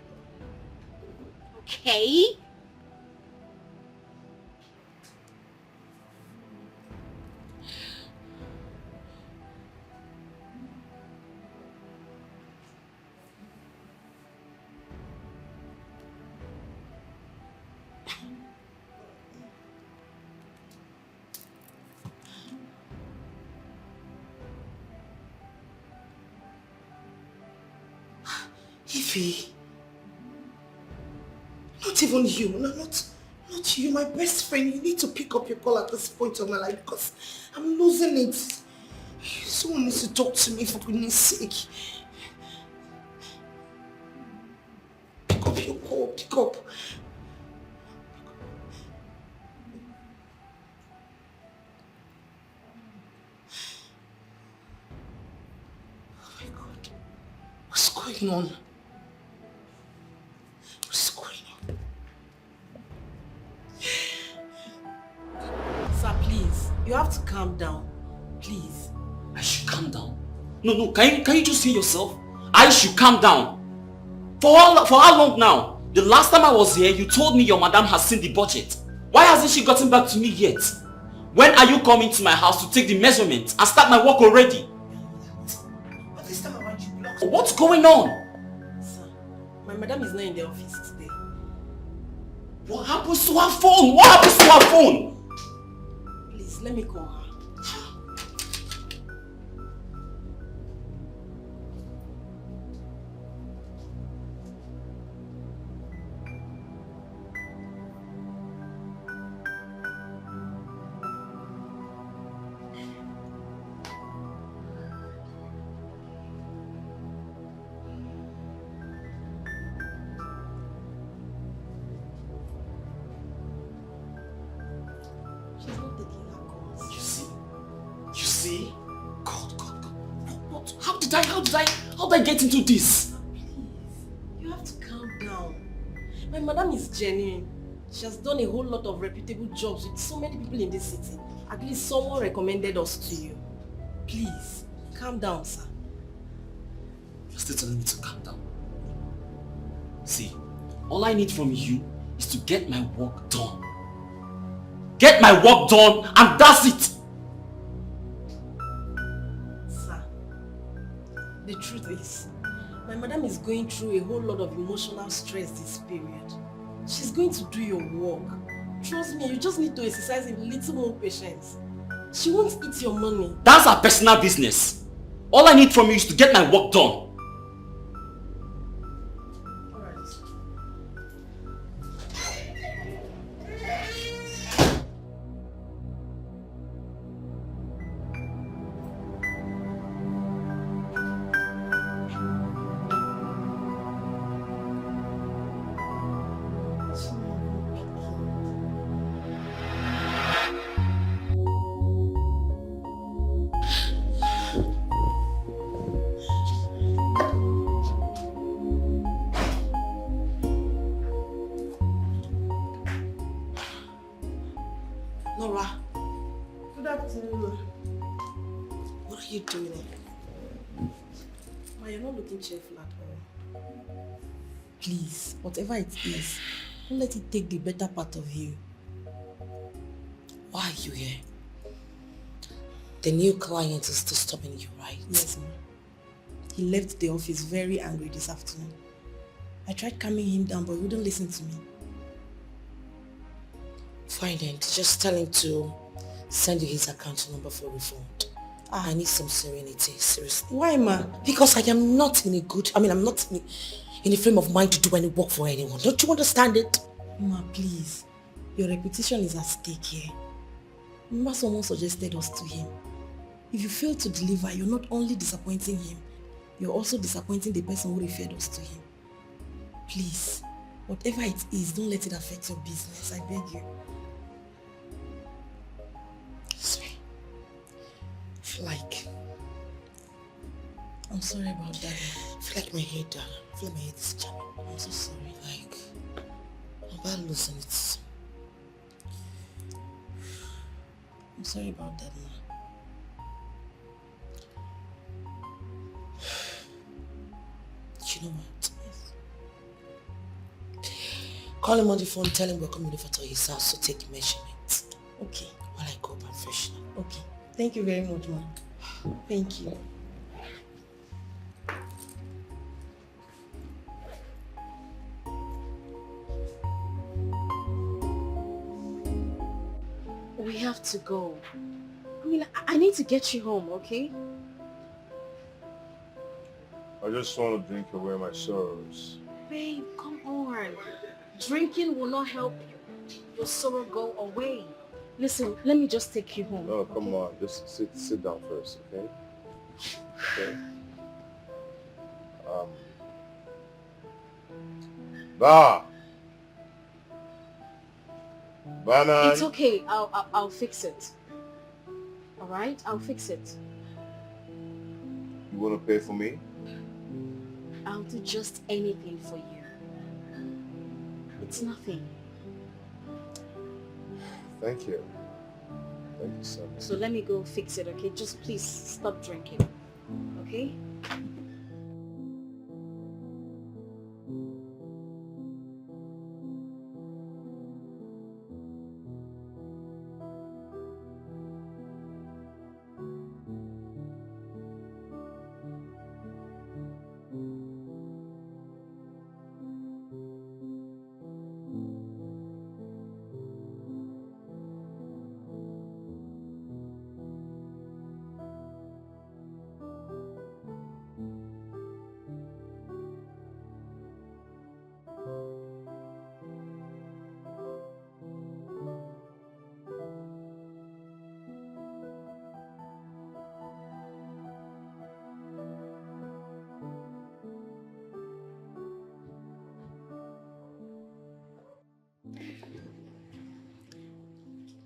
Okay? Ify, not even you, not you, my best friend. You need to pick up your call at this point of my life because I'm losing it. Someone needs to talk to me for goodness sake. Pick up your call, pick up. Oh my God, what's going on? Sir, please, you have to calm down. Please. I should calm down? No, can you just hear yourself? I should calm down. For how long now? The last time I was here, you told me your madam has seen the budget. Why hasn't she gotten back to me yet? When are you coming to my house to take the measurements and start my work already? But this time around you blocked. What's going on? Sir, my madam is not in the office today. What happens to her phone? What happens to her phone? Please, let me call her. You see? God. What? How did I get into this? Please, you have to calm down. My madam is genuine. She has done a whole lot of reputable jobs with so many people in this city. At least someone recommended us to you. Please, calm down, sir. You're still telling me to calm down. See, all I need from you is to get my work done. Get my work done and that's it! Sir, the truth is, my madam is going through a whole lot of emotional stress this period. She's going to do your work. Trust me, you just need to exercise a little more patience. She won't eat your money. That's her personal business. All I need from you is to get my work done. you doing? Ma, you're not looking cheerful at all. Please, whatever it is, don't let it take the better part of you. Why are you here? The new client is disturbing you, right? Yes, ma'am. He left the office very angry this afternoon. I tried calming him down, but he wouldn't listen to me. Fine then, just tell him to send you his account number for refund. I need some serenity, seriously. Why, ma? Because I am not in a I'm not in a frame of mind to do any work for anyone. Don't you understand it? Ma, please. Your reputation is at stake here. Remember someone suggested us to him. If you fail to deliver, you're not only disappointing him, you're also disappointing the person who referred us to him. Please, whatever it is, don't let it affect your business. I beg you. Sorry. I feel like... I'm sorry about that. I feel like my head, is jamming. I'm so sorry. Like, I'm about losing it. I'm sorry about that, ma. You know what? Yes. Call him on the phone, tell him we're coming over to his house to take measurements. Okay. While I go back fresh now. Okay. Thank you very much, ma. Thank you. We have to go. I need to get you home, okay? I just want to drink away my sorrows. Babe, come on. Drinking will not help your sorrow go away. Listen, let me just take you home. No, come on. Just sit down first, okay? Okay. Banana. It's okay. I'll fix it. All right? I'll fix it. You want to pay for me? I'll do just anything for you. It's nothing. Thank you. Thank you so much. So let me go fix it, okay? Just please stop drinking, okay?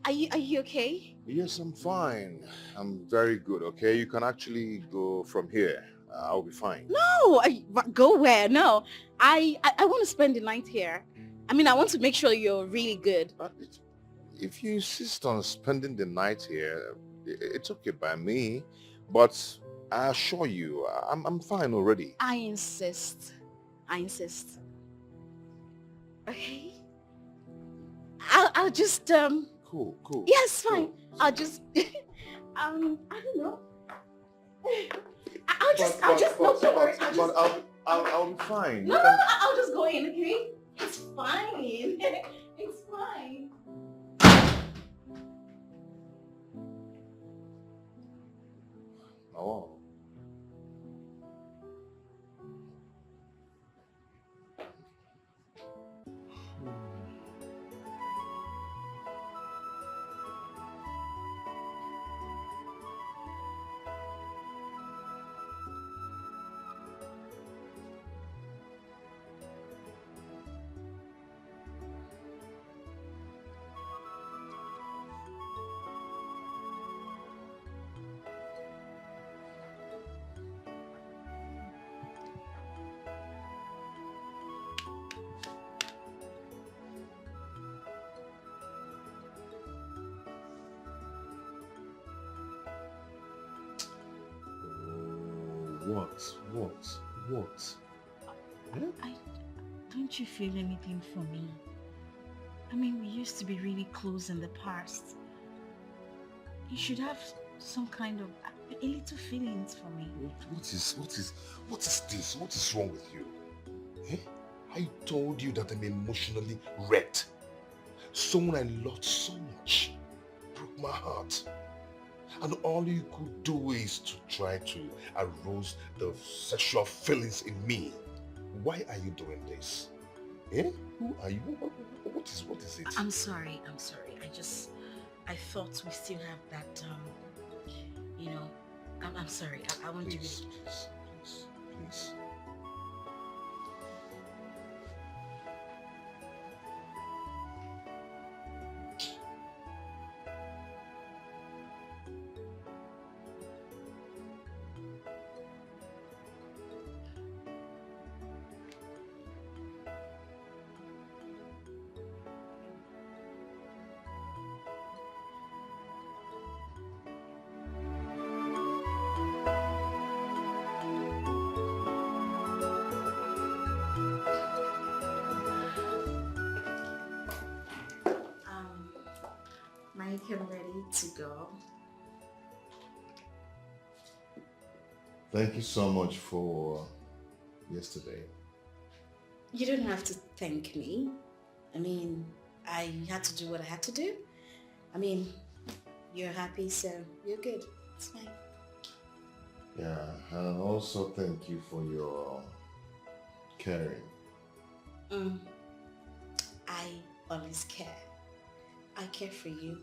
Are you okay? Yes, I'm fine. I'm very good, okay? You can actually go from here. I'll be fine. No, go where? No, I want to spend the night here. I want to make sure you're really good. If you insist on spending the night here, it's okay by me. But I assure you, I'm fine already. I insist. Okay. I'll just Cool. Yes, fine. Cool. I'll just I don't know. I'll just no, don't worry. I'll be fine. No, I'll just go in, okay? It's fine. It's fine. Oh. What? Don't you feel anything for me? I mean, we used to be really close in the past. You should have some kind of a little feelings for me. What is this? What is wrong with you? Eh? I told you that I'm emotionally wrecked. Someone I loved so much broke my heart. And all you could do is to try to arouse the sexual feelings in me. Why are you doing this? Eh? Who are you? What is it? I'm sorry. I thought we still have that, I'm sorry. I want you to... Please. Mike, I'm ready to go. Thank you so much for yesterday. You don't have to thank me. I mean, I had to do what I had to do. I mean, you're happy, so you're good. It's fine. Yeah, and also thank you for your caring. I always care. I care for you.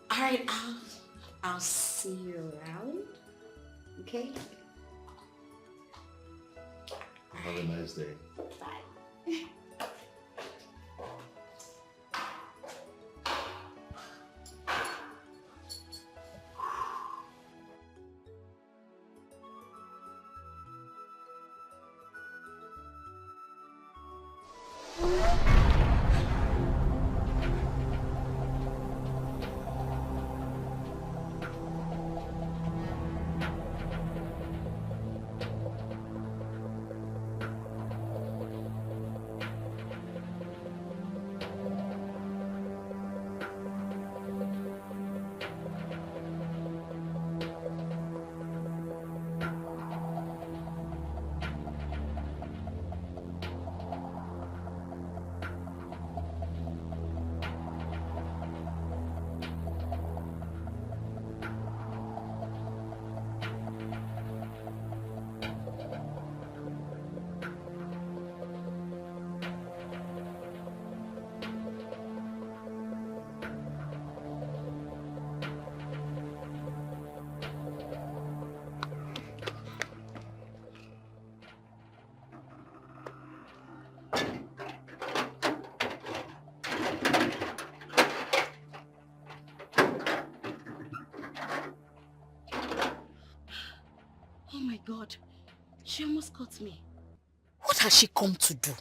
All right, I'll see you around. Okay? Have a nice day. Bye. Oh my God, she almost caught me. What has she come to do?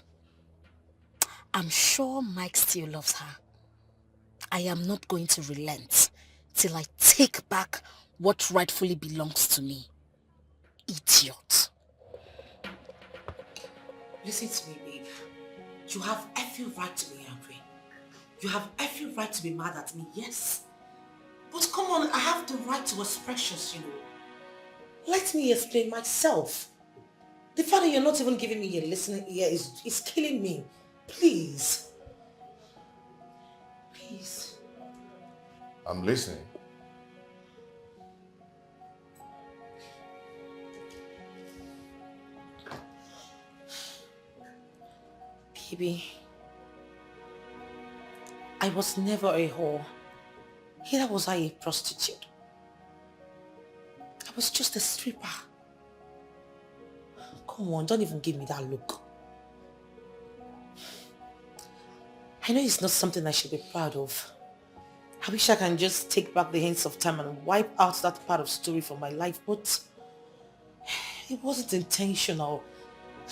I'm sure Mike still loves her. I am not going to relent till I take back what rightfully belongs to me. Idiot. Listen to me, babe. You have every right to be angry. You have every right to be mad at me, yes. But come on, I have the right to expressions, you know. Let me explain myself. The fact that you're not even giving me a listening ear is killing me. Please. Please. I'm listening. Baby, I was never a whore. Neither was I a prostitute. I was just a stripper. Come on, don't even give me that look. I know it's not something I should be proud of. I wish I can just take back the hints of time and wipe out that part of story from my life, but it wasn't intentional.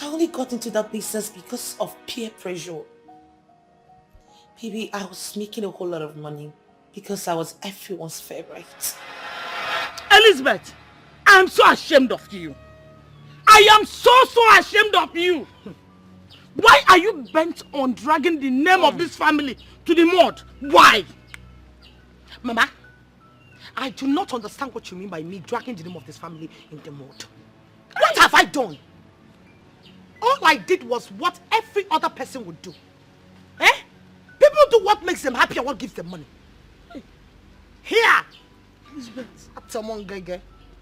I only got into that business because of peer pressure. Maybe I was making a whole lot of money because I was everyone's favorite. Elizabeth, I'm so ashamed of you. I am so ashamed of you. Why are you bent on dragging the name of this family to the mud? Why? Mama, I do not understand what you mean by me dragging the name of this family in the mud. What have I done? All I did was what every other person would do. Eh? People do what makes them happy and what gives them money. Here! Elizabeth.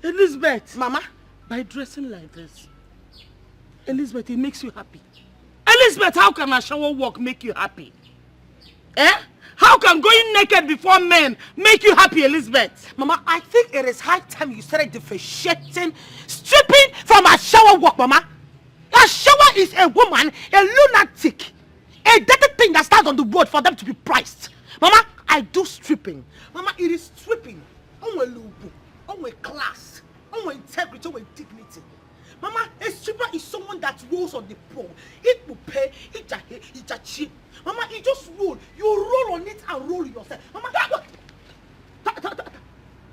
Elizabeth. Mama. By dressing like this. Elizabeth, it makes you happy. Elizabeth, how can a shower walk make you happy? Eh? How can going naked before men make you happy, Elizabeth? Mama, I think it is high time you started differentiating stripping from a shower walk, Mama. A shower is a woman, a lunatic, a dirty thing that stands on the road for them to be priced. Mama, I do stripping. Mama, it is stripping. On a class, on integrity, on dignity. Mama, a stripper is someone that rolls on the pole. It will pay, it's a cheap. Mama, it just roll. You roll on it and roll yourself. Mama,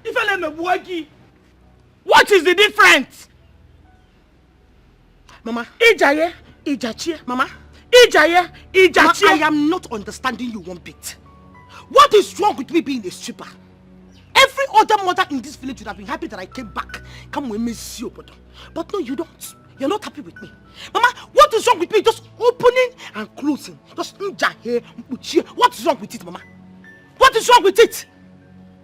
if I let me work, what is the difference? Mama, Ijaye, Mama, Ijaye. I am not understanding you one bit. What is wrong with me being a stripper? Every other mother in this village would have been happy that I came back. Come with me, see you, but no, you don't. You're not happy with me. Mama, what is wrong with me? Just opening and closing. Just Ijaye. What is wrong with it, Mama? What is wrong with it?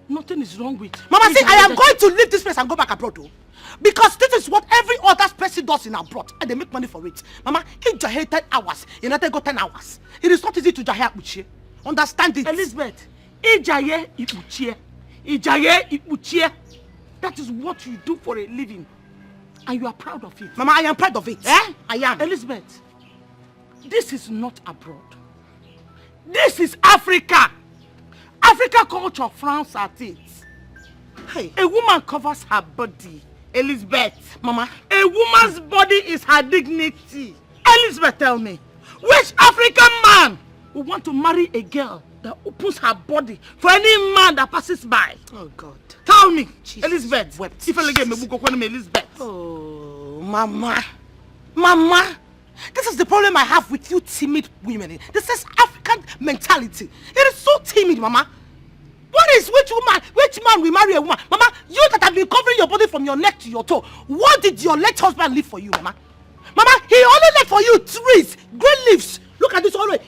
Nothing is wrong with it. Mama, see, I am going to leave this place and go back abroad, though. Because this is what every other person does in abroad, and they make money for it. Mama, Ijaye 10 hours, United go 10 hours. It is not easy to Ijaye Ipuchie. Understand it. Elizabeth, Ijaye Ipuchie. Ijaye Ipuchie. That is what you do for a living. And you are proud of it. Mama, I am proud of it. Eh? I am. Elizabeth, this is not abroad. This is Africa. Africa culture frowns at it. Hey. A woman covers her body. Elizabeth. Mama. A woman's body is her dignity. Elizabeth, tell me, which African man would want to marry a girl that opens her body for any man that passes by? Oh God. Tell me, Jesus. Elizabeth. Wept. If I get me, Elizabeth. Oh, Mama. Mama. This is the problem I have with you timid women. This is African mentality. It is so timid, Mama. What is which man will marry a woman? Mama, you that have been covering your body from your neck to your toe. What did your late husband leave for you, Mama? Mama, he only left for you trees, green leaves. Look at this already.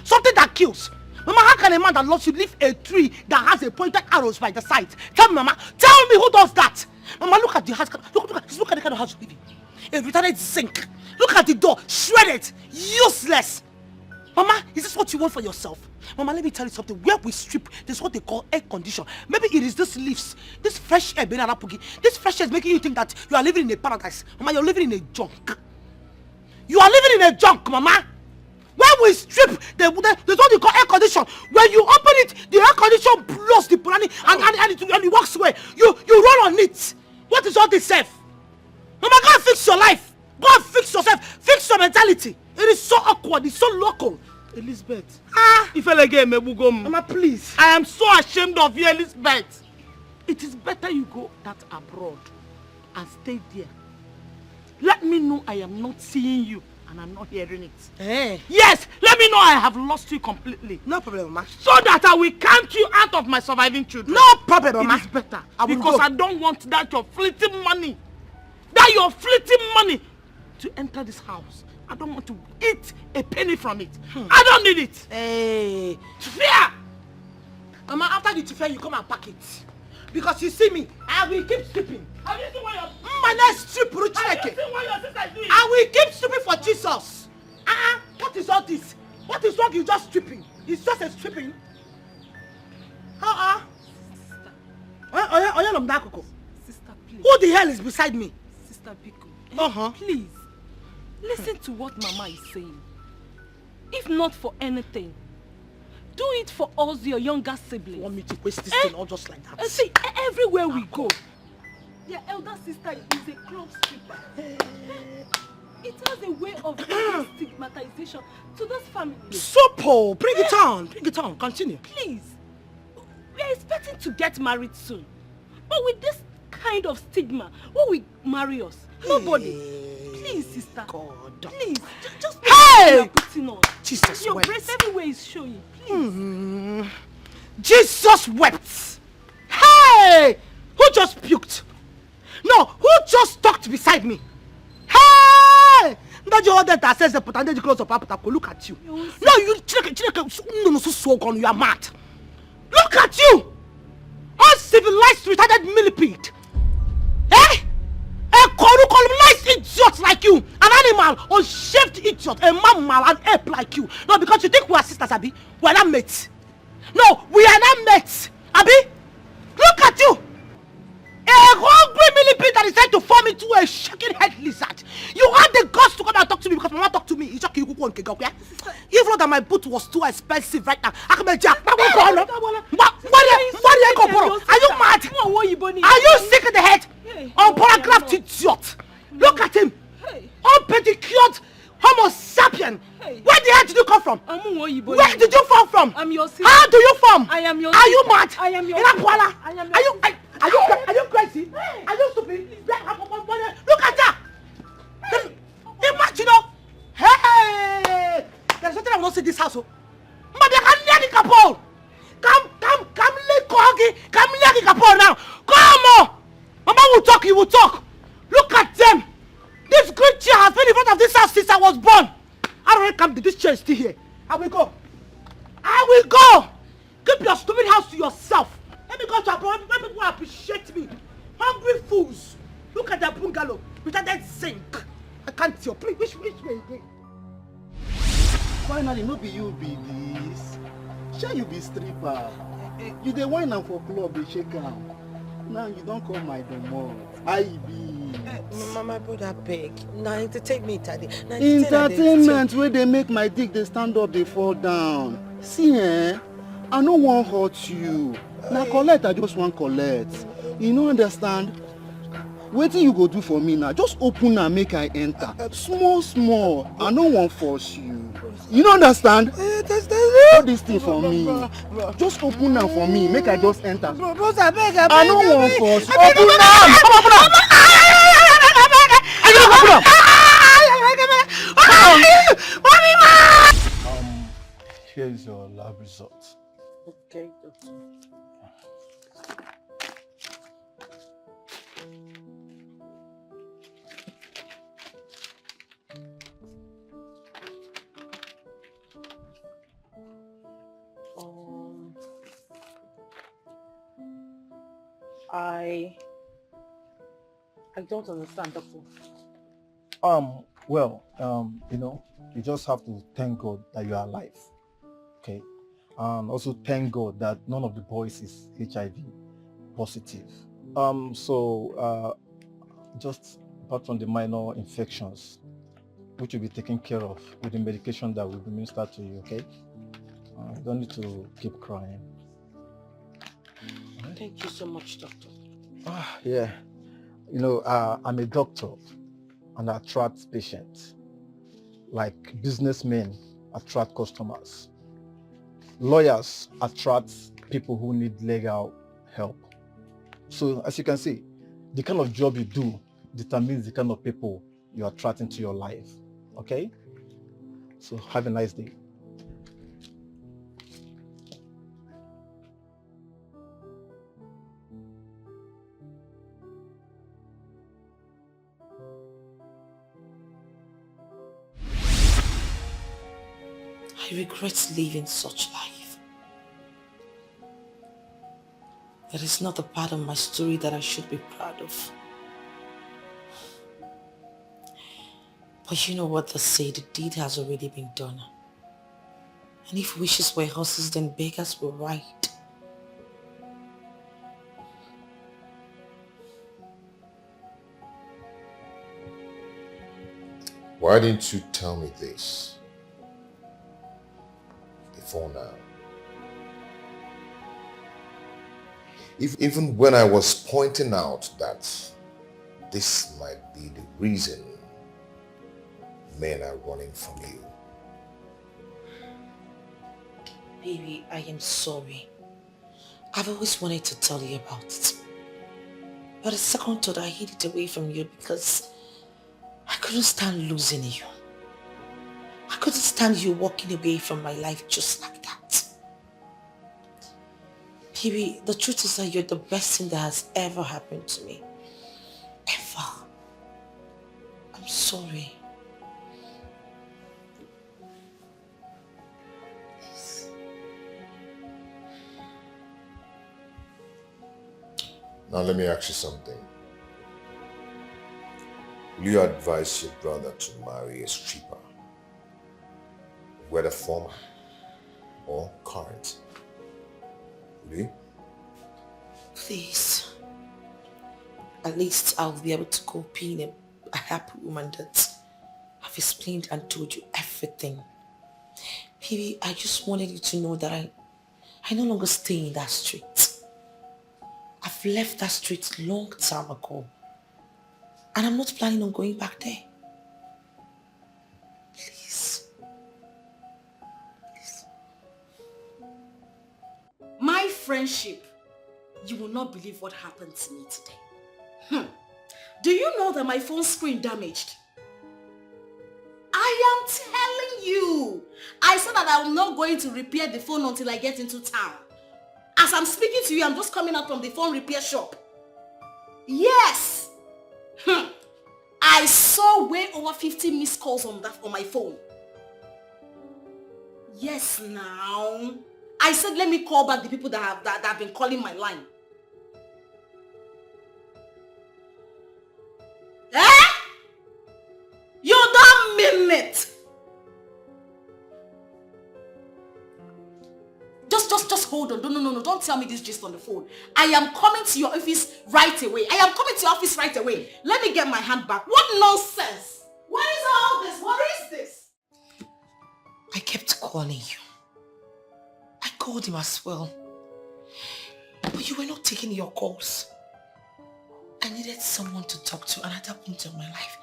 Something that kills. Mama, how can a man that loves you leave a tree that has a pointed arrows by the side? Tell me, Mama. Tell me who does that. Mama, look at the house. Look at the kind of house you live in. A retarded sink. Look at the door. Shredded. Useless. Mama, is this what you want for yourself? Mama, let me tell you something. Where we strip, this is what they call air condition. Maybe it is this leaves, this fresh air, this fresh air is making you think that you are living in a paradise. Mama, you're living in a junk. You are living in a junk, Mama. When we strip, there's what they call air condition. When you open it, the air condition blows the planning and it walks away. You run on it. What is all this self? Mama, go and fix your life. Go and fix yourself. Fix your mentality. It is so awkward. It's so local. Elizabeth. If I get me, Mama, please. I am so ashamed of you, Elizabeth. It is better you go that abroad and stay there. Let me know I am not seeing you and I'm not hearing it. Hey. Yes, let me know I have lost you completely. No problem, Mama. So that I will count you out of my surviving children. No problem, Mama. It is better. Because I don't want that your fleeting money. That your fleeting money to enter this house. I don't want to eat a penny from it. I don't need it. Hey, fear. Mama, after the fear, you come and pack it. Because you see me, I will keep stripping. Have you seen what your strip? Have you seen what your sister is doing? I will keep stripping for Jesus. What is all this? What is wrong? You just stripping? It's just a stripping. Sister, please. Who the hell is beside me? Sister Biko. Please. Listen to what Mama is saying. If not for anything, do it for us, your younger siblings. You want me to waste this thing all just like that? See, everywhere we go, their elder sister is a club stripper. It has a way of bringing stigmatization to those families. So, bring it on. Bring it on. Continue. Please. We are expecting to get married soon. But with this kind of stigma, who will marry us? Nobody. Please, sister. God. Please, just hey! putting on. Jesus Your wept. breast everywhere is showing. Please. Jesus wept. Hey! Who just puked? No, who just talked beside me? Hey! That you ordered that says the put under the clothes of Papa look at you. No, you you are mad. Look at you! Uncivilized, retarded millipede. Eh? A colonized idiot like you, an animal, unshaved idiot, a mammal, an ape like you. No, because you think we are sisters, Abi. We are not mates. No, we are not mates, Abi. Look at you. A hungry millipede that is trying to form into a shaking head lizard. You had the guts to come and talk to me because Mama talked to me. Even though that my boot was too expensive right now. Are you mad? Are you sick in the head? Unpolygraphed idiot. Look at him. Unpedicured Homo sapien. Where the hell did you come from? Where did you fall from? I'm your sister. How do you form? I am your Are you sister. mad? I am your sister. Are you crazy? Hey. Are you stupid? Look at that! Imagine, hey! There's something I will not see in this house. But they can hear the couple. Come, hear the couple now. Come on! Mama will talk, you will talk. Look at them. This great chair has been in front of this house since I was born. I don't come to this chair is still here. I will go. Keep your stupid house to yourself. Let me go to abroad. Let people appreciate me. Hungry fools. Look at that bungalow. With that sink. I can't tell. Please, which way again? Finally, no be you be this. Shall you be stripper? You the wine and for club, they shake am. Now you don't call my domot. I be. My brother beg. Now entertain me, Taddy. Entertainment where they make my dick, they stand up, they fall down. See, I no wan hurt you. Now collect, I just want collect. You no understand? Wetin you go do for me now? Just open and make I enter. Small. I no wan force you. You no understand? Do this thing for me. Just open am for me. Make I just enter. I no wan force you. Open am. Here is your lab result. Okay, doctor. I don't understand, doctor. Well, you just have to thank God that you are alive. Okay. And also thank God that none of the boys is HIV positive. Just apart from the minor infections, which will be taken care of with the medication that will be administered to you, okay? You don't need to keep crying. Thank you so much, doctor. Yeah. I'm a doctor and I attract patients. Like businessmen attract customers. Lawyers attract people who need legal help. So as you can see, the kind of job you do determines the kind of people you attract into your life. Okay? So have a nice day. I regret living such life. That is not the part of my story that I should be proud of. But you know what they say, the deed has already been done. And if wishes were horses, then beggars will ride. Why didn't you tell me this before now? Even when I was pointing out that this might be the reason men are running from you. Baby, I am sorry. I've always wanted to tell you about it. But the second thought, I hid it away from you because I couldn't stand losing you. I couldn't stand you walking away from my life just like that. Baby, the truth is that you're the best thing that has ever happened to me. Ever. I'm sorry. Now let me ask you something. Will you advise your brother to marry a stripper? Whether former or current? Will you? Please. At least I'll be able to go being a happy woman that I've explained and told you everything. Baby, I just wanted you to know that I no longer stay in that street. I've left that street long time ago. And I'm not planning on going back there. Please. Please. My friendship, you will not believe what happened to me today. Do you know that my phone screen damaged? I am telling you. I said that I'm not going to repair the phone until I get into town. As I'm speaking to you, I'm just coming out from the phone repair shop. Yes. I saw way over 50 missed calls on my phone. Yes, now. I said let me call back the people that have been calling my line. Eh? You don't mean it. Just hold on. No. Don't tell me this just on the phone. I am coming to your office right away. Let me get my hand back. What nonsense? What is all this? What is this? I kept calling you. I called him as well. But you were not taking your calls. I needed someone to talk to, and at that point of my life,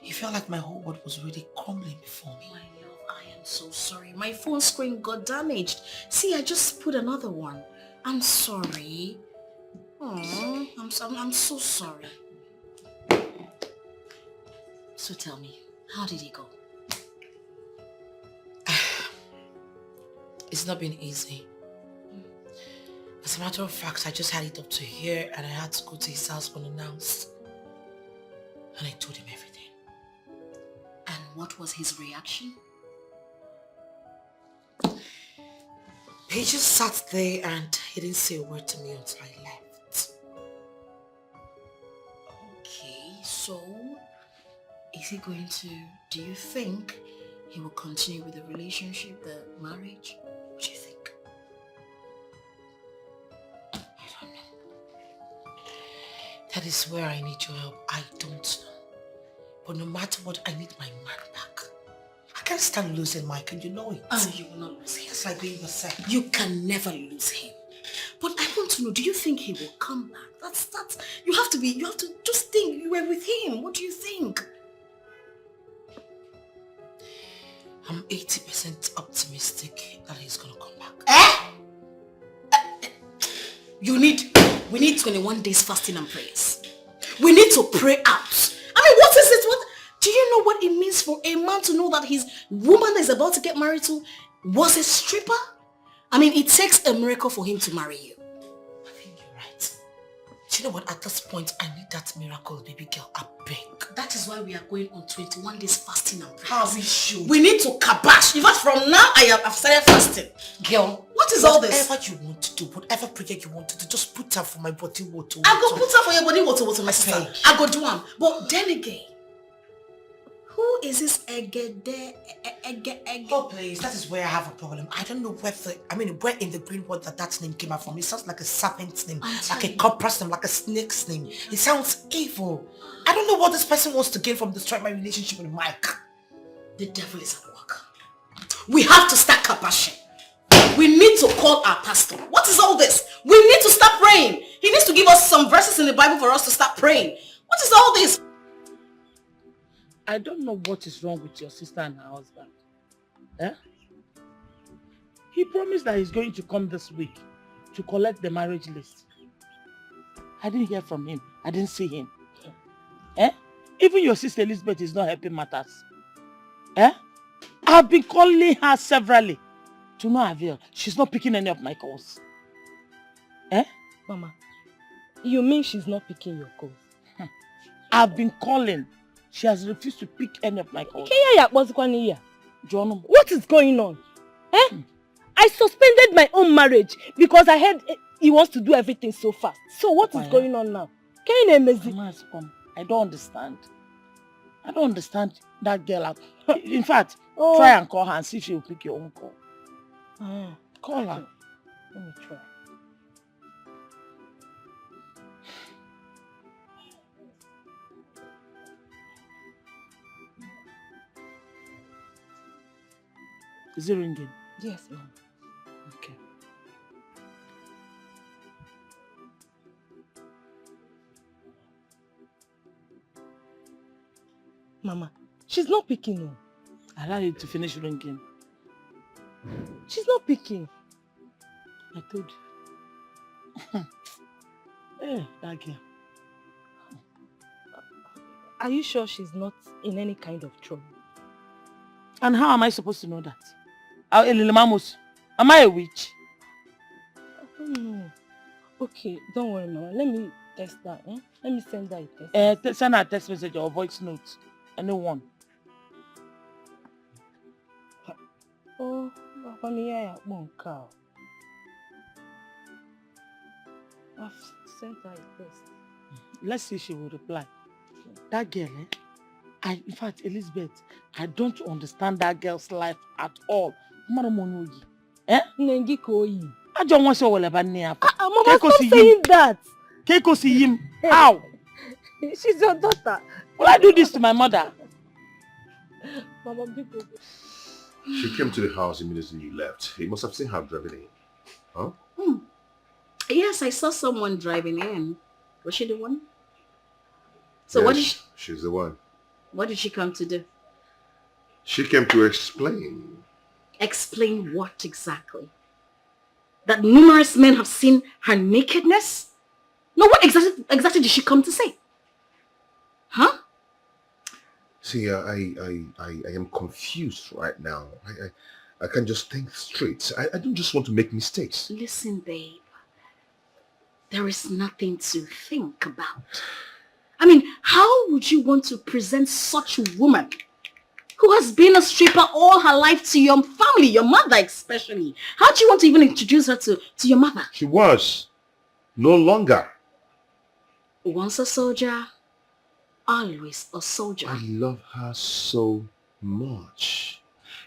it felt like my whole world was really crumbling before me. My love, I am so sorry. My phone screen got damaged. See, I just put another one. I'm sorry. Oh, I'm so sorry. So tell me, how did it go? It's not been easy. As a matter of fact, I just had it up to here and I had to go to his house unannounced. And I told him everything. And what was his reaction? He just sat there and he didn't say a word to me until I left. Okay, so is he going to, do you think he will continue with the relationship, the marriage? What do you think? I don't know. That is where I need your help. I don't know. But no matter what, I need my man back. I can't stand losing Mike, and you know it. Oh, you will not lose him. It's like being yourself. You can never lose him. But I want to know, do you think he will come back? That's, you have to just think you were with him. What do you think? I'm 80% optimistic that he's gonna come back. We need 21 days fasting and prayers. We need to pray out. I mean, what is it? What do you know what it means for a man to know that his woman that is about to get married to was a stripper? I mean, it takes a miracle for him to marry you. I think you're right. Do you know what? At this point, I need that miracle, baby girl. I beg. That is why we are going on 21 days fasting and prayers. How we should. We need to kabash. In fact, from now, I've started fasting. Girl, what is all this? Whatever you want to do, whatever project you want to do, just put her for my body water. I go put her for your body water, my sister. I go do one. But then again, who is this Egede? Oh please, that is where I have a problem. I don't know where in the green world that name came out from. It sounds like a serpent's name, like a cobra's name, like a snake's name. It sounds evil. I don't know what this person wants to gain from destroying my relationship with Mike. The devil is at work. We have to start kabashing. We need to call our pastor. What is all this? We need to start praying. He needs to give us some verses in the Bible for us to start praying. What is all this? I don't know what is wrong with your sister and her husband. He promised that he's going to come this week to collect the marriage list. I didn't hear from him. I didn't see him. Eh? Even your sister Elizabeth is not helping matters. Eh? I've been calling her severally. To no avail. She's not picking any of my calls. Eh? Mama, you mean she's not picking your calls? I've been calling. She has refused to pick any of my calls. What is going on? Eh? I suspended my own marriage because I heard he wants to do everything so fast. So what is going on now? I don't understand. I don't understand that girl. In fact, try and call her and see if she will pick your own call. Call her. Let me try. Is it ringing? Yes, ma'am. Okay. Mama, she's not picking you. Allow it to finish ringing. She's not picking. I told you. Hey, that girl. Are you sure she's not in any kind of trouble? And how am I supposed to know that? Am I a witch? I don't know. Okay, don't worry, Mama. Let me text her. Eh? Let me send her a text. Send her a text message or voice note. Anyone. Oh, Papa, me I won't cow. I've sent her a text. Let's see if she will reply. That girl, in fact, Elizabeth, I don't understand that girl's life at all. Eh? I don't want to say about Nia. Mama, stop saying that. Keiko see him. How? She's your daughter. Will I do this to my mother? Mama, people. She came to the house immediately you left. You must have seen her driving in. Huh? Yes, I saw someone driving in. Was she the one? So yes, she's the one. What did she come to do? She came to explain. Explain what exactly? That numerous men have seen her nakedness? No, what exactly did she come to say? Huh? See, I am confused right now. I can't just think straight. I don't just want to make mistakes. Listen, babe. There is nothing to think about. I mean, how would you want to present such a woman who has been a stripper all her life to your family, your mother especially? How do you want to even introduce her to your mother? She was. No longer. Once a soldier, always a soldier. I love her so much.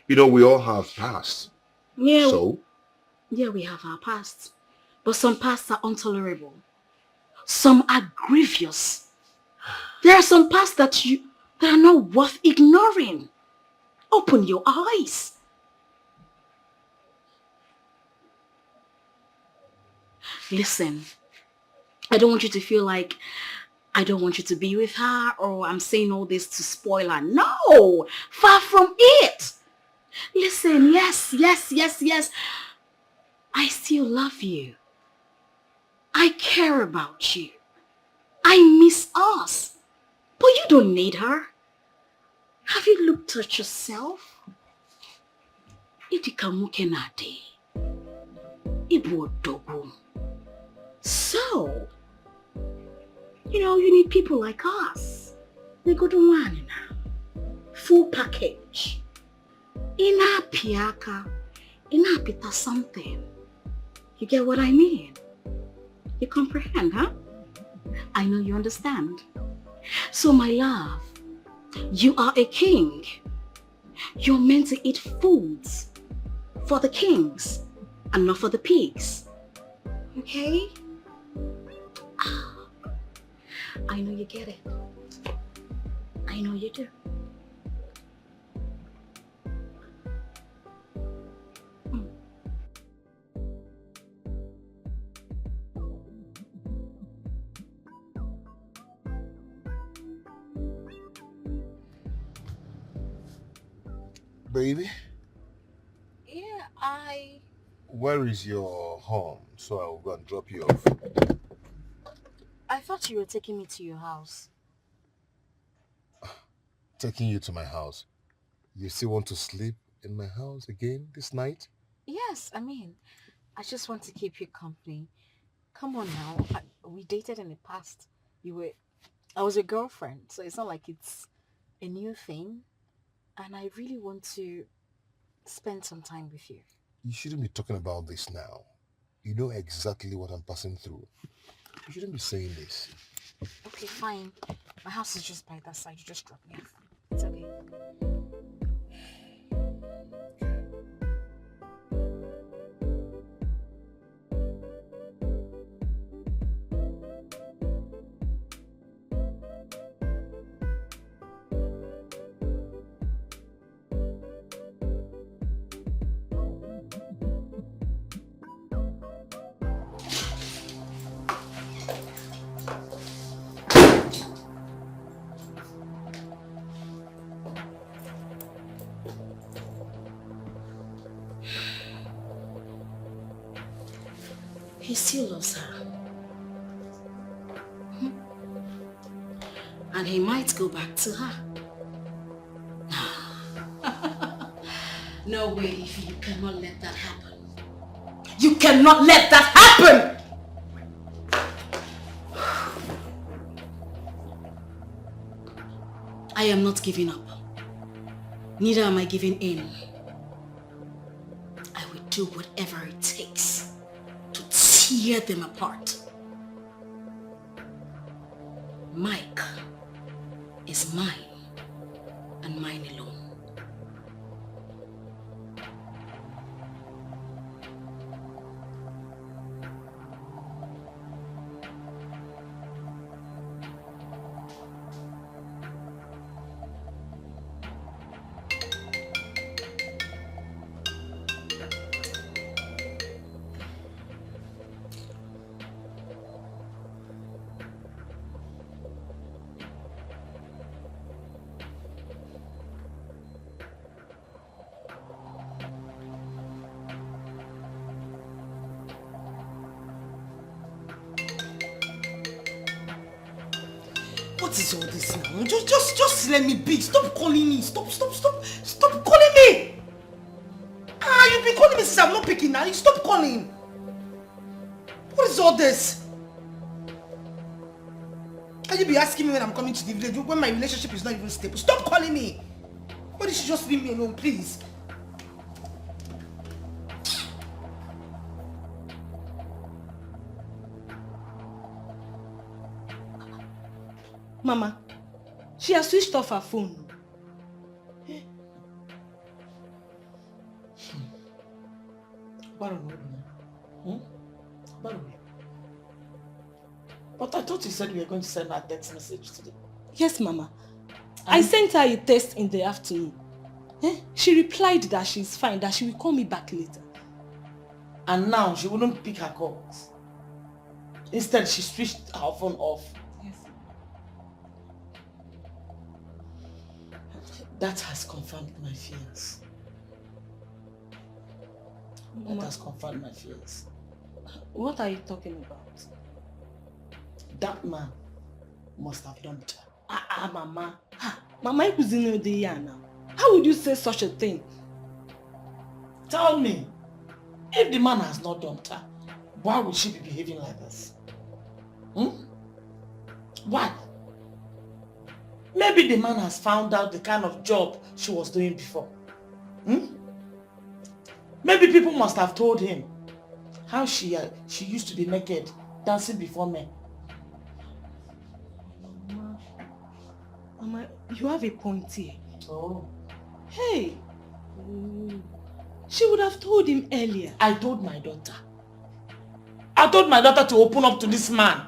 You know, we all have past. Yeah. So? Yeah, we have our past. But some pasts are intolerable. Some are grievous. There are some pasts that are not worth ignoring. Open your eyes. Listen, I don't want you to feel like I don't want you to be with her or I'm saying all this to spoil her. No, far from it. Listen, yes. I still love you. I care about you. I miss us. But you don't need her. Have you looked at yourself? So, you need people like us. We go to one now. Full package. Ina piaka. Ina pita something. You get what I mean? You comprehend, huh? I know you understand. So my love, you are a king. You're meant to eat foods for the kings and not for the pigs. Okay? I know you get it. I know you do. Baby? Yeah, Where is your home? So I'll go and drop you off. I thought you were taking me to your house. Taking you to my house. You still want to sleep in my house again this night? Yes, I mean, I just want to keep you company. Come on now. We dated in the past. I was your girlfriend, so it's not like it's a new thing. And I really want to spend some time with you. You shouldn't be talking about this now. You know exactly what I'm passing through. You shouldn't be saying this. Okay, fine. My house is just by that side. You just drop me off. It's okay. He still loves her. And he might go back to her. No way, Ify, you cannot let that happen. You cannot let that happen! I am not giving up. Neither am I giving in. I will do whatever it takes to tear them apart. Mike is mine and mine alone. What is all this now? Just let me be. Stop calling me. Stop calling me. You've been calling me since I'm not picking now. Stop calling. What is all this? Can you be asking me when I'm coming to the village when my relationship is not even stable? Stop calling me. Why did you just leave me alone, please? Mama, she has switched off her phone. But I thought you said you were going to send her a text message today. Yes, Mama. I sent her a text in the afternoon. She replied that she's fine, that she will call me back later. And now she wouldn't pick her calls. Instead, she switched her phone off. Yes. That has confirmed my fears. Mama, that has confirmed my fears. What are you talking about? That man must have dumped her. Mama. Mama, you couldn't know the year now. How would you say such a thing? Tell me, if the man has not dumped her, why would she be behaving like this? Why? Maybe the man has found out the kind of job she was doing before. Maybe people must have told him how she used to be naked, dancing before men. Mama, you have a point here. Oh. Hey. She would have told him earlier. I told my daughter. I told my daughter to open up to this man.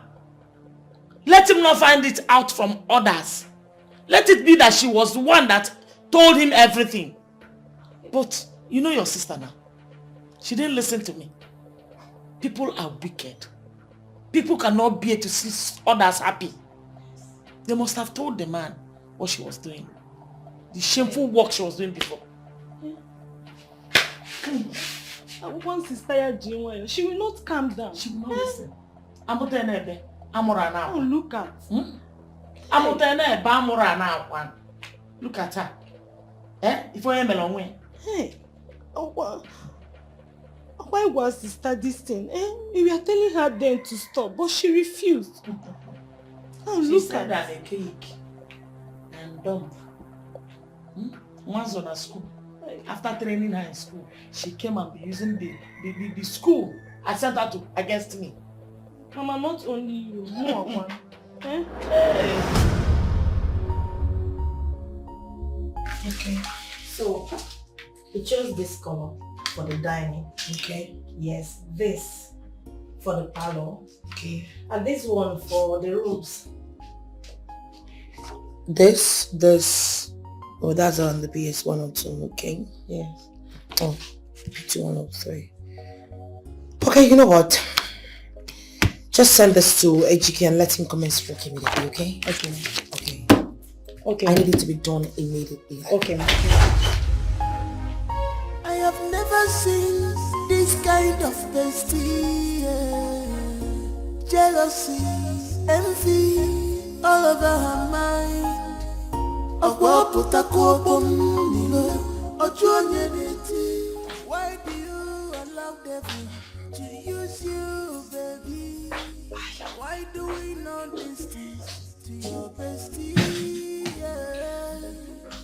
Let him not find it out from others. Let it be that she was the one that told him everything. But you know your sister now. She didn't listen to me. People are wicked. People cannot bear to see others happy. They must have told the man what she was doing. The shameful work she was doing before. Once she's tired, she will not calm down. She will not listen. I'm not there. Amurana. Oh, look at. Amutene ba amurana akwan. Look at her. If I am alone. Hey. Why was sister this thing? We were telling her then to stop, but she refused. Oh, She look said at I'm a cake and dumb. Once on a school, after training her in school, she came and be using the school. I sent her to against me. Mama, not only you, more one. Okay. So, we chose this color for the dining. Okay. Yes, this for the parlor. Okay. And this one for the rooms. This. Oh, that's on the PS 102, okay? Yes. Oh, PS 103. Okay, you know what? Just send this to AGK and let him come and speak immediately, okay? Okay. Okay. Okay. I need it to be done immediately. Okay. I have never seen this kind of bestie. Jealousy, envy, all over her mind. Why do you allow devil to use you, baby? Why do we know this things to your bestie?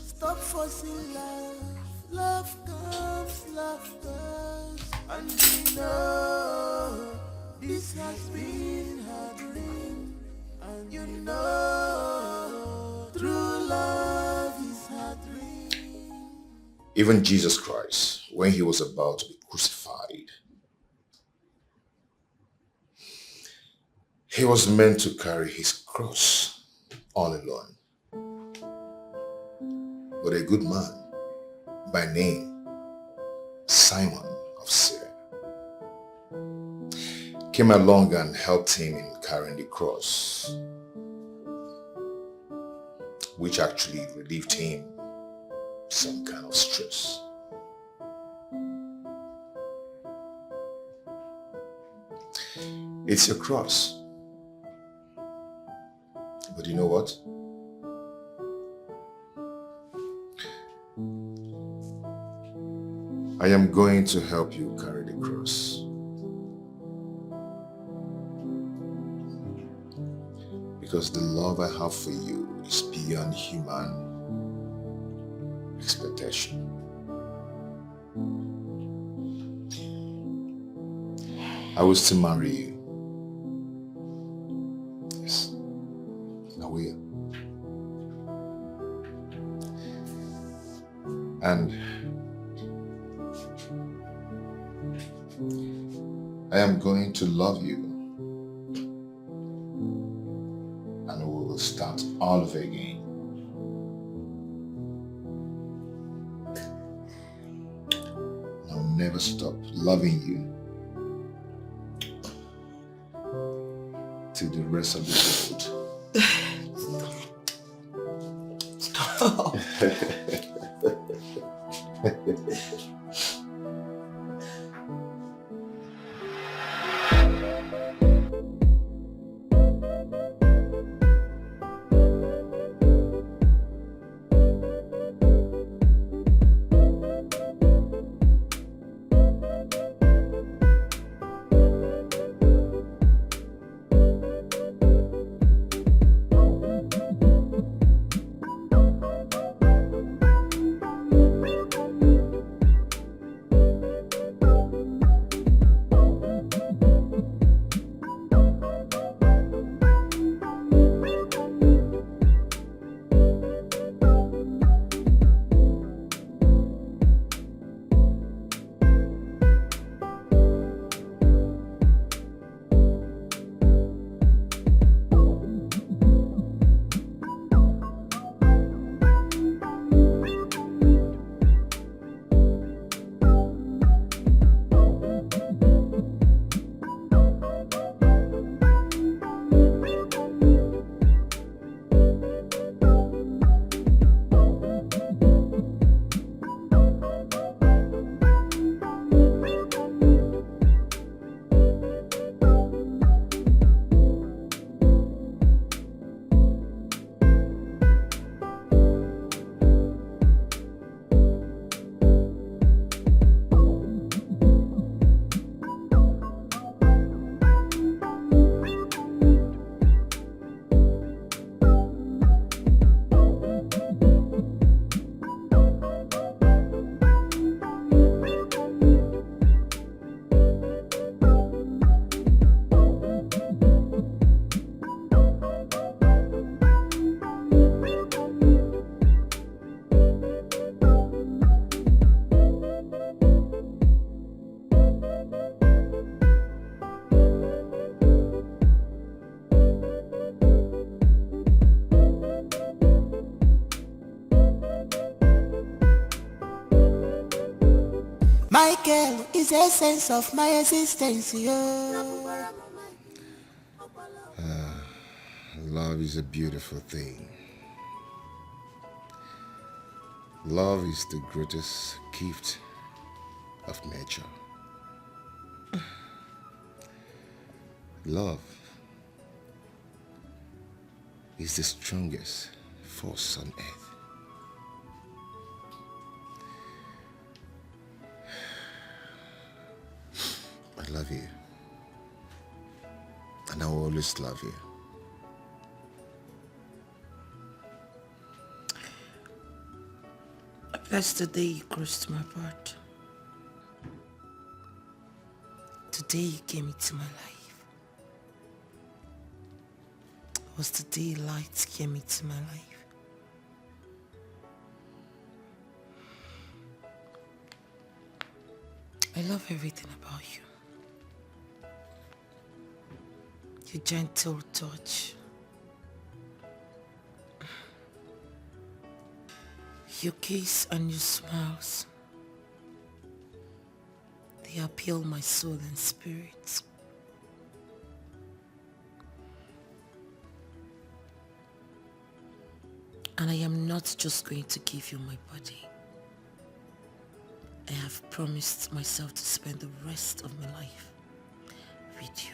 Stop forcing love. Love comes, and we know this has been her dream, and you know true love is her dream. Even Jesus Christ, when he was about to be crucified, he was meant to carry his cross all alone. But a good man by name Simon of Syria came along and helped him in carrying the cross, which actually relieved him some kind of stress. It's your cross. But you know what? I am going to help you carry the cross. Because the love I have for you is beyond human expectation. I will still marry you. Yes, I will. And I am going to love you, and we will start all over again. I'll never stop loving you till the rest of the world. Stop. Michael is the essence of my existence, yo. Love is a beautiful thing. Love is the greatest gift of nature. Love is the strongest force on earth. I love you. And I will always love you. That's the day you crossed my path. Today you came into my life. It was the day light came into my life. I love everything about you. Your gentle touch. Your kiss and your smiles. They appeal my soul and spirit. And I am not just going to give you my body. I have promised myself to spend the rest of my life with you.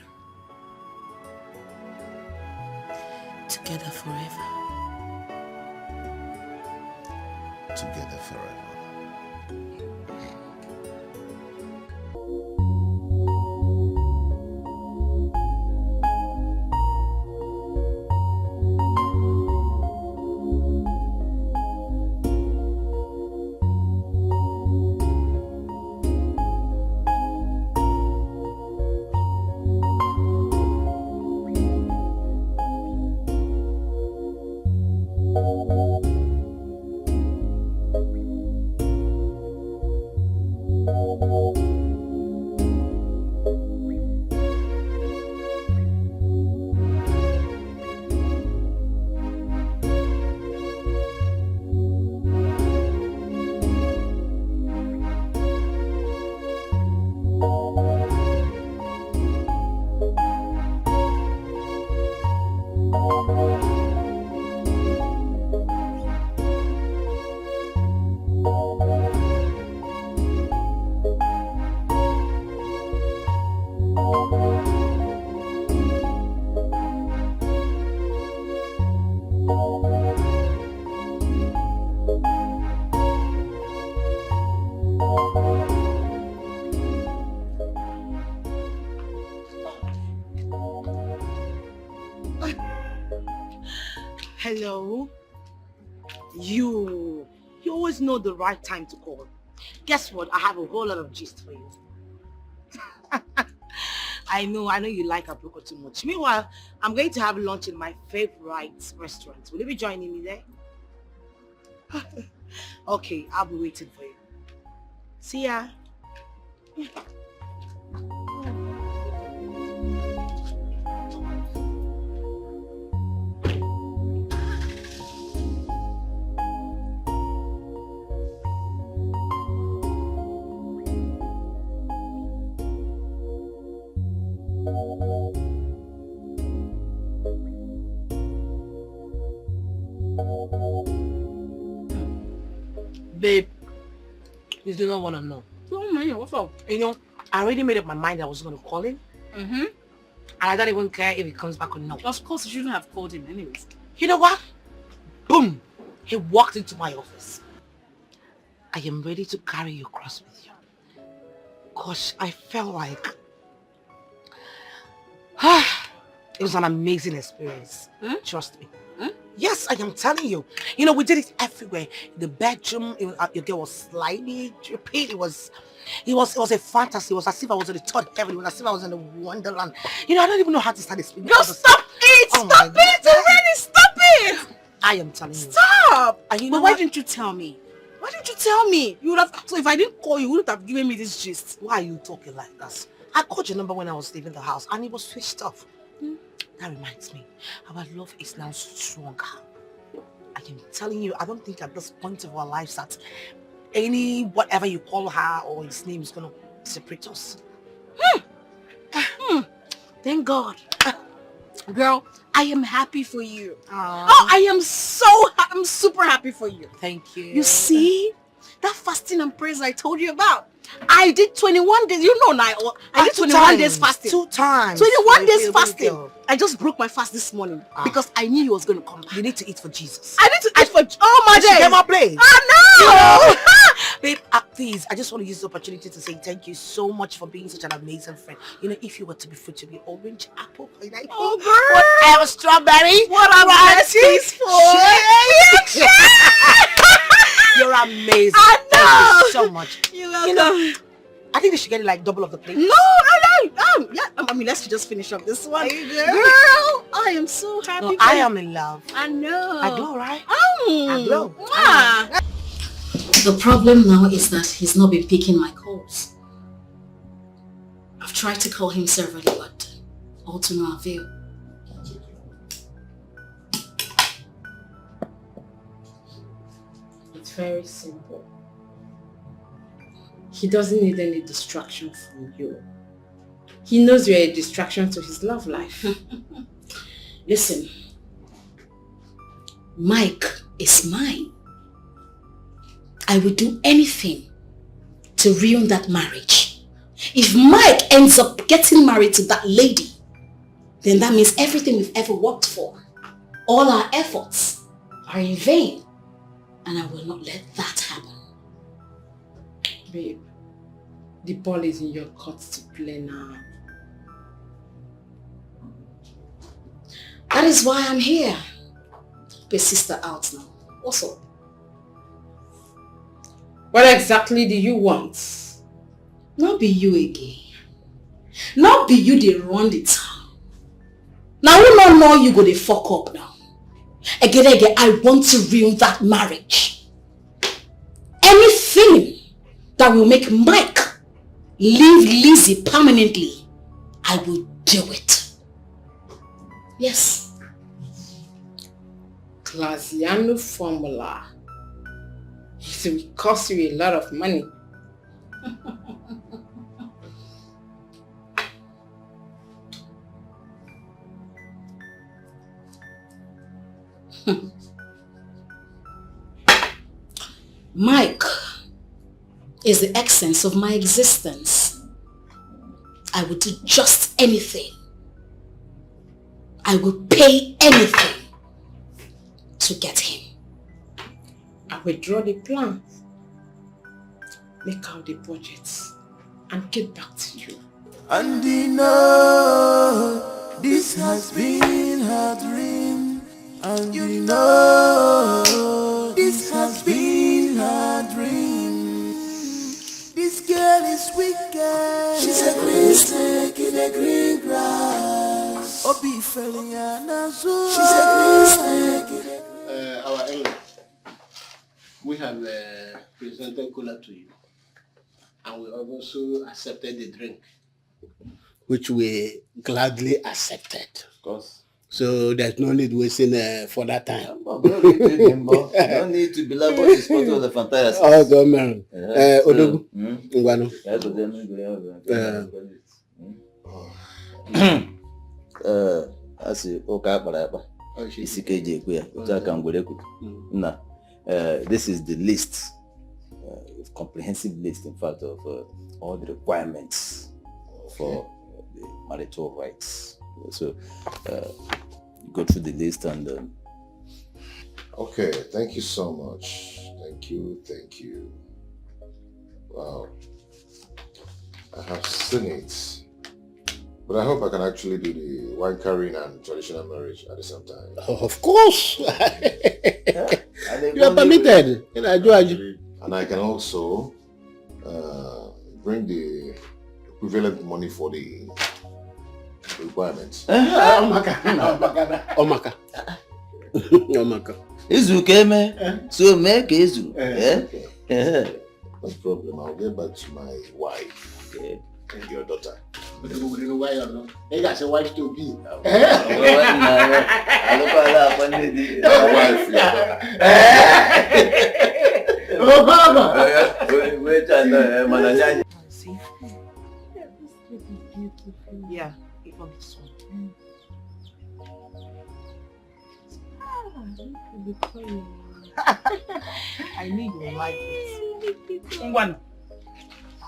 Together forever. Together forever. Hello? You always know the right time to call. Guess what? I have a whole lot of gist for you. I know you like Abroko too much. Meanwhile, I'm going to have lunch in my favorite restaurant. Will you be joining me there? Okay, I'll be waiting for you. See ya. Babe, you do not want to know. Oh man, what's up? You know, I already made up my mind I was going to call him. Mm-hmm. And I don't even care if he comes back or not. Of course, you shouldn't have called him anyways. You know what? Boom! He walked into my office. I am ready to carry you across with you. Gosh, I felt like... it was an amazing experience. Trust me. Yes, I am telling you. You know, we did it everywhere. The bedroom, your girl was sliding, dripping. It was a fantasy. It was as if I was in the third heaven. It was as if I was in a wonderland. You know, I don't even know how to start explaining. Girl, stop it! Oh Stop it already! Stop it! I am telling you. Stop! And you But know why what? didn't you tell me? Why didn't you tell me? You would have. So if I didn't call you, you wouldn't have given me this gist. Why are you talking like that? I called your number when I was leaving the house and it was switched off. That reminds me, our love is now stronger. I am telling you, I don't think at this point of our lives that any whatever you call her or his name is gonna separate us. Thank God. Girl, I am happy for you. Aww. Oh, I'm super happy for you. Thank you. You see, that fasting and prayers I told you about, I did 21 days. You know now, I did 21 days fasting. 2 times. 21 days fasting. I just broke my fast this morning because I knew he was going to come back. You need to eat for Jesus. I need to eat for... Oh my days. Get my place. I know. Babe, please, I just want to use the opportunity to say thank you so much for being such an amazing friend. You know, if you were to be fruit, to be orange, apple, pineapple, whatever, strawberry, what a blessings for You're amazing. I know. Thank you so much. You're welcome. You know, I think they should get it like double of the plate. No. Yeah, I mean, let's just finish up this one. Girl, I am so happy. No, I am in love. I know. I glow, right? I glow. The problem now is that he's not been picking my calls. I've tried to call him severally, but all to no avail. It's very simple. He doesn't need any distraction from you. He knows you're a distraction to his love life. Listen, Mike is mine. I will do anything to ruin that marriage. If Mike ends up getting married to that lady, then that means everything we've ever worked for, all our efforts are in vain. And I will not let that happen. Babe, the ball is in your court to play now. That is why I'm here. Help your sister out now. What's up? What exactly do you want? Not be you again. Not be you they run the town. Now we not know you go to fuck up now. Again, I want to ruin that marriage. Anything that will make Mike leave Lizzie permanently, I will do it. Yes. Classiano formula. It will cost you a lot of money. Mike is the essence of my existence. I will do just anything. I will pay anything to get him. I will draw the plans, make out the budgets, and get back to you. And you know, this has been her dream. And you know, this has been her dream. This girl is wicked. She's a green snake in the green grass. Obi Feliana. She's a green snake in the... Our elder, we have presented cola to you. And we have also accepted the drink, which we gladly accepted. Of course. So there's no need wasting for that time. No need to be like what is part of the fantasy. Oh, God, man. Odogu. I see. This is the list, comprehensive list, in fact, of all the requirements for the marital rights. So, go through the list and... Okay, thank you so much. Thank you. Wow. I have seen it. But I hope I can actually do the wine carrying and traditional marriage at the same time. Oh, of course. You are permitted. And I can also bring the equivalent money for the requirements. Omaka. Izu keme, so make Izu. No problem. I'll get back to my wife and your daughter. You got a wife to be. See? Yeah, even this one. I knew you like it. Ngwan,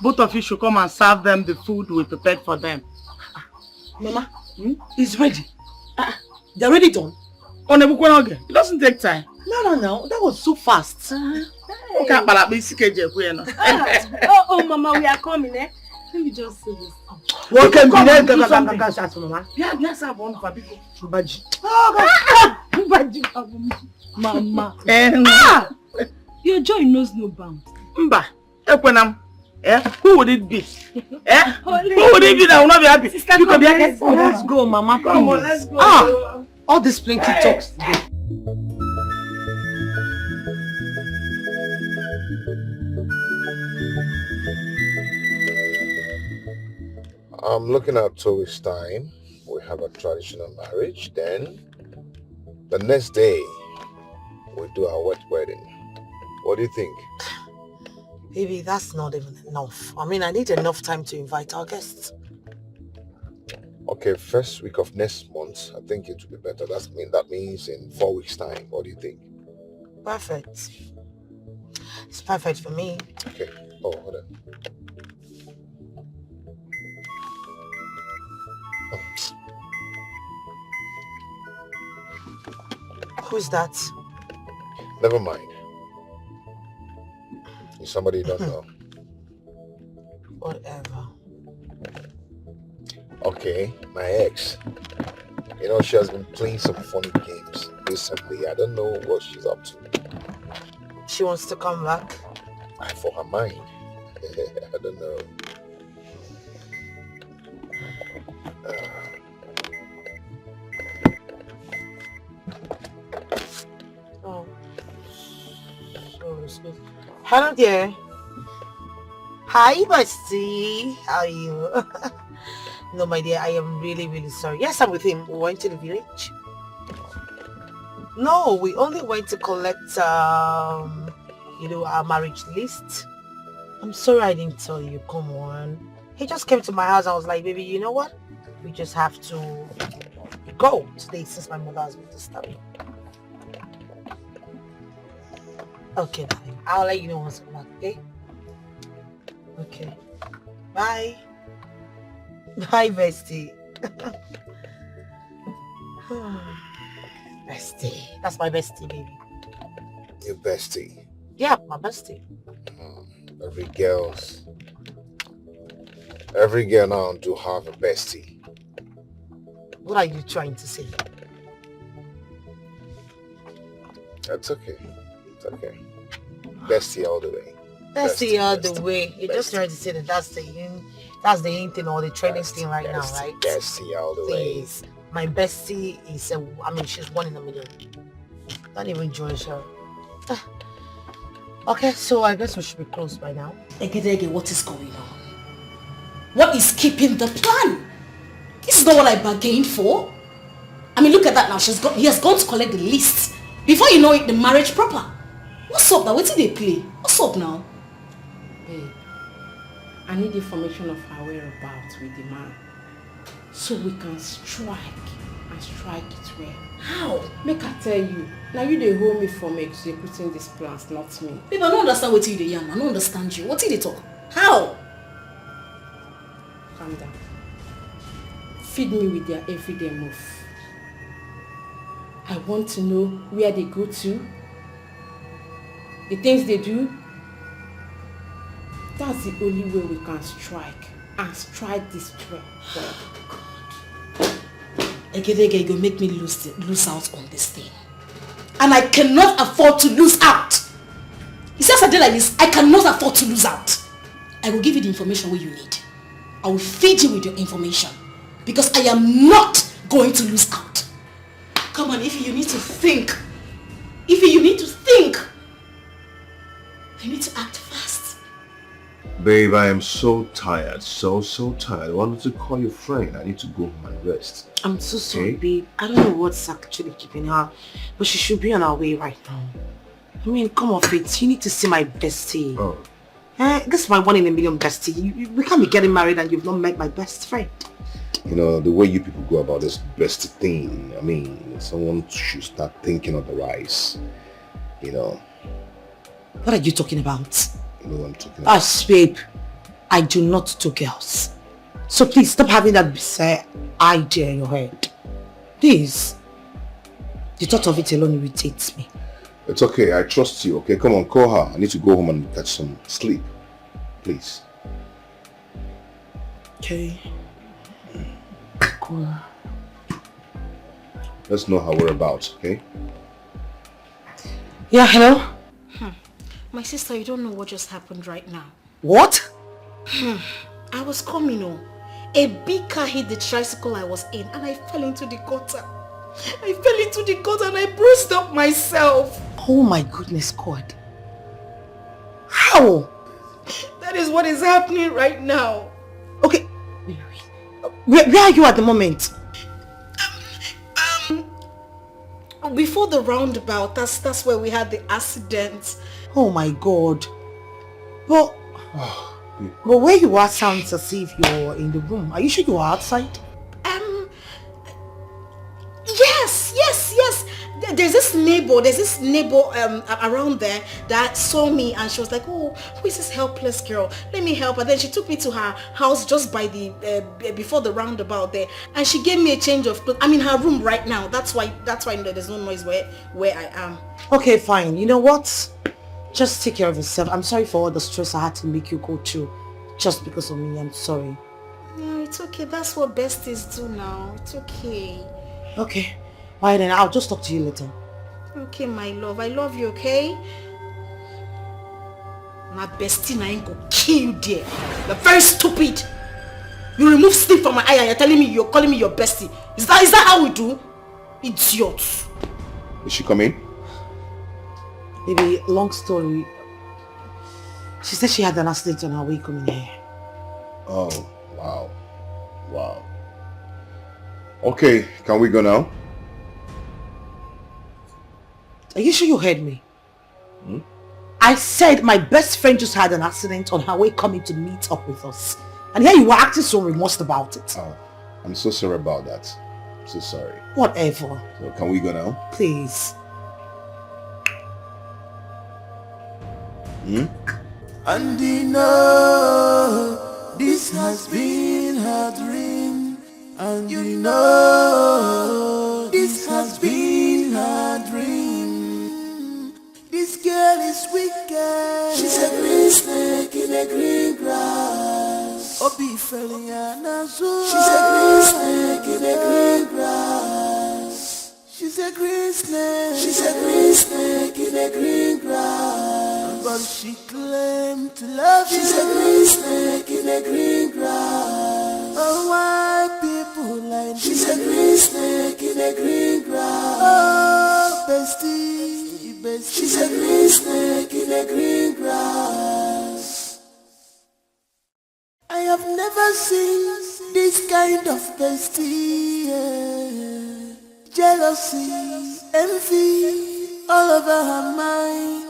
both of you should come and serve them the food we prepared for them. Mama, it's ready. They're already done. It doesn't take time. No. That was so fast. Okay, Mama, we are coming, eh? Let me just say this. What can be there? Mama. Yes, I want for people. Mama. Your joy knows no bounds. Mba, who would it be? Who would it be that will not be happy? Sister, let's go, Mama. Come on, let's go. All this plenty talks today. I'm looking at 2 weeks' time. We have a traditional marriage. Then, the next day, we do our wet wedding. What do you think? Baby, that's not even enough. I mean, I need enough time to invite our guests. Okay, first week of next month, I think it will be better. That means in 4 weeks' time. What do you think? Perfect. It's perfect for me. Okay. Oh, hold on. Who's that? Never mind. It's somebody you don't know. Whatever. Okay, my ex. You know, she has been playing some funny games recently. I don't know what she's up to. She wants to come back? For her mind. I don't know. Oh. So sweet. Hello there. Hi, bestie. How are you? No, my dear, I am really, really sorry. Yes, I'm with him. We went to the village. No, we only went to collect, our marriage list. I'm sorry I didn't tell you. Come on. He just came to my house. I was like, baby, you know what? We just have to go today since my mother has been disturbing. Okay, darling. I'll let you know once I'm back, okay? Okay. Bye. Bye, bestie. Bestie. That's my bestie, baby. Your bestie? Yeah, my bestie. Every girl now do have a bestie. What are you trying to say? That's okay. It's okay. Bestie all the way. Bestie all the way. You're just trying to say that that's the in thing or the trending thing right now, right? Bestie all the way. Please. My bestie is she's 1 in a million. Don't even join her. Okay, so I guess we should be close by now. Egedege, what is going on? What is keeping the plan? This is not what I bargained for. I mean, look at that now. He has gone to collect the list. Before you know it, the marriage proper. What's up now? What did they play? What's up now? Babe, I need information of her whereabouts with the man, so we can strike it well. How? Make I tell you. Now you dey hold me from executing these plans, not me. Babe, I don't understand what you dey yarn. I don't understand you. What did they talk? How? Calm down. Feed me with their everyday move. I want to know where they go to, the things they do. That's the only way we can strike, and strike this well. Egedege, you go make me lose out on this thing. And I cannot afford to lose out. It's just a day like this, I cannot afford to lose out. I will give you the information where you need. I will feed you with your information. Because I am not going to lose out. Come on, Ify, you need to think. Ify, you need to think. I need to act fast. Babe, I am so tired. So tired. I wanted to call your friend. I need to go home and rest. I'm so sorry, babe. I don't know what's actually keeping her, but she should be on her way right now. I mean, come off it. You need to see my bestie. Oh. This is my 1 in a million bestie. We can't be getting married and you've not met my best friend. You know, the way you people go about this bestie thing, I mean, someone should start thinking otherwise. You know. What are you talking about? You know what I'm talking about? Babe, I do not do girls. So please stop having that bizarre idea in your head. Please. The thought of it alone irritates me. It's okay, I trust you, okay? Come on, call her. I need to go home and catch some sleep. Please. Okay. Cool. Let's know her whereabouts, okay? Yeah, hello? My sister, you don't know what just happened right now. What? I was coming home. A big car hit the tricycle I was in and I fell into the gutter. I fell into the gutter and I bruised up myself. Oh my goodness, God. How? That is what is happening right now. Okay. Where are you at the moment? Before the roundabout, that's where we had the accident. Oh my God. But where you are sounds as if you're in the room. Are you sure you are outside? Yes. There's this neighbor around there that saw me and she was like, oh, who is this helpless girl? Let me help her. Then she took me to her house just by the before the roundabout there, and she gave me a change of clothes. I'm in her room right now. That's why there's no noise where I am. Okay, fine. You know what? Just take care of yourself. I'm sorry for all the stress I had to make you go through just because of me. I'm sorry. No, it's okay. That's what besties do now. It's okay. Okay. Alright then, I'll just talk to you later. Okay, my love. I love you, okay? My bestie na ain't go kill you there. You're very stupid. You remove sleep from my eye and you're calling me your bestie. Is that how we do? Idiot. Is she coming? Baby, long story. She said she had an accident on her way coming here. Oh, wow. Okay, can we go now? Are you sure you heard me? I said my best friend just had an accident on her way coming to meet up with us. And here you were acting so remorse about it. Oh, I'm so sorry about that. I'm so sorry. Whatever. So can we go now? Please. And you know this has been her dream. And you know this has been her dream. This girl is wicked. She's a green snake in the green grass. Obi Feliana Zoo. She's a green snake in the green grass. She's a green snake. She's a green snake in the green grass. But she claimed to love you. She's a green snake in the green grass. Oh, why people like this? She's a green snake in the green grass. Oh, bestie, bestie. She's a green snake in the green grass. I have never seen this kind of bestie. Yeah. Jealousy, envy, all over her mind.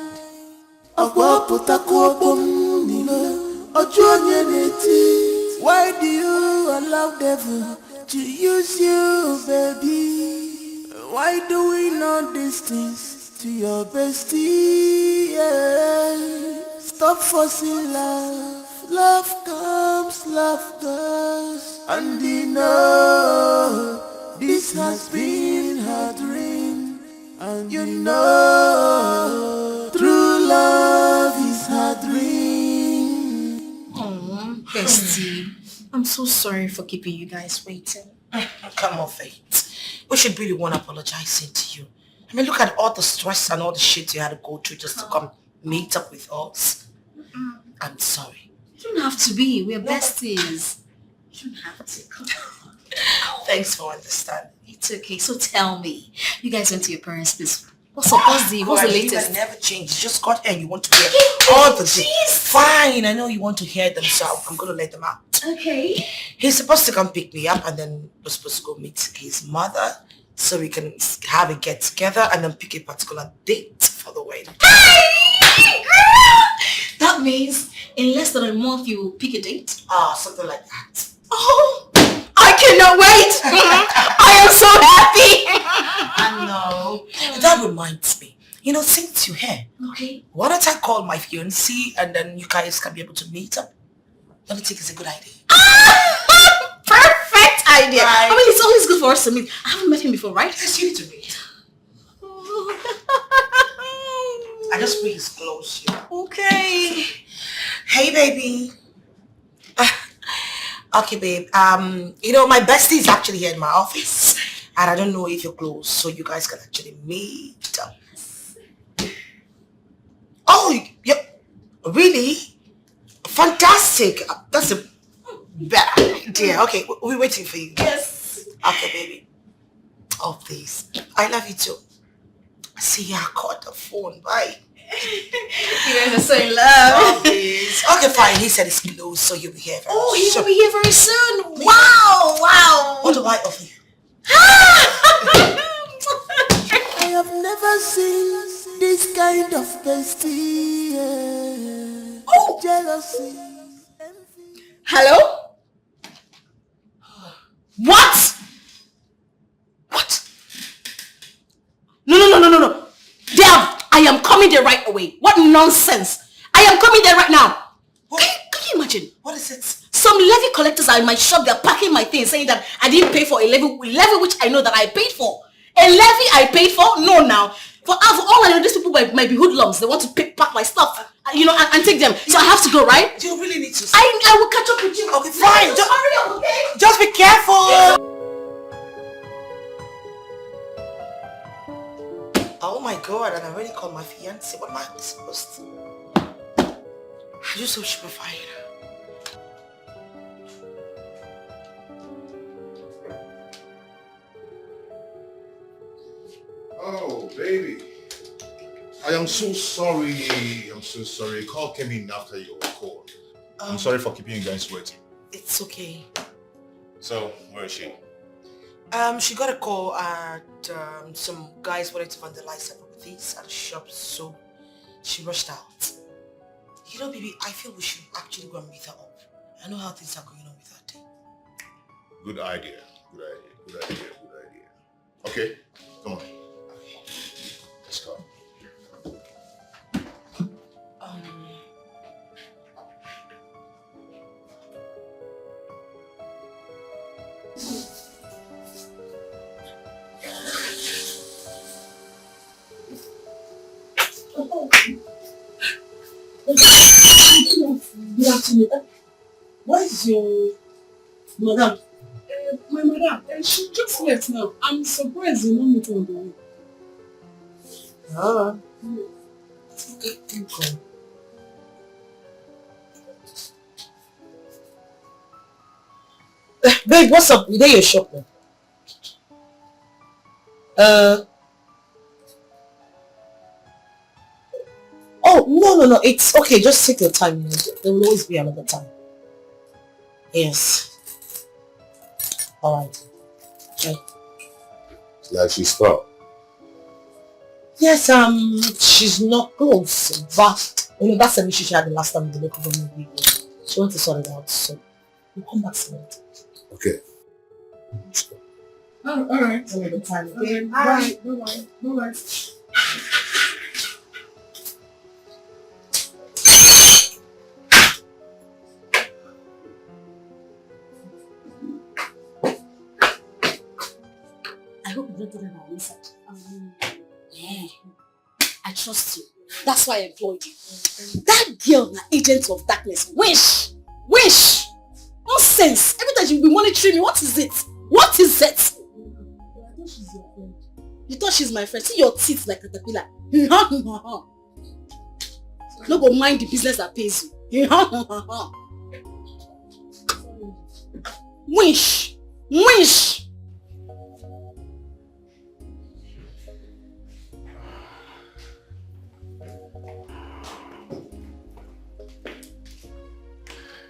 Why do you allow devil to use you, baby? Why do we know these things to your bestie? Yeah. Stop forcing love. Love comes, love goes. And you know this has been her dream. And you know true love is her dream. Oh, bestie. I'm so sorry for keeping you guys waiting. Come off it. We should be the one apologizing to you. I mean, look at all the stress and all the shit you had to go through just to come meet up with us. I'm sorry. You don't have to be. We're besties. You don't have to. Come on. Thanks for understanding. It's okay. So tell me, you guys went to your parents' place. What's the latest? You never changed. You just got here and you want to hear all the things. Fine, I know you want to hear them, so I'm going to let them out. Okay. He's supposed to come pick me up and then we're supposed to go meet his mother so we can have a get together and then pick a particular date for the wedding. That means in less than a month you will pick a date? Something like that. Oh, I cannot wait. I am so happy. I know. That reminds me. Since you're here, okay, why don't I call my fiancé and then you guys can be able to meet up? Don't you think it's a good idea? Perfect idea. Right. I mean, it's always good for us to meet. I haven't met him before, right? Yes, you need to meet. I just bring his clothes here. Okay. Hey, baby. Okay, babe. My bestie is actually here in my office, and I don't know if you're close, so you guys can actually meet up. Oh, really? Fantastic. That's a better idea. Okay, we're waiting for you. Yes. Okay, baby. Oh, please. I love you too. See ya. I caught the phone. Bye. You guys are so in love. Oh, please. Okay, fine. He said it's close, so you'll be here very soon. Oh, he will be here very soon. Wow, wow. What do I offer you? I have never seen this kind of bestie. Oh. Jealousy. Hello? What? No. I am coming there right away. What nonsense. I am coming there right now. Can you imagine? What is it? Some levy collectors are in my shop. They're packing my things saying that I didn't pay for a levy which I know that I paid for. A levy I paid for? No, now. For all I know, these people might be hoodlums. They want to pack my stuff, and take them. So I have to go, right? Do you really need to? I will catch up with you. Okay, fine. Just hurry up, okay? Just be careful. Oh my God, and I already called my fiancé. What am I supposed to? Are you so stupefied? Oh, baby. I am so sorry. A call came in after your call. I'm sorry for keeping you guys waiting. It's okay. So, where is she? She got a call and some guys wanted to vandalize some properties at the shop, so she rushed out. Baby, I feel we should actually go and meet her up. I know how things are going on with her day. Good idea. Okay, come on. Let's go. Good afternoon. What is your madam? My madam, she just left now. I'm surprised you don't meet her on the way. Okay, come. Babe, what's up? You there your shop now? Oh, no. It's okay. Just take your time. There will always be another time. Yes. Alright. Okay. It's like she's far. Yes, she's not close, but that's an issue she had the last time in the local government meeting. She wants to sort it out, so we'll come back soon. Okay. Alright. Another time. Okay. Bye. Bye. I hope you don't do that on inside. Yeah. I trust you. That's why I employed you. That girl, the agent of darkness. Wish! Nonsense! Every time you'll be monitoring me, what is it? You thought she's my friend? See your teeth like a caterpillar. No go mind the business that pays you. Wish!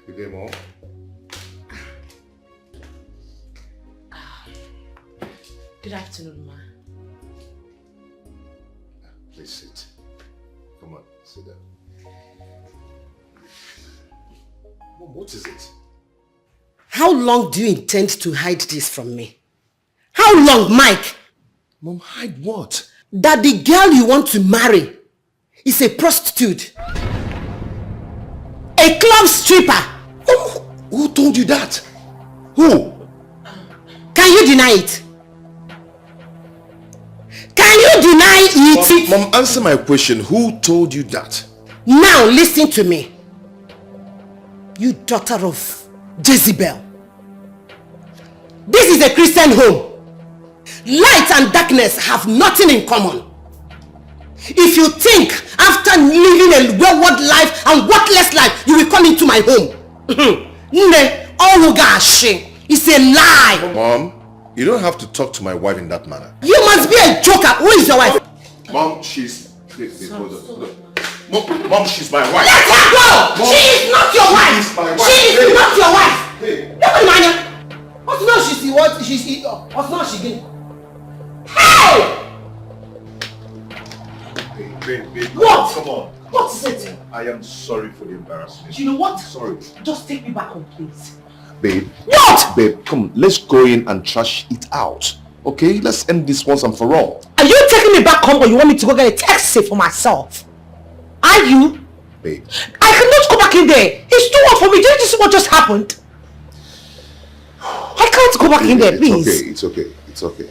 Good day, Mom. Good afternoon, ma. Please sit. Sit down. Mom, what is it? How long do you intend to hide this from me? How long, Mike? Mom, hide what? That the girl you want to marry is a prostitute. A club stripper. Who told you that? Who? Can you deny it? Can you deny it? Mom, answer my question. Who told you that? Now listen to me. You daughter of Jezebel. This is a Christian home. Light and darkness have nothing in common. If you think after living a wayward life and worthless life, you will come into my home. It's a lie. Mom, you don't have to talk to my wife in that manner. You must be a joker. Who is your wife? Mom, she's... Wait, hold on. Mom, she's my wife. Let her go! Mom, she is not your wife. She's my wife. She is not your wife. Hey. What's not she's what? She's what's not she did? Hey! Babe, what? Come on. What is it? I am sorry for the embarrassment. You know what? Sorry. Just take me back home, please. Babe. What? Babe, come, let's go in and trash it out. Okay? Let's end this once and for all. Are you taking me back home or you want me to go get a taxi for myself? Are you? Babe. I cannot go back in there. It's too hot for me. Didn't you see what just happened? I can't go back in there, please. It's okay. It's okay.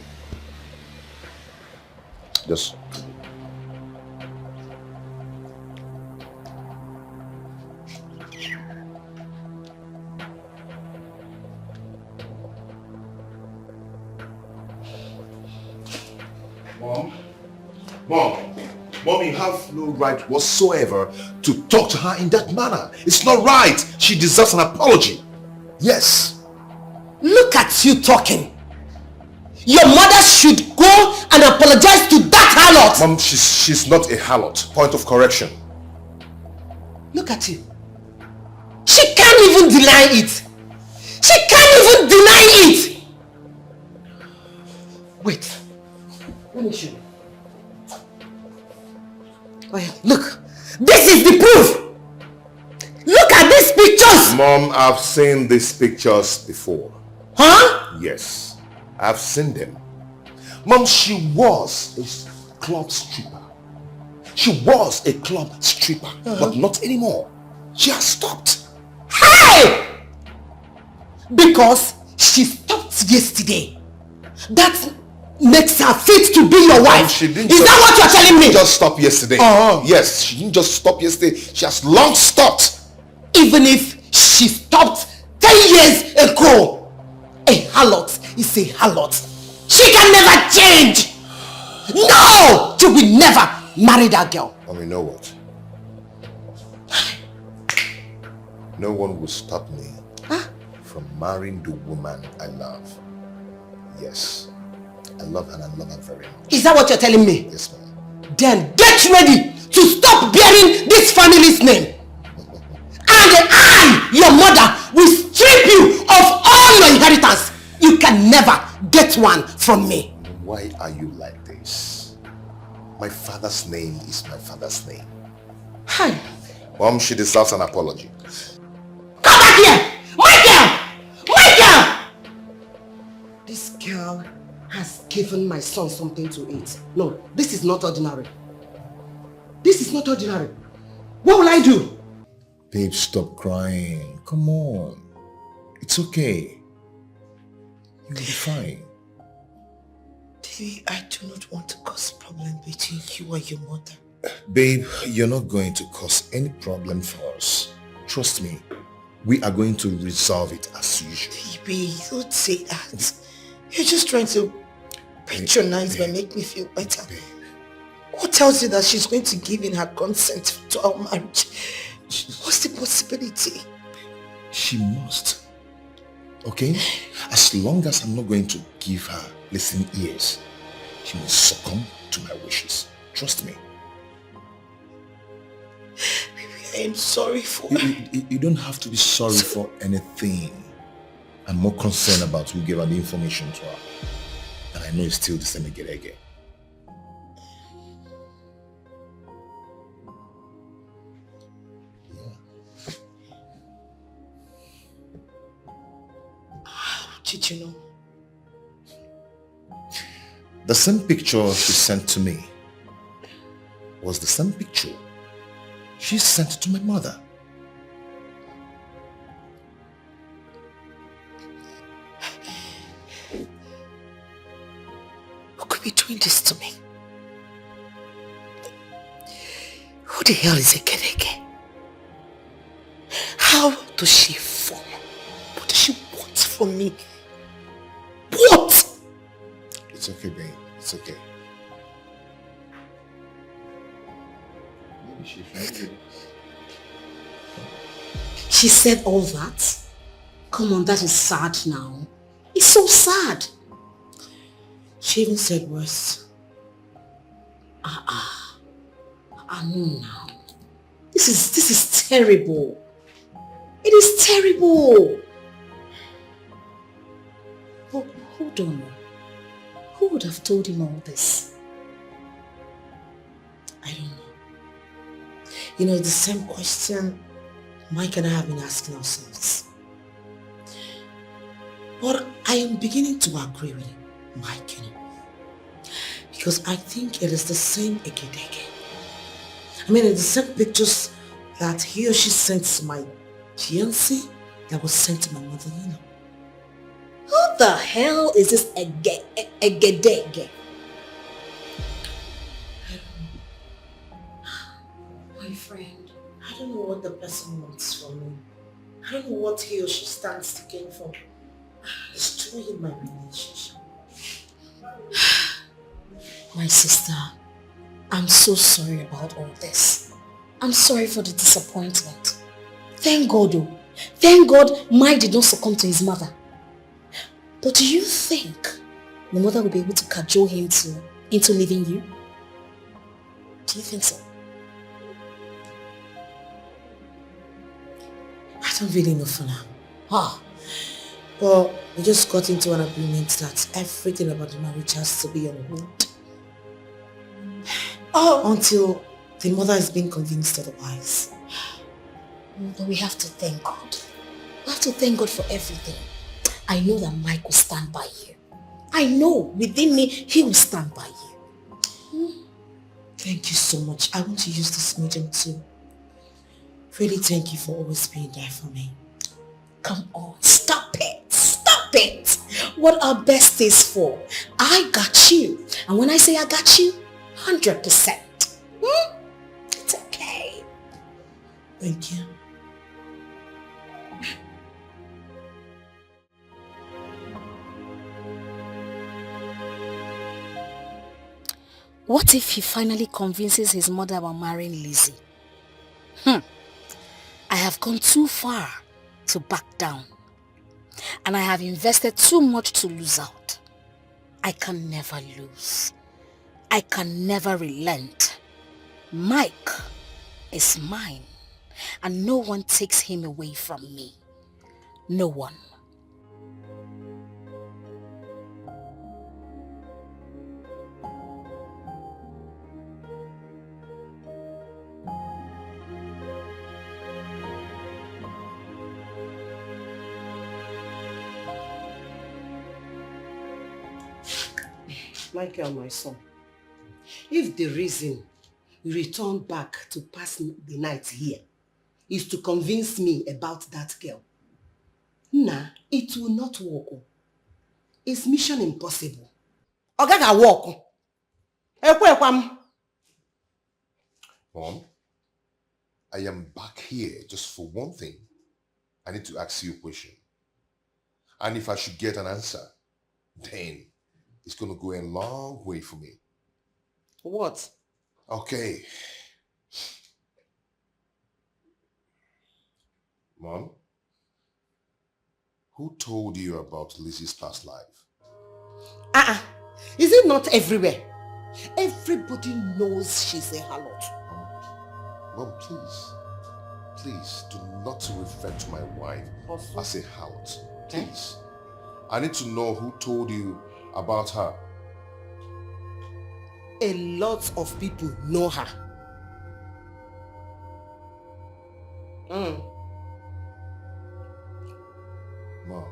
Just... Mom, you have no right whatsoever to talk to her in that manner. It's not right. She deserves an apology. Yes. Look at you talking. Your mother should go and apologize to that harlot. Mom, she's not a harlot. Point of correction. Look at you. She can't even deny it. She can't even deny it. Wait. Let me show you. Well, look. This is the proof. Look at these pictures. Mom, I've seen these pictures before. Huh? Yes. I've seen them. Mom, she was a club stripper. She was a club stripper, but not anymore. She has stopped. Hey! Because she stopped yesterday. That makes her fit to be your wife. Is that what you're telling me? She didn't just stop yesterday. Yes, she didn't just stop yesterday. She has long stopped. Even if she stopped 10 years ago, a harlot is a harlot. She can never change. No! She will never marry that girl. Oh, you know what? No one will stop me from marrying the woman I love. Yes. I love her and I love her very much. Is that what you're telling me? Yes, ma'am. Then get ready to stop bearing this family's name. And I, your mother, will strip you of all your inheritance. You can never get one from me. Why are you like this? My father's name is my father's name. Hi. Mom, she deserves an apology. Come back here! My girl! My girl! This girl has given my son something to eat. No, this is not ordinary. This is not ordinary. What will I do? Babe, stop crying. Come on. It's okay. You'll be fine. Baby, I do not want to cause problem between you and your mother. Babe, you're not going to cause any problem for us. Trust me. We are going to resolve it as usual. Baby, don't say that. You're just trying to patronize me and make me feel better. Who tells you that she's going to give in her consent to our marriage? What's the possibility? She must. Okay? As long as I'm not going to give her listening ears, she must succumb to my wishes. Trust me. I am sorry for... You don't have to be sorry for anything. I'm more concerned about who gave her the information to her. And I know it's still the same again. did you know? The same picture she sent to me was the same picture she sent to my mother. Who could be doing this to me? Who the hell is Ekedeke? How does she form? What does she want from me? What? It's okay, babe. It's okay. Maybe she's angry. She said all that? Come on, that is sad now. It's so sad. She even said worse. No now. This is terrible. It is terrible. Oh, hold on. Who would have told him all this? I don't know. You know, it's the same question Mike and I have been asking ourselves. But I am beginning to agree with Mike, you know. Because I think it is the same Ekedeke. I mean, it's the same pictures that he or she sent to my fiancé that was sent to my mother, you know. Who the hell is this Ekedeke? My friend, I don't know what the person wants from me. I don't know what he or she stands to gain from destroying my relationship. My sister, I'm so sorry about all this. I'm sorry for the disappointment. Thank God though. Thank God Mike did not succumb to his mother. But do you think the mother will be able to cajole him into leaving you? Do you think so? I don't really know for now. Well, we just got into an agreement that everything about the marriage has to be on hold. Until the mother is being convinced otherwise. But we have to thank God. We have to thank God for everything. I know that Mike will stand by you. I know within me, he will stand by you. Thank you so much. I want to use this medium to really thank you for always being there for me. Come on, stop it. Stop it. What our best is for. I got you. And when I say I got you, 100%. It's okay. Thank you. What if he finally convinces his mother about marrying Lizzie? I have gone too far to back down. And I have invested too much to lose out. I can never lose. I can never relent. Mike is mine. And no one takes him away from me. No one. Michael, my son, if the reason you return back to pass the night here is to convince me about that girl, nah, it will not work. It's mission impossible. Ogaga walk. Mom, I am back here just for one thing. I need to ask you a question. And if I should get an answer, then it's going to go a long way for me. What? Okay. Mom, who told you about Lizzie's past life? Is it not everywhere? Everybody knows she's a harlot. Mom, please do not refer to my wife as a harlot. Please. I need to know who told you about her. A lot of people know her. Mom,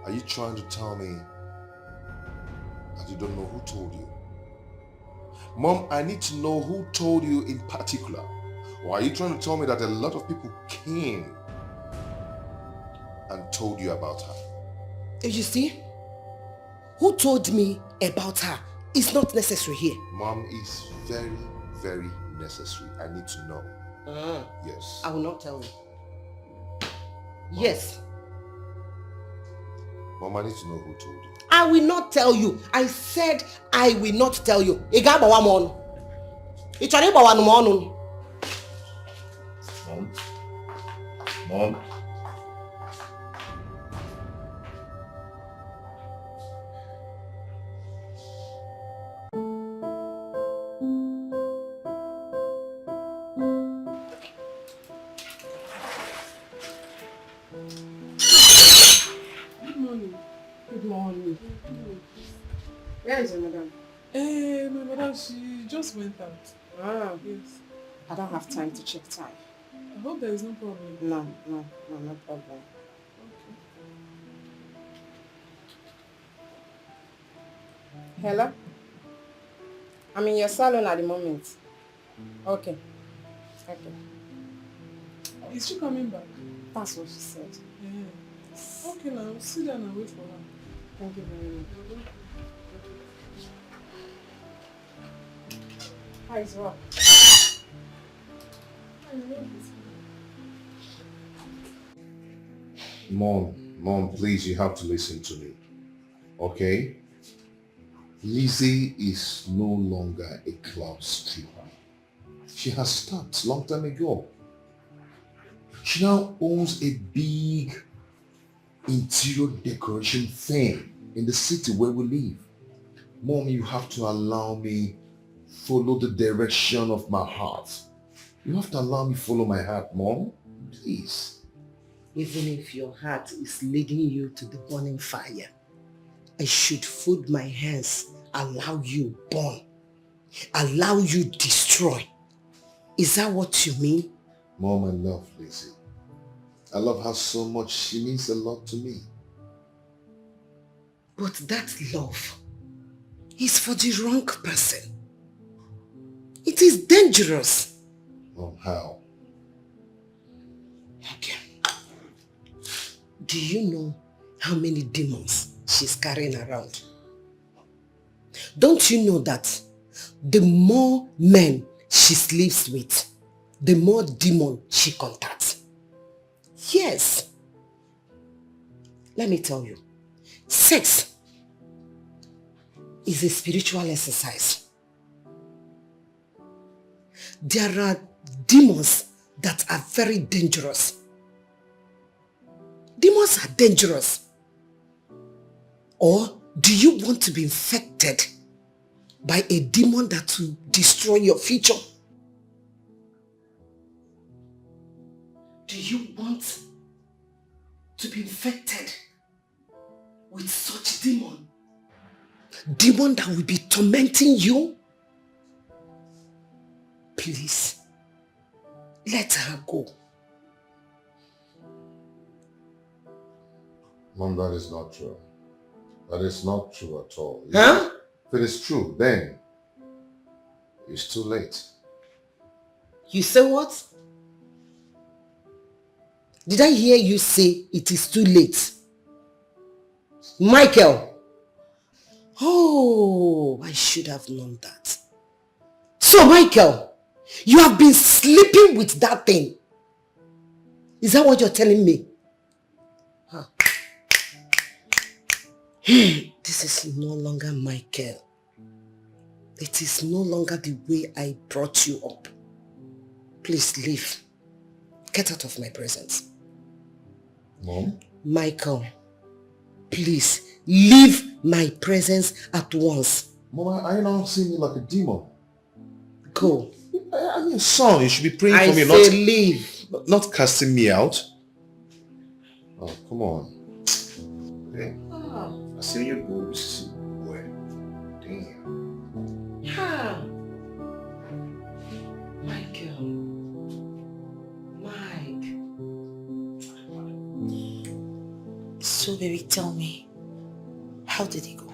Are you trying to tell me that you don't know who told you? Mom, I need to know who told you in particular. Or are you trying to tell me that a lot of people came and told you about her? You see, who told me about her is not necessary here. Mom, it's very, very necessary. I need to know. Yes. I will not tell you. Mom. Yes. Mom, I need to know who told you. I will not tell you. I said I will not tell you. Mom. Mom. Good morning. Where is your madam? My madam, she just went out. Ah, yes. I don't have time to check time. I hope there is no problem. No problem. Hello? I'm in your salon at the moment. Okay. Is she coming back? That's what she said. Yeah. Okay, now sit down and wait for her. Thank you very much. How is work? Mom, please, you have to listen to me. Okay? Lizzie is no longer a club stripper. She has stopped long time ago. She now owns a big interior decoration firm in the city where we live. Mom, you have to allow me follow the direction of my heart. You have to allow me follow my heart, Mom. Please. Even if your heart is leading you to the burning fire, I should fold my hands, allow you burn, allow you destroy. Is that what you mean? Mom, I love Lizzie. I love her so much. She means a lot to me. But that love is for the wrong person. It is dangerous. Mom, how? Okay. Do you know how many demons she's carrying around? Don't you know that the more men she sleeps with, the more demon she contacts? Yes. Let me tell you, sex is a spiritual exercise. There are demons that are very dangerous. Demons are dangerous. Or do you want to be infected by a demon that will destroy your future? Do you want to be infected with such demon? Demon that will be tormenting you? Please, let her go. Mom, that is not true. That is not true at all. Huh? If it is true, then it's too late. You say what? Did I hear you say it is too late? Michael! Oh, I should have known that. So, Michael, you have been sleeping with that thing. Is that what you're telling me? Huh. This is no longer Michael. It is no longer the way I brought you up. Please leave. Get out of my presence. Mom? Michael, please leave my presence at once. Mom, are you not seeing me like a demon? Go. I'm your son. You should be praying I for me, say leave. Not casting me out. Oh, come on. Okay. I see you go. Where? Damn. Yeah. Michael. Mike. So So baby, tell me, how did it go?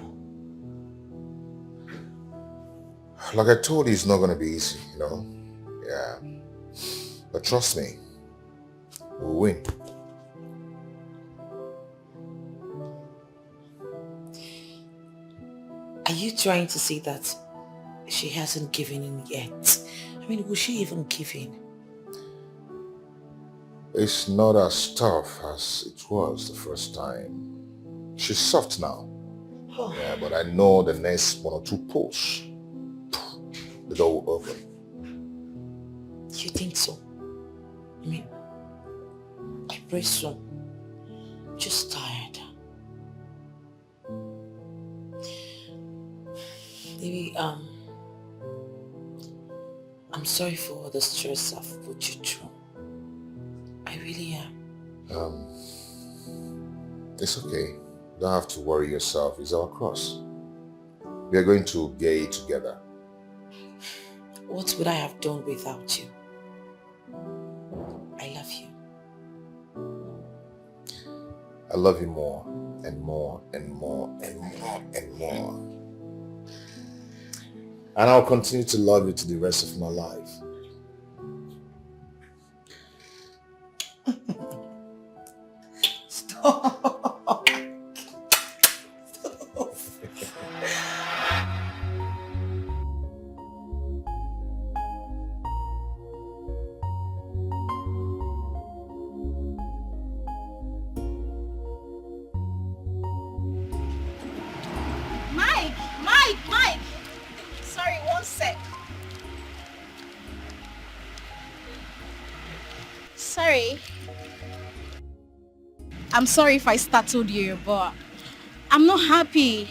Like I told you, it's not gonna be easy, you know? Yeah. But trust me, we'll win. Are you trying to say that she hasn't given in yet? I mean, will she even give in? It's not as tough as it was the first time. She's soft now. Oh. Yeah, but I know the next 1 or 2 pulls, the door will open. You think so? I mean, I pray so. Just tired. Maybe, I'm sorry for all the stress I've put you through. I really am. It's okay. You don't have to worry yourself. It's our cross. We are going to get it together. What would I have done without you? I love you. I love you more and more and more and more and more. And I'll continue to love you to the rest of my life. Stop. Mike! Sorry, one sec. Sorry. I'm sorry if I startled you, but I'm not happy.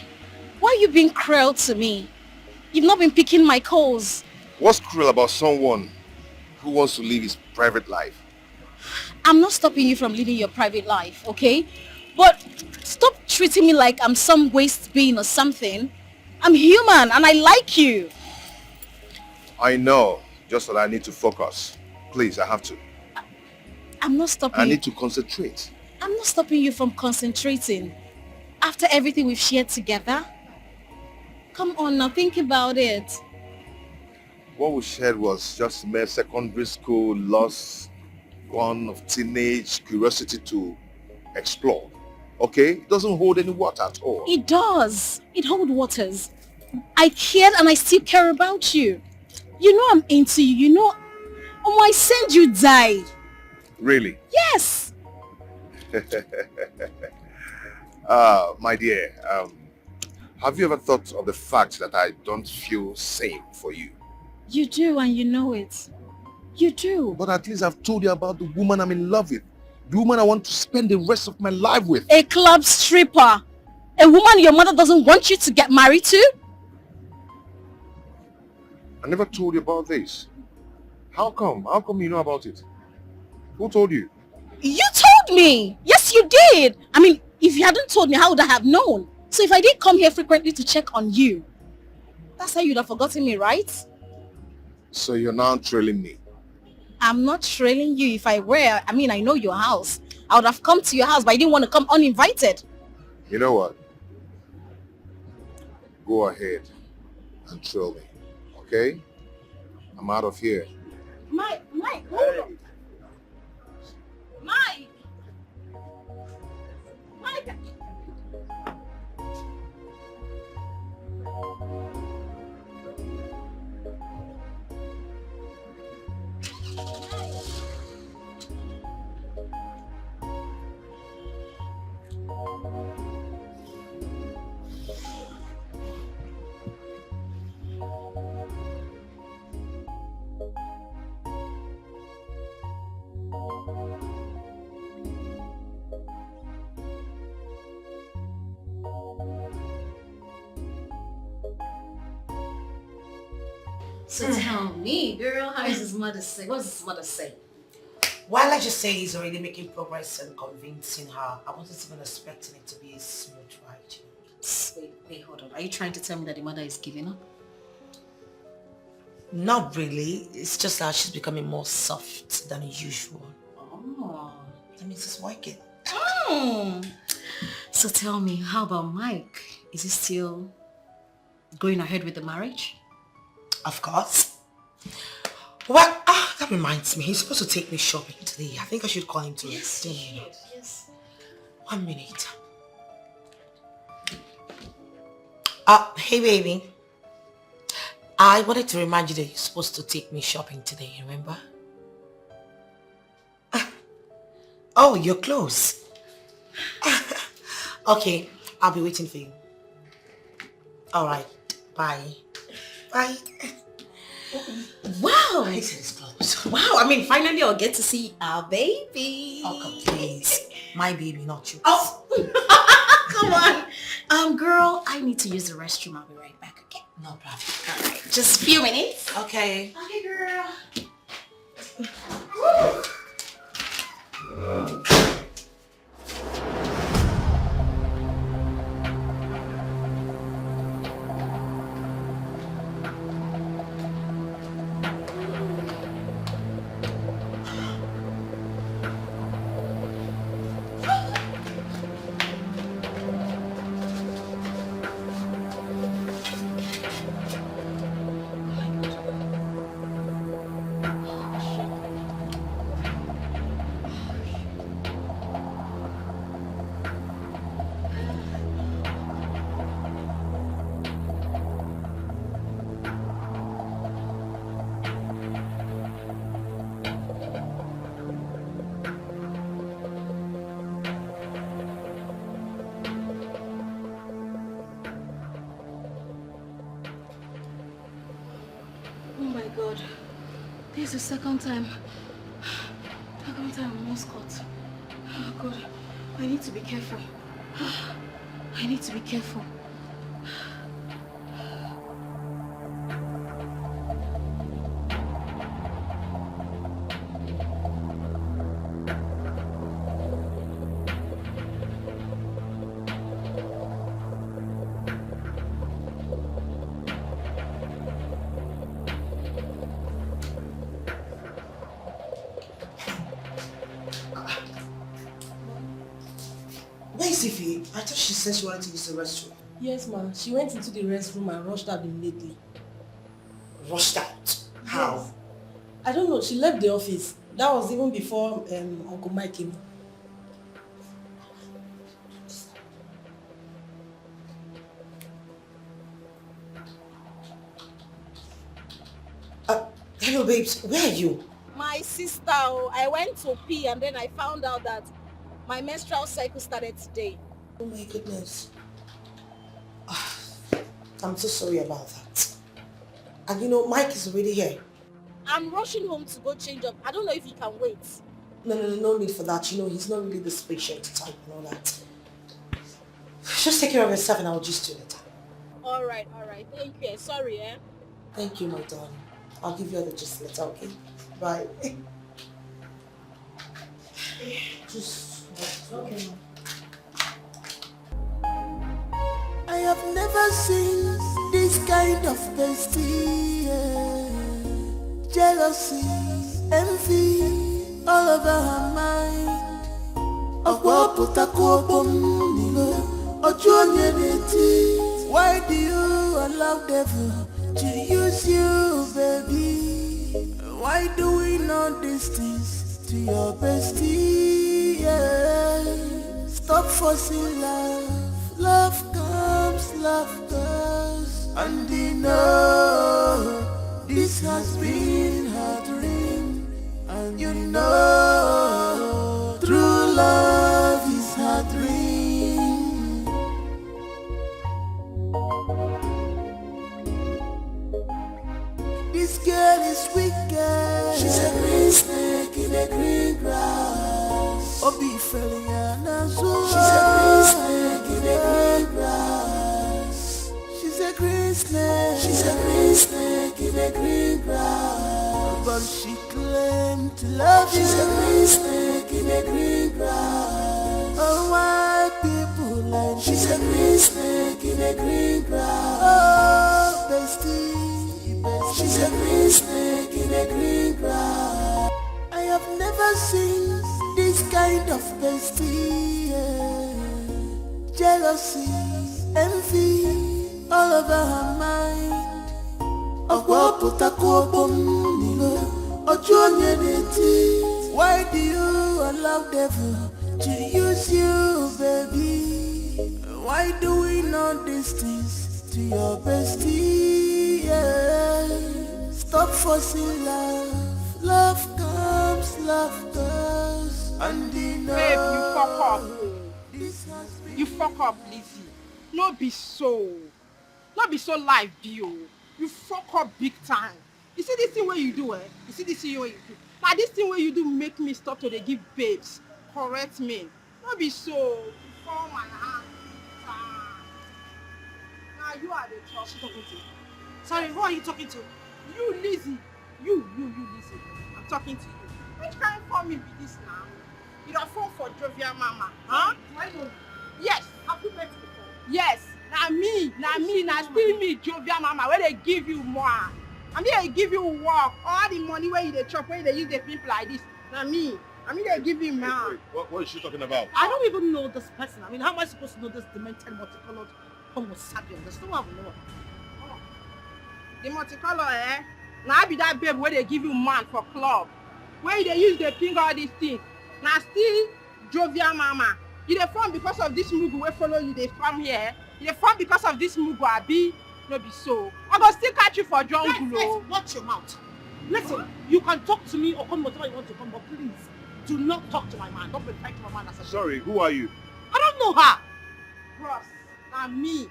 Why are you being cruel to me? You've not been picking my calls. What's cruel about someone who wants to live his private life? I'm not stopping you from living your private life, okay? But stop treating me like I'm some waste being or something. I'm human and I like you. I know, just that I need to focus. Please, I have to. I'm not stopping I you. need to concentrate. I'm not stopping you from concentrating. After everything we've shared together. Come on now, think about it. What we shared was just mere secondary school loss, one of teenage curiosity to explore. Okay? It doesn't hold any water at all. It does. It holds waters. I cared and I still care about you. You know I'm into you. You know, I send you die. Really? Yes. My dear, have you ever thought of the fact that I don't feel same for you? You do and you know it. You do. But at least I've told you about the woman I'm in love with. The woman I want to spend the rest of my life with. A club stripper. A woman your mother doesn't want you to get married to? I never told you about this. How come? How come you know about it? Who told you? You told me. Yes, you did. I mean, if you hadn't told me, how would I have known? So if I did come here frequently to check on you, that's how you'd have forgotten me, right? So you're now trailing me. I'm not trailing you. If I were, I mean, I know your house. I would have come to your house, but I didn't want to come uninvited. You know what? Go ahead and trail me. Okay? I'm out of here. Mike, hold on. Mike! So tell me, girl, how is his mother say? What does his mother say? While I just say he's already making progress and convincing her, I wasn't even expecting it to be a smooth ride. Wait, hold on. Are you trying to tell me that the mother is giving up? Not really. It's just that she's becoming more soft than usual. Oh. That means it's working. So tell me, how about Mike? Is he still going ahead with the marriage? Of course. Well, that reminds me. He's supposed to take me shopping today. I think I should call him to dinner. Yes. 1 minute. Hey baby. I wanted to remind you that you're supposed to take me shopping today, remember? Oh, you're close. Okay, I'll be waiting for you. Alright, bye. Bye. Wow! He said it's close. Wow, I mean, finally I'll get to see our baby. Oh, come please. My baby, not you. Oh! Come on. Girl, I need to use the restroom. I'll be right back, okay? No problem. Alright, just a few minutes. Okay. Okay, girl. God. This is the second time I'm almost caught. Oh God. I need to be careful. I need to be careful. I thought she said she wanted to use the restroom. Yes, ma. She went into the restroom and rushed out immediately. Rushed out? How? Yes. I don't know. She left the office. That was even before Uncle Mike came. Hello, babes. Where are you? My sister, I went to pee and then I found out that my menstrual cycle started today. Oh my goodness. I'm so sorry about that. And you know, Mike is already here. I'm rushing home to go change up. I don't know if he can wait. No need for that. You know, he's not really this patient type and all that. Just take care of yourself and I'll just do it. Alright. Thank you. Sorry, eh? Thank you, my darling. I'll give you all the gist later, okay? Bye. Just... okay. I have never seen this kind of bestie. Jealousy, envy, all over her mind. Why do you allow devil to use you, baby? Why do we know these things to your bestie? Stop forcing love. Love comes, love goes. And you know this has been her dream. And you know true love is her dream. This girl is wicked. She's a green snake in the green grass. Obi Feliana. She's a green snake in the green grass. She's a green snake. She's a green snake in the green grass. But she claimed to love you. She's a green snake in the green grass. Oh, why people like she's a green snake in the green grass. Oh, bestie. She's a green snake in the green grass. I have never seen this kind of bestie. jealousy, envy, all over her mind. Why do you allow devil to use you, baby? Why do we know these things to your bestie? Yeah. Stop forcing love. Love comes, love goes. And you know, babe, you fuck up. You fuck up, Lizzie. No be so. Not be so live, you. You fuck up big time. You see this thing where you do, eh? You see this thing where you do. Now this thing where you do make me stop to they give babes. Correct me. Not be so. You fall my hand. Now you are the trouble. Talking to. Sorry, who are you talking to? You, Lizzie. You, Lizzie. I'm talking to you. Which kind of phone me be this now? You don't phone for Jovial Mama, huh? I know. Yes. Have you met before? Yes. Now still me, Jovial Mama, where they give you more. I mean, they give you work. All the money where you they chop, where they use the people like this. Now me, they give you more. What is she talking about? I don't even know this person. I mean, how am I supposed to know this demented, multicolored Homo sapien? There's no one I know. The multicolor, eh? Now I be that babe where they give you man for club. Where they use the finger all these things. Now still Jovial Mama. You dey form because of this mugu wey follow you dey form here. You dey form because of this mugu abi no be so. I go still catch you for jungle. Let's watch your mouth. Listen, you can talk to me or come whatever you want to come, but please do not talk to my man. Don't reply to my man as a Sorry, who are you? I don't know her. Bros, na me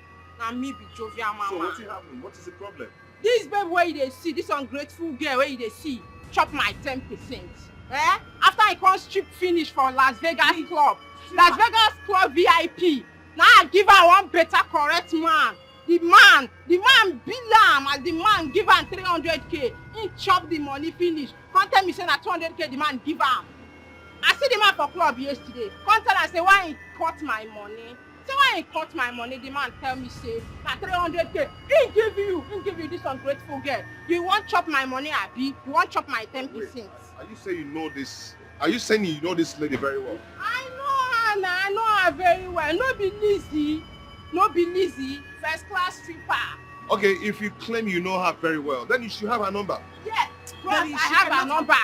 be Jovial Mama. So what happened? What is the problem? This babe where you dey see, this ungrateful girl where you dey see, chop my 10%. Eh? After I come strip finish for Las Vegas club. Las Vegas club VIP. Now I give her one better correct man. The man bill am as the man give am 300k. He chop the money finish. Come tell me say na 200k the man give am. I see the man for club yesterday. Come tell am say why he cut my money. Say why he cut my money. The man tell me say na 300k. He give you this ungrateful girl. You want chop my money, abi? You want chop my 10%? Wait, are you saying you know this? Are you saying you know this lady very well? I know her very well. No be Lizzie, first class stripper. Okay, if you claim you know her very well, then you should have her number. Yes, I have her number.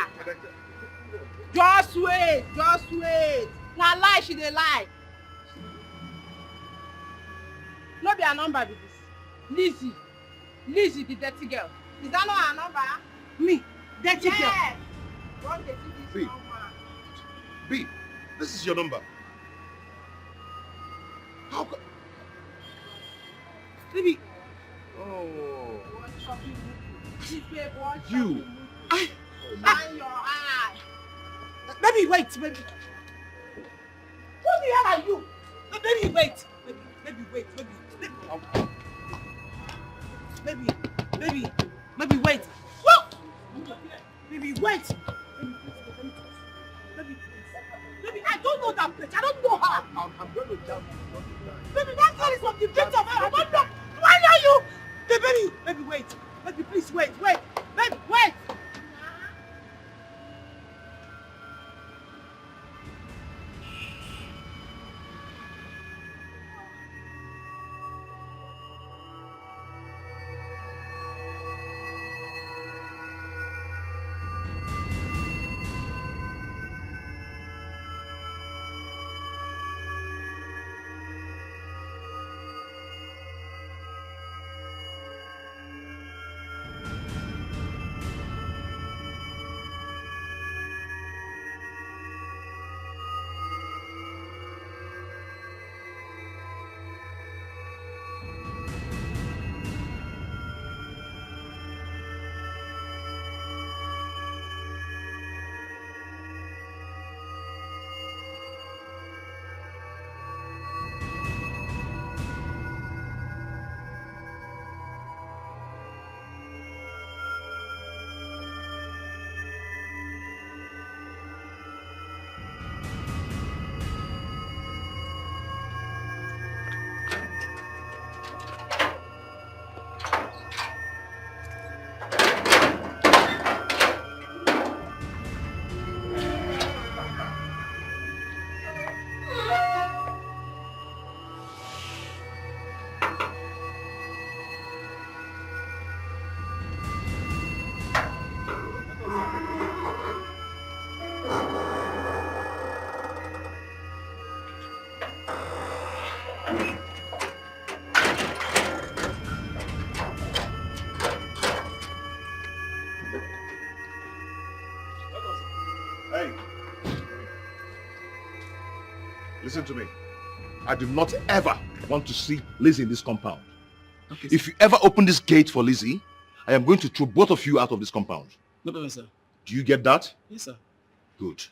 Just wait. Now lie, she dey lie. No be her number be this. Lizzie, the dirty girl. Is that not her number? Me, dirty girl. Don't get this number. B, this is your number. How come? Baby. Oh. You. Shine your eye. Baby, wait, baby. Who the hell are you? Baby, wait. Baby, wait. Baby, wait. Whoa! Baby, wait. Baby, I don't know that bitch. I don't know her. I'm going to jump. Baby, that girl is from the picture of her. I don't know. Why are you? Baby, wait. Baby, please wait. Baby, wait. Listen to me. I do not ever want to see Lizzie in this compound. Okay, if you ever open this gate for Lizzie, I am going to throw both of you out of this compound. No problem, sir. Do you get that? Yes, sir. Good.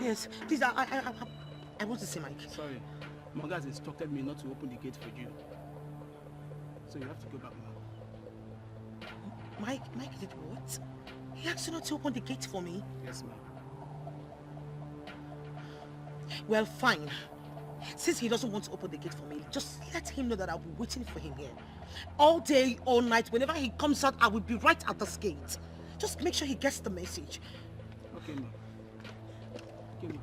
Yes, please, I want to see Mike. Sorry, Monga has instructed me not to open the gate for you. So you have to go back now. Mike did what? He asked you not to open the gate for me? Yes, ma'am. Well, fine. Since he doesn't want to open the gate for me, just let him know that I'll be waiting for him here. All day, all night, whenever he comes out, I will be right at this gate. Just make sure he gets the message. Okay, ma'am. Okay, ma'am.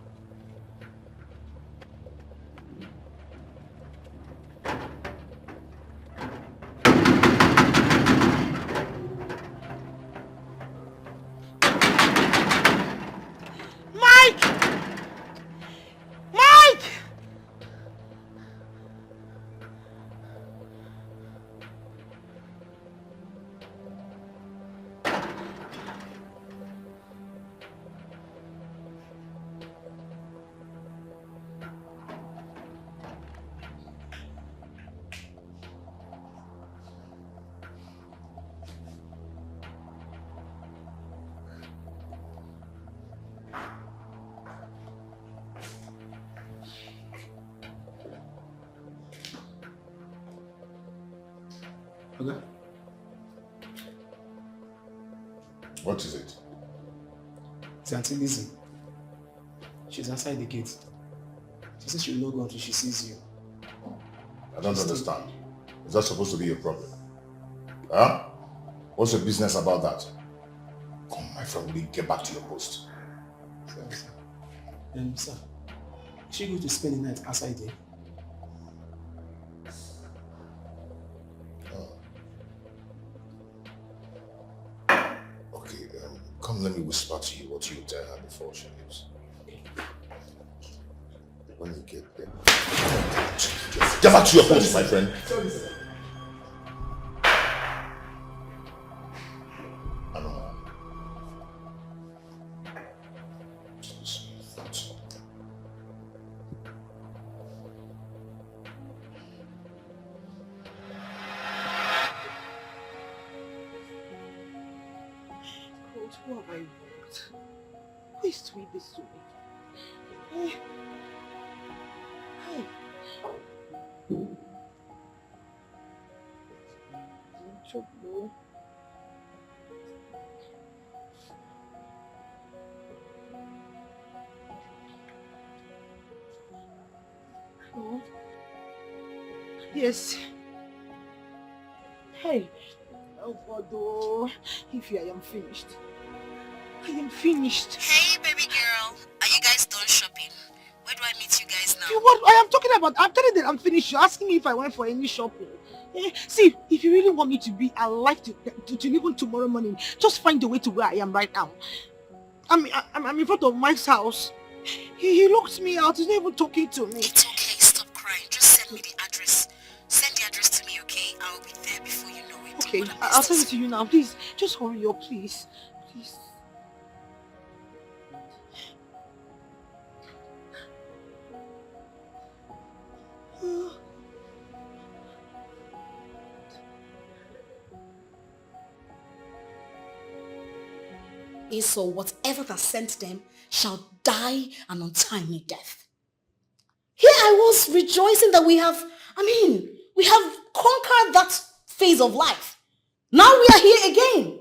Okay. What is it? It's Auntie Lizzie. She's outside the gate. She says she'll not go until she sees you. I don't understand. Is that supposed to be a problem? Huh? What's your business about that? Come, my friend, will you get back to your post? Sorry, sir. Sir, is she going to spend the night outside there? Come, let me whisper to you what you tell her before she leaves. When you get there, get back to your post, my friend. Sorry, sir. I don't know. Who have I wronged? Who is doing this to me? Hey. Hello? Yes. Hey. Oh God, oh. If I am finished. I am finished. Hey, baby girl. Are you guys done shopping? Where do I meet you guys now? What I am talking about? I'm telling you that I'm finished. You're asking me if I went for any shopping. See, if you really want me to be alive to even tomorrow morning, just find a way to where I am right now. I'm in front of Mike's house. He locked me out. He's not even talking to me. It's okay. Stop crying. Just send me the address. Send the address to me, okay? I'll be there before you know it. Okay, I'll send it to you now. Please, just hurry up, please. Please. So whatever that sent them shall die an untimely death. Here I was rejoicing that we have conquered that phase of life. Now we are here again.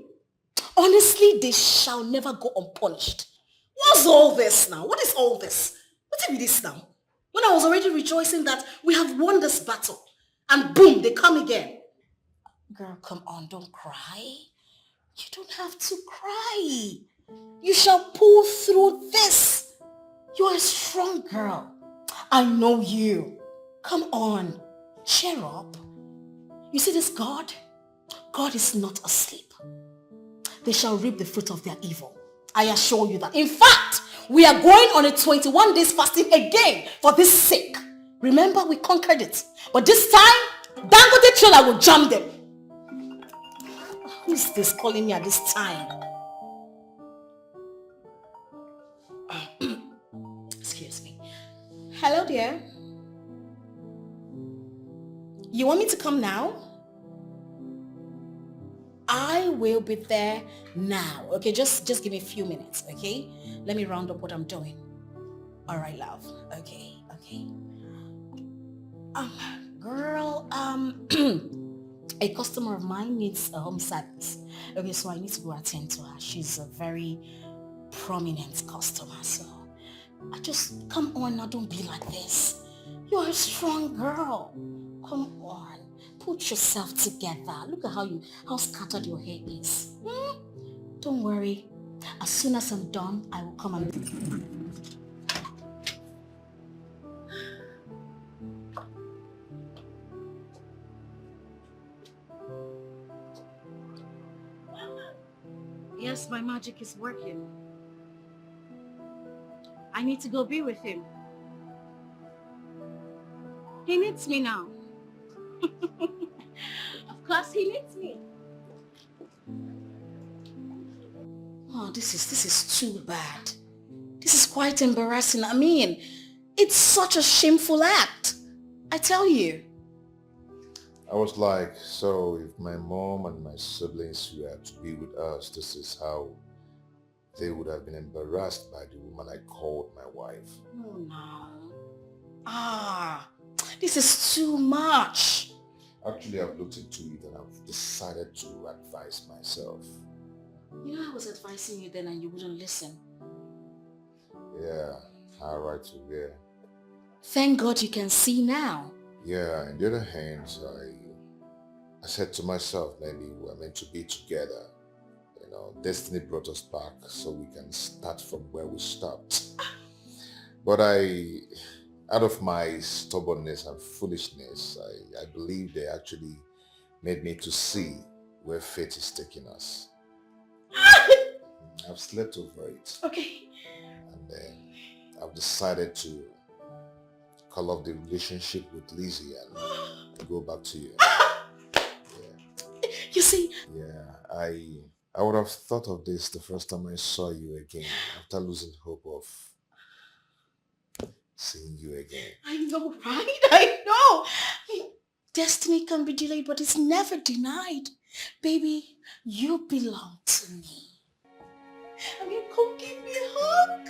Honestly, they shall never go unpunished. What's all this now? What is all this? What is this now? When I was already rejoicing that we have won this battle, and boom, they come again. Girl, come on, don't cry. You don't have to cry. You shall pull through this. You're a strong girl. I know you. Come on, cheer up. You see this God? God is not asleep. They shall reap the fruit of their evil. I assure you that. In fact, we are going on a 21 days fasting again for this sake. Remember, we conquered it. But this time, Dangote trailer will jam them. Who is this calling me at this time? Excuse me. Hello, dear. You want me to come now? I will be there now. Okay, just give me a few minutes, okay? Let me round up what I'm doing. All right, love. Okay. Girl, a customer of mine needs a home service. Okay, so I need to go attend to her. She's a very prominent customer, so I just, come on now, don't be like this. You're a strong girl. Come on, put yourself together. Look at how scattered your hair is. Don't worry. As soon as I'm done, I will come and... Yes, my magic is working. I need to go be with him. He needs me now. Of course he needs me. Oh, this is too bad. This is quite embarrassing. I mean, it's such a shameful act. I tell you. I was like, so if my mom and my siblings were to be with us, this is how they would have been embarrassed by the woman I called my wife. Oh no. This is too much. Actually, I've looked into it and I've decided to advise myself. You know, I was advising you then and you wouldn't listen. Yeah, how right to hear. Thank God you can see now. Yeah, on the other hand, I said to myself, maybe we're meant to be together. You know, destiny brought us back so we can start from where we stopped. But out of my stubbornness and foolishness, I believe they actually made me to see where fate is taking us. I've slept over it. Okay. And then I've decided to call off the relationship with Lizzie and go back to you. Yeah. You see? Yeah, I would have thought of this the first time I saw you again, after losing hope of seeing you again. I know, right? I know. Destiny can be delayed, but it's never denied. Baby, you belong to me. I mean, come give me a hug.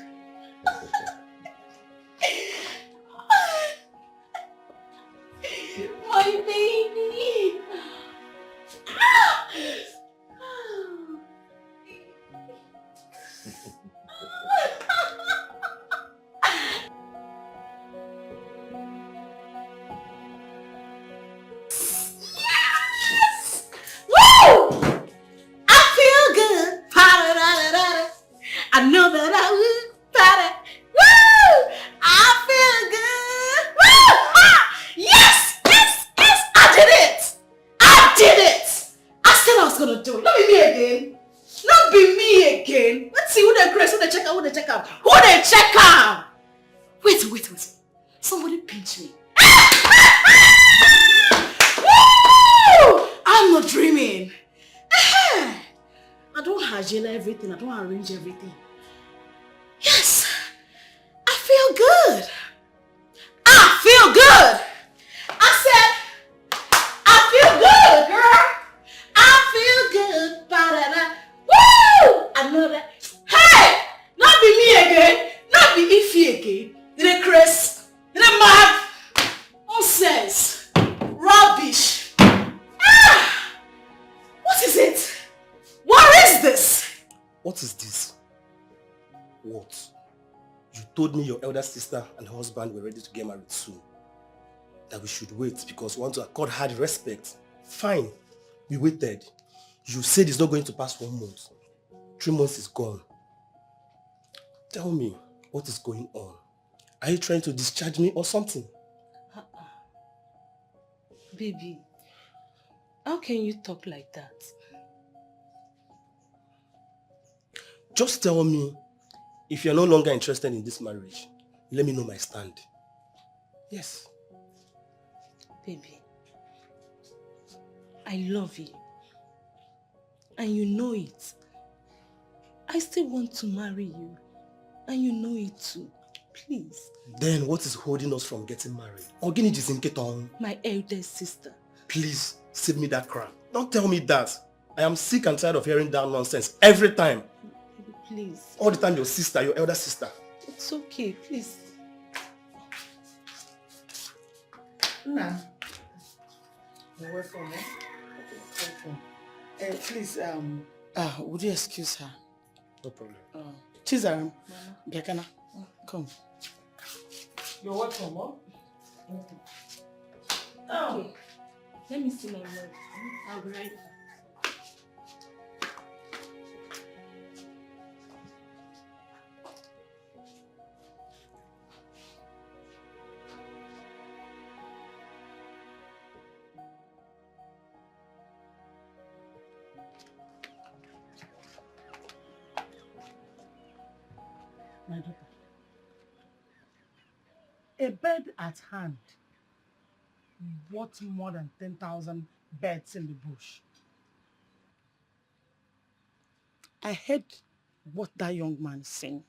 am? Who they check am? Wait. Somebody pinch me. Woo! I'm not dreaming. I don't agenda everything. I don't arrange everything. Yes, I feel good. I feel good. I said, I feel good, girl. I feel good. Ba-da-da. Woo! I know that. Hey! Not be me again. Not be Ify again. Did it, Chris? Did it, mad? Nonsense. Rubbish. What is it? What is this? What is this? What? You told me your elder sister and her husband were ready to get married soon. That we should wait because we want to accord her the respect. Fine. We waited. You said it's not going to pass 1 month. 3 months is gone. Tell me, what is going on? Are you trying to discharge me or something? Baby, how can you talk like that? Just tell me, if you're no longer interested in this marriage, let me know my stand. Yes. Baby, I love you. And you know it. I still want to marry you. And you know it too. Please. Then what is holding us from getting married? Ogini Jizinketon. My eldest sister. Please, save me that crap. Don't tell me that. I am sick and tired of hearing that nonsense every time. Baby, please. All the time your sister, your elder sister. It's okay, please. Nah. You're welcome, eh? Welcome. Please, would you excuse her? No problem. Chizaram, Biakana, come. You're welcome, huh? Okay. Let me see my mom. I'll be right back. My daughter. A bird at hand worth more than 10,000 birds in the bush. I heard what that young man is saying.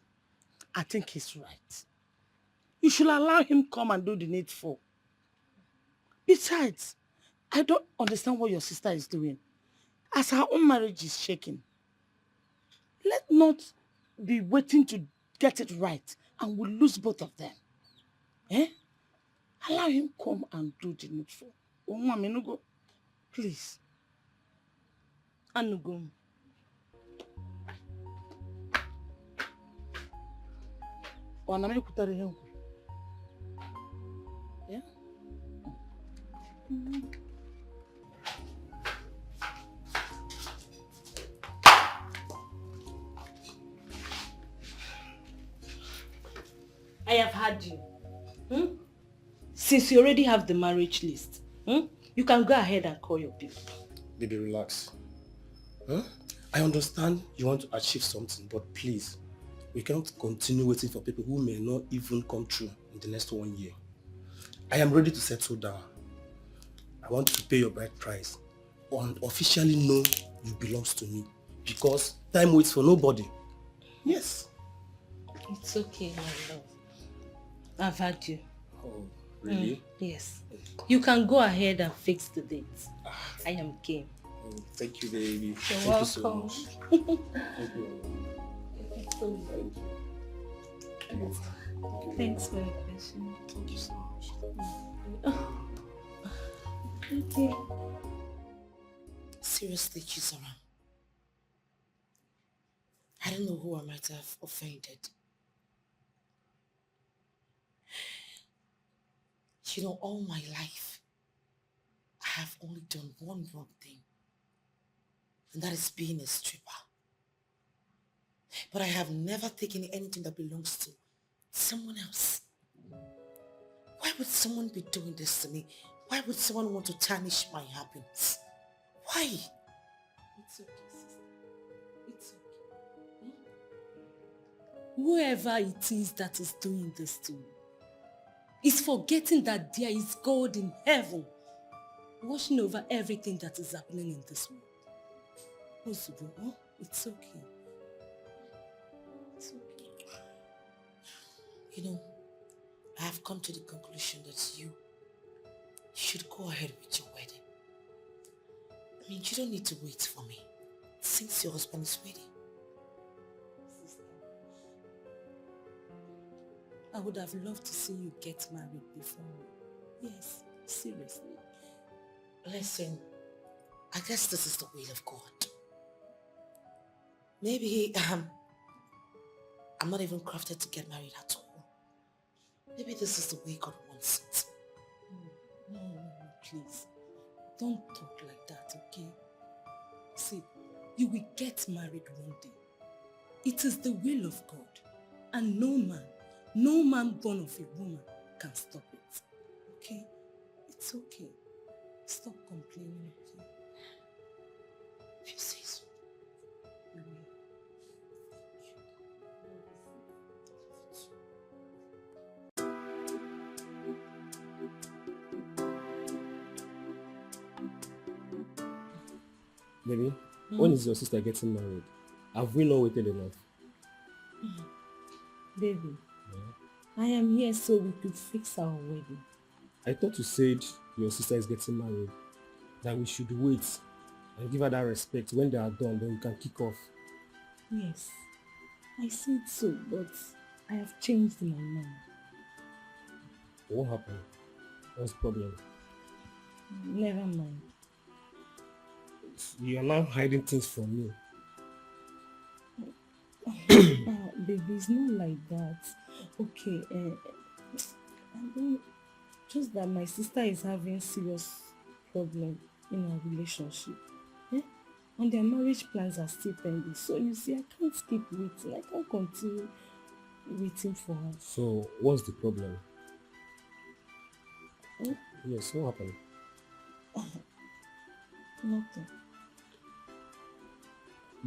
I think he's right. You should allow him come and do the needful. Besides, I don't understand what your sister is doing. As her own marriage is shaking, let not be waiting to get it right and we'll lose both of them. Eh? Allow him come and do the needful. Go. Please. Anugo. Yeah? I have had you. Since you already have the marriage list, you can go ahead and call your people. Baby, relax. I understand you want to achieve something, but please, we cannot continue waiting for people who may not even come true in the next 1 year. I am ready to settle down. I want to pay your bride price and officially know you belong to me because time waits for nobody. Yes. It's okay, my love. I've had you. Oh, really? Yes. You can go ahead and fix the dates. I am game. Oh, thank you, baby. You're Thank welcome. you so much. Thank you. Thanks for your question. Thank you so much. Okay. Seriously, Chizaram. I don't know who I might have offended. You know, all my life, I have only done one wrong thing. And that is being a stripper. But I have never taken anything that belongs to someone else. Why would someone be doing this to me? Why would someone want to tarnish my happiness? Why? It's okay, sister. It's okay. whoever it is that is doing this to me is forgetting that there is God in heaven watching over everything that is happening in this world. Ozugbo, oh, it's okay. It's okay. You know, I have come to the conclusion that you should go ahead with your wedding. I mean, you don't need to wait for me since your husband is waiting. I would have loved to see you get married before me. Yes, seriously. Listen, I guess this is the will of God. Maybe I'm not even crafted to get married at all. Maybe this is the way God wants it. No, please. Don't talk like that, okay? See, you will get married one day. It is the will of God. And no man born of a woman can stop it. Okay? It's okay. Stop complaining, okay? If you say so. You will. Baby, when is your sister getting married? Have we not waited enough? Baby, I am here so we could fix our wedding. I thought you said your sister is getting married, that we should wait and give her that respect. When they are done, then we can kick off. Yes, I said so, but I have changed my mind. What happened? What's the problem? Never mind. You are now hiding things from me. Baby, it's not like that. Okay, just that my sister is having serious problem in our relationship. And their marriage plans are still pending. So you see, I can't keep waiting. I can't continue waiting for her. So, what's the problem? Hmm? Yes, what happened? Nothing.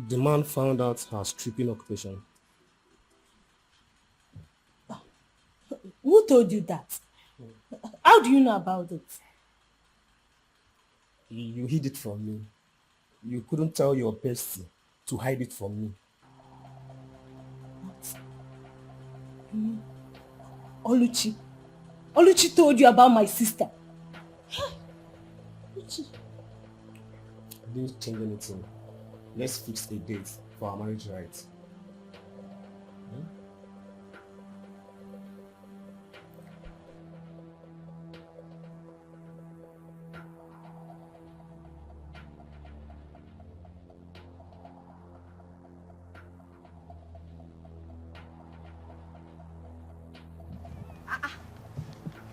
The man found out her stripping occupation. Who told you that? How do you know about it? You hid it from me. You couldn't tell your bestie to hide it from me. Oluchi. Oluchi told you about my sister. Oluchi. I didn't change anything. Let's fix a date for our marriage rights.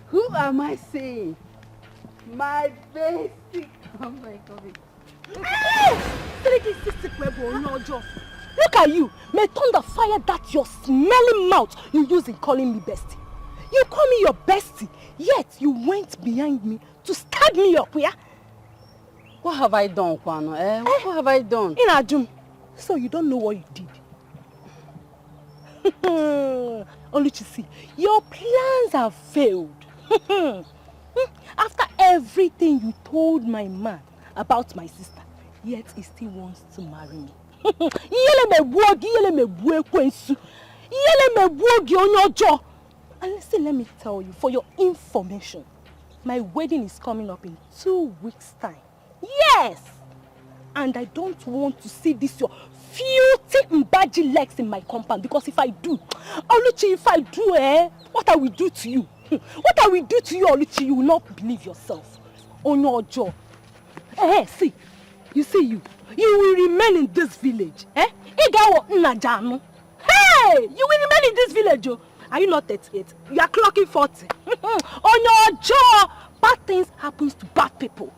Who am I saying? My basic. Oh my God. Look at you. May thunder fire that your smelling mouth you use in calling me bestie. You call me your bestie, yet you went behind me to stab me up, yeah? What have I done, Kwano? What have I done? Inajum, so you don't know what you did. Oluchi, see, your plans have failed. After everything you told my man about my sister, yet he still wants to marry me. And listen, let me tell you, for your information, my wedding is coming up in 2 weeks' time. Yes! And I don't want to see this your filthy mbaji legs in my compound, because if I do, Oluchi, if I do, what I will do to you? What I will do to you, Oluchi, you will not believe yourself. On your jaw. See, you see you will remain in this village. Hey, you will remain in this village. Are you not 38? You are clocking 40. On your jaw, bad things happens to bad people.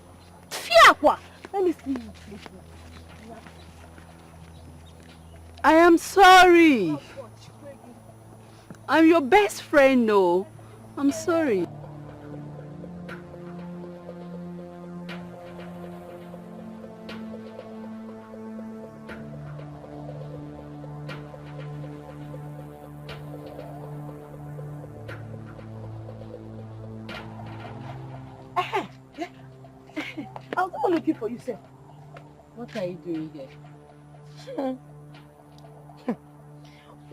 Fiakwa. Let me see you. I am sorry. I'm your best friend, no. I'm sorry. I was even looking for you, sir. What are you doing here?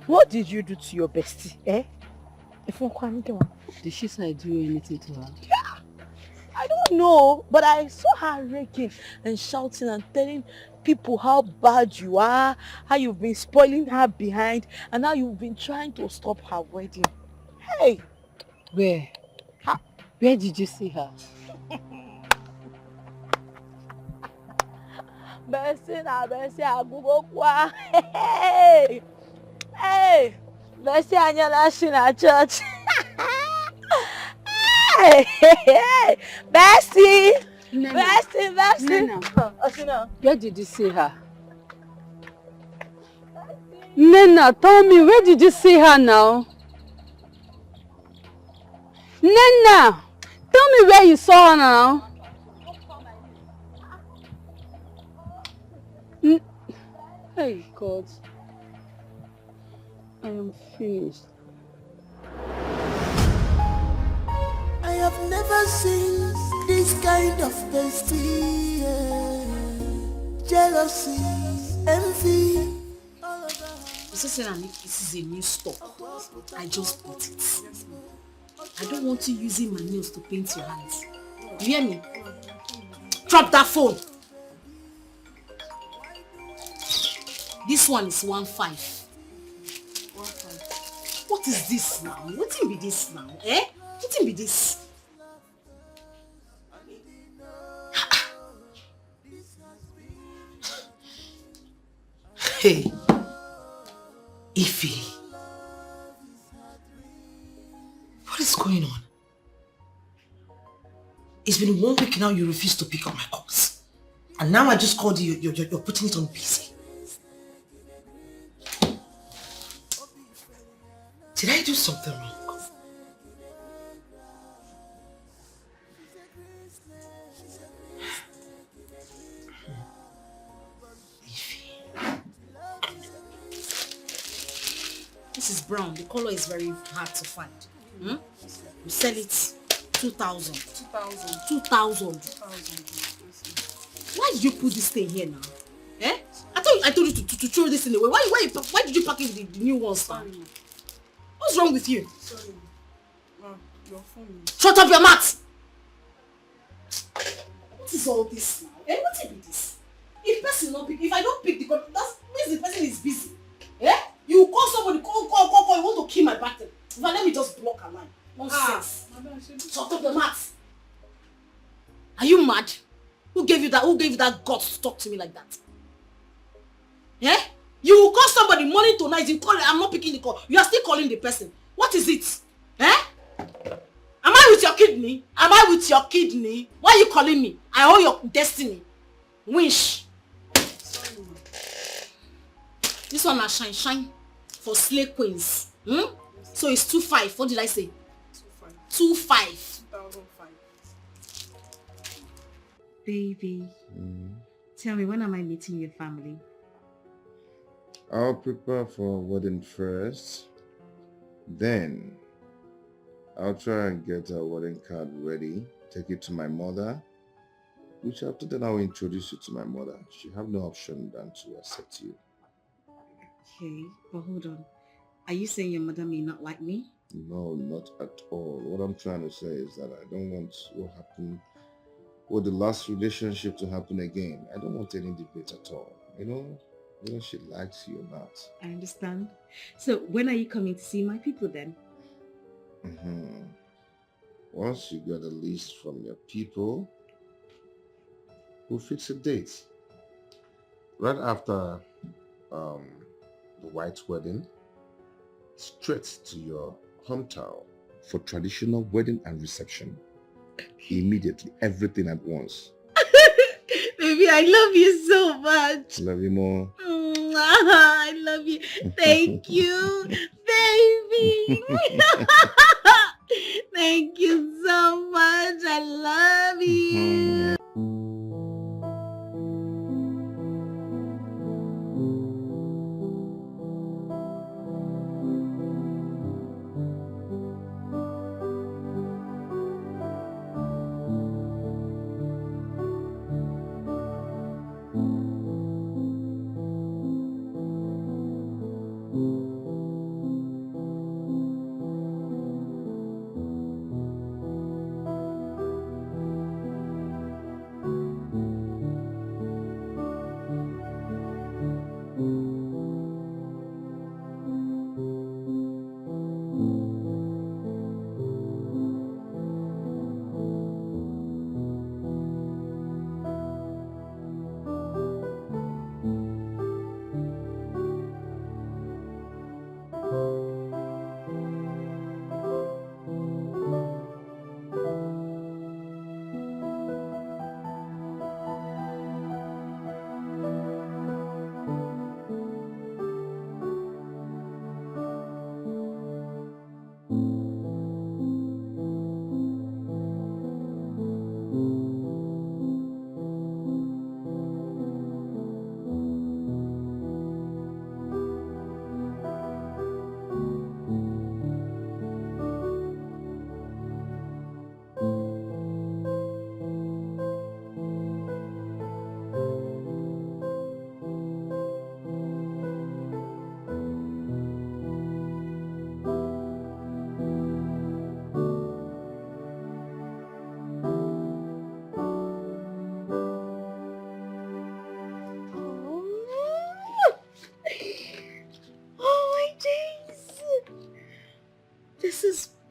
What did you do to your bestie, eh? Did she say do anything to her? I don't know, but I saw her raking and shouting and telling people how bad you are, how you've been spoiling her behind, and how you've been trying to stop her wedding. Hey! Where? Where did you see her? Bessie na Bessie agugo kwa. Hey! Hey! Bessie anyala she na church. Hey! Hey! Bessie! Bessie! Nena, where did you see her? Nena, tell me, where did you see her now? Nena, tell me where you saw her now. Hey, God. I am finished. I have never seen this kind of bestie. Jealousy, envy. This is a new stock. I just bought it. I don't want you using my nails to paint your hands. You hear me? Drop that phone. This one is 1.5. What is this now? What can be this now? Eh? What can be this? Hey, Ify. What is going on? It's been 1 week now you refuse to pick up my calls. And now I just called you, you're putting it on busy. Did I do something wrong? This is brown. The color is very hard to find. Hmm? You sell it 2,000. 2,000. Why did you put this thing here now? Eh? I told you to throw this thing away. Why did you package the new ones now? What's wrong with you? Sorry. Your phone is... Shut up your mouth! What is all this now? Eh? What is this? If I don't pick the call, that means the person is busy. Eh? You call somebody, call, you want to kill my battle. Now let me just block a line. Nonsense. Shut up your mouth. Are you mad? Who gave you that guts to talk to me like that? Eh? You will call somebody morning to night, you call it, I'm not picking the call. You are still calling the person. What is it? Eh? Am I with your kidney? Why are you calling me? I owe your destiny. Wish. This one is shine for slay queens. Hmm? So it's 2.5. What did I say? 2.5. 2005. Baby, tell me, when am I meeting your family? I'll prepare for wedding first. Then I'll try and get a wedding card ready. Take it to my mother. Which after then I'll introduce you to my mother. She have no option than to accept you. Okay, but hold on. Are you saying your mother may not like me? No, not at all. What I'm trying to say is that I don't want what happened with the last relationship to happen again. I don't want any debate at all. You know, whether she likes you or not. I understand. So when are you coming to see my people then? Once you get a list from your people, we'll fix a date. Right after the white wedding, straight to your hometown for traditional wedding and reception. Immediately, everything at once. Baby, I love you so much. Love you more. I love you. Thank you, baby. Thank you so much. I love you.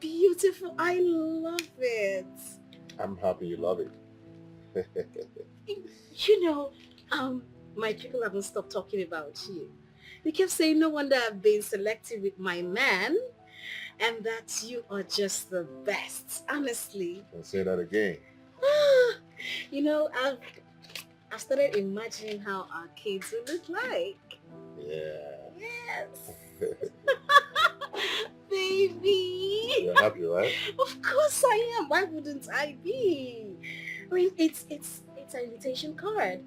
beautiful. I love it. I'm happy you love it. You know, my people haven't stopped talking about you. They kept saying no wonder I've been selective with my man and that you are just the best, honestly. Don't say that again. You know, I've started imagining how our kids will look like. Yeah. Yes. Baby. You're happy, right? Of course I am. Why wouldn't I be? I mean, it's an invitation card.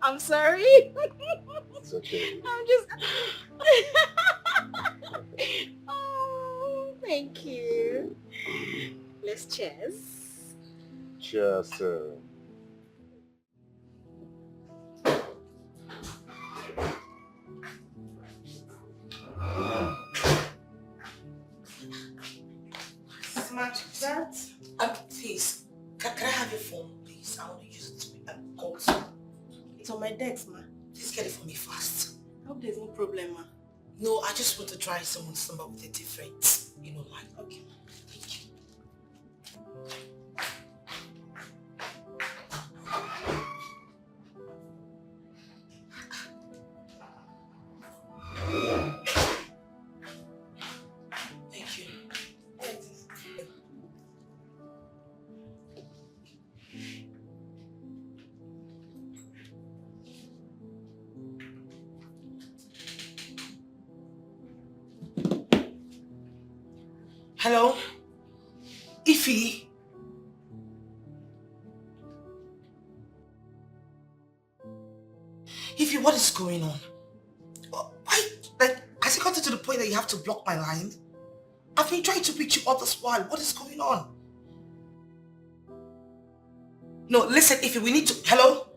I'm sorry. It's okay. I'm just... Oh, thank you. Let's cheers. Cheers, sir. Smart, that? Please, can I have your phone, please? I want to use it to call. It's on my desk, ma. Please get it for me fast. I hope there's no problem, ma. No, I just want to try someone's number with a different, line. Okay. Thank you. Thank you. Hello? Ify? Ify, what is going on? Why? Has it gotten to the point that you have to block my line? I've been trying to reach you all this while. What is going on? No, listen, Ify, we need to... Hello?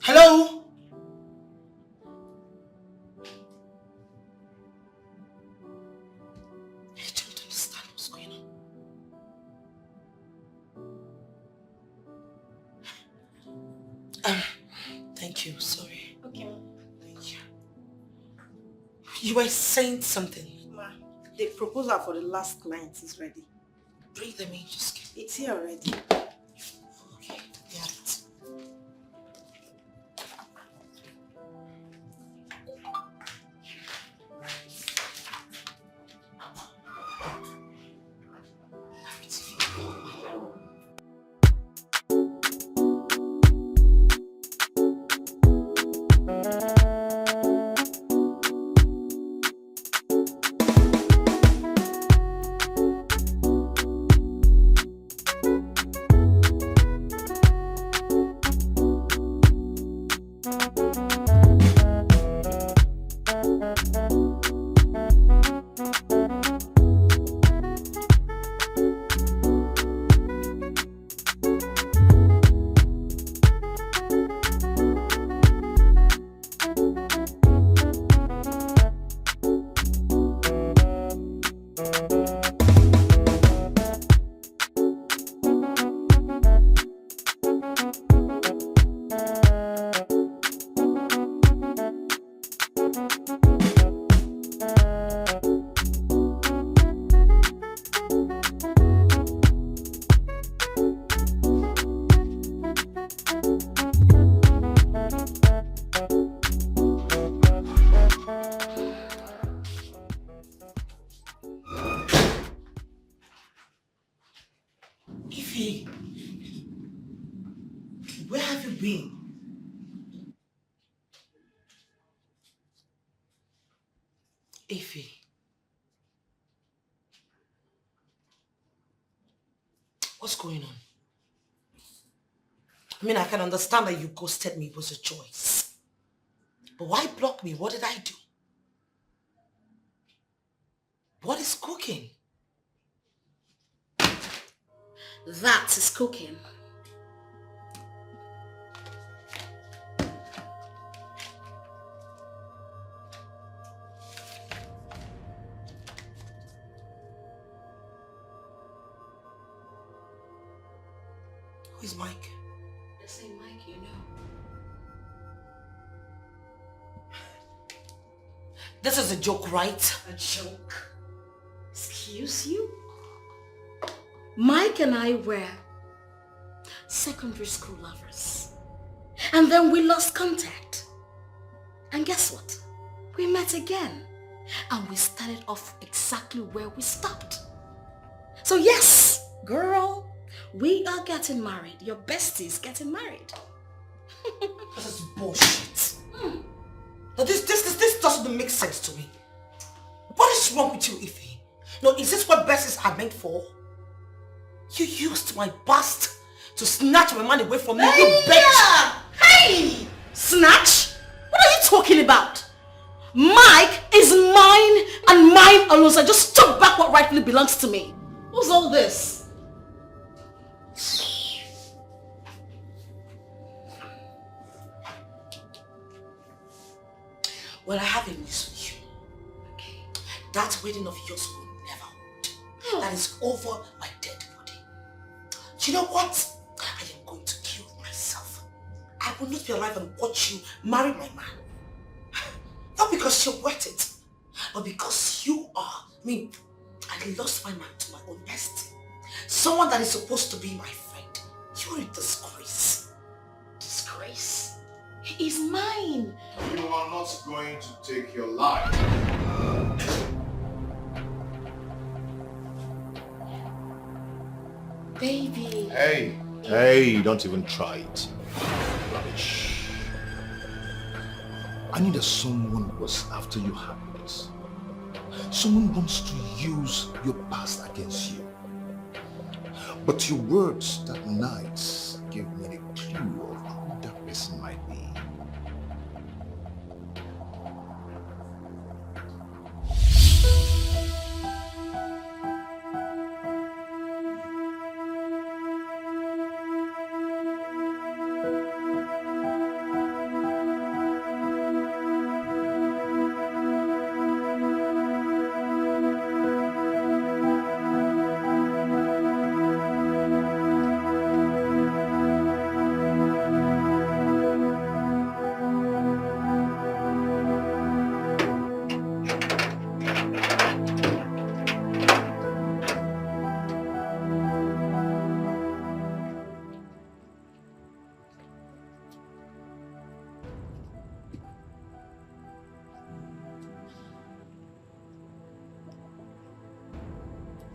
Hello? I don't understand what's going on. Thank you. Sorry. Okay, ma. Thank you. You were saying something. Ma, the proposal for the last client is ready. Bring them in. Just get It's here already. Okay. Yeah. Ify, where have you been? Ify. What's going on? I mean, I can understand that you ghosted me was a choice. But why block me? What did I do? What is cooking? That is cooking. Who is Mike? The same Mike you know. This is a joke, right? A joke? Excuse you? Mike and I were secondary school lovers. And then we lost contact. And guess what? We met again. And we started off exactly where we stopped. So yes, girl, we are getting married. Your bestie's getting married. This is bullshit. Now this doesn't make sense to me. What is wrong with you, Ife? No, is this what besties are meant for? You used my past to snatch my man away from me, you bitch! Hey! Snatch? What are you talking about? Mike is mine and mine alone, so I just took back what rightfully belongs to me. What's all this? Well, I have a news for you. That wedding of yours will never hold. That is over my dead body. You know what? I am going to kill myself. I will not be alive and watch you marry my man. Not because you're worth it, but because you are. I lost my man to my own destiny. Someone that is supposed to be my friend. You're a disgrace. Disgrace? He is mine. You are not going to take your life. Baby. Hey, don't even try it. Rubbish. I needed someone who was after your happiness. Someone wants to use your past against you. But your words that night gave me a clue of who that person might be.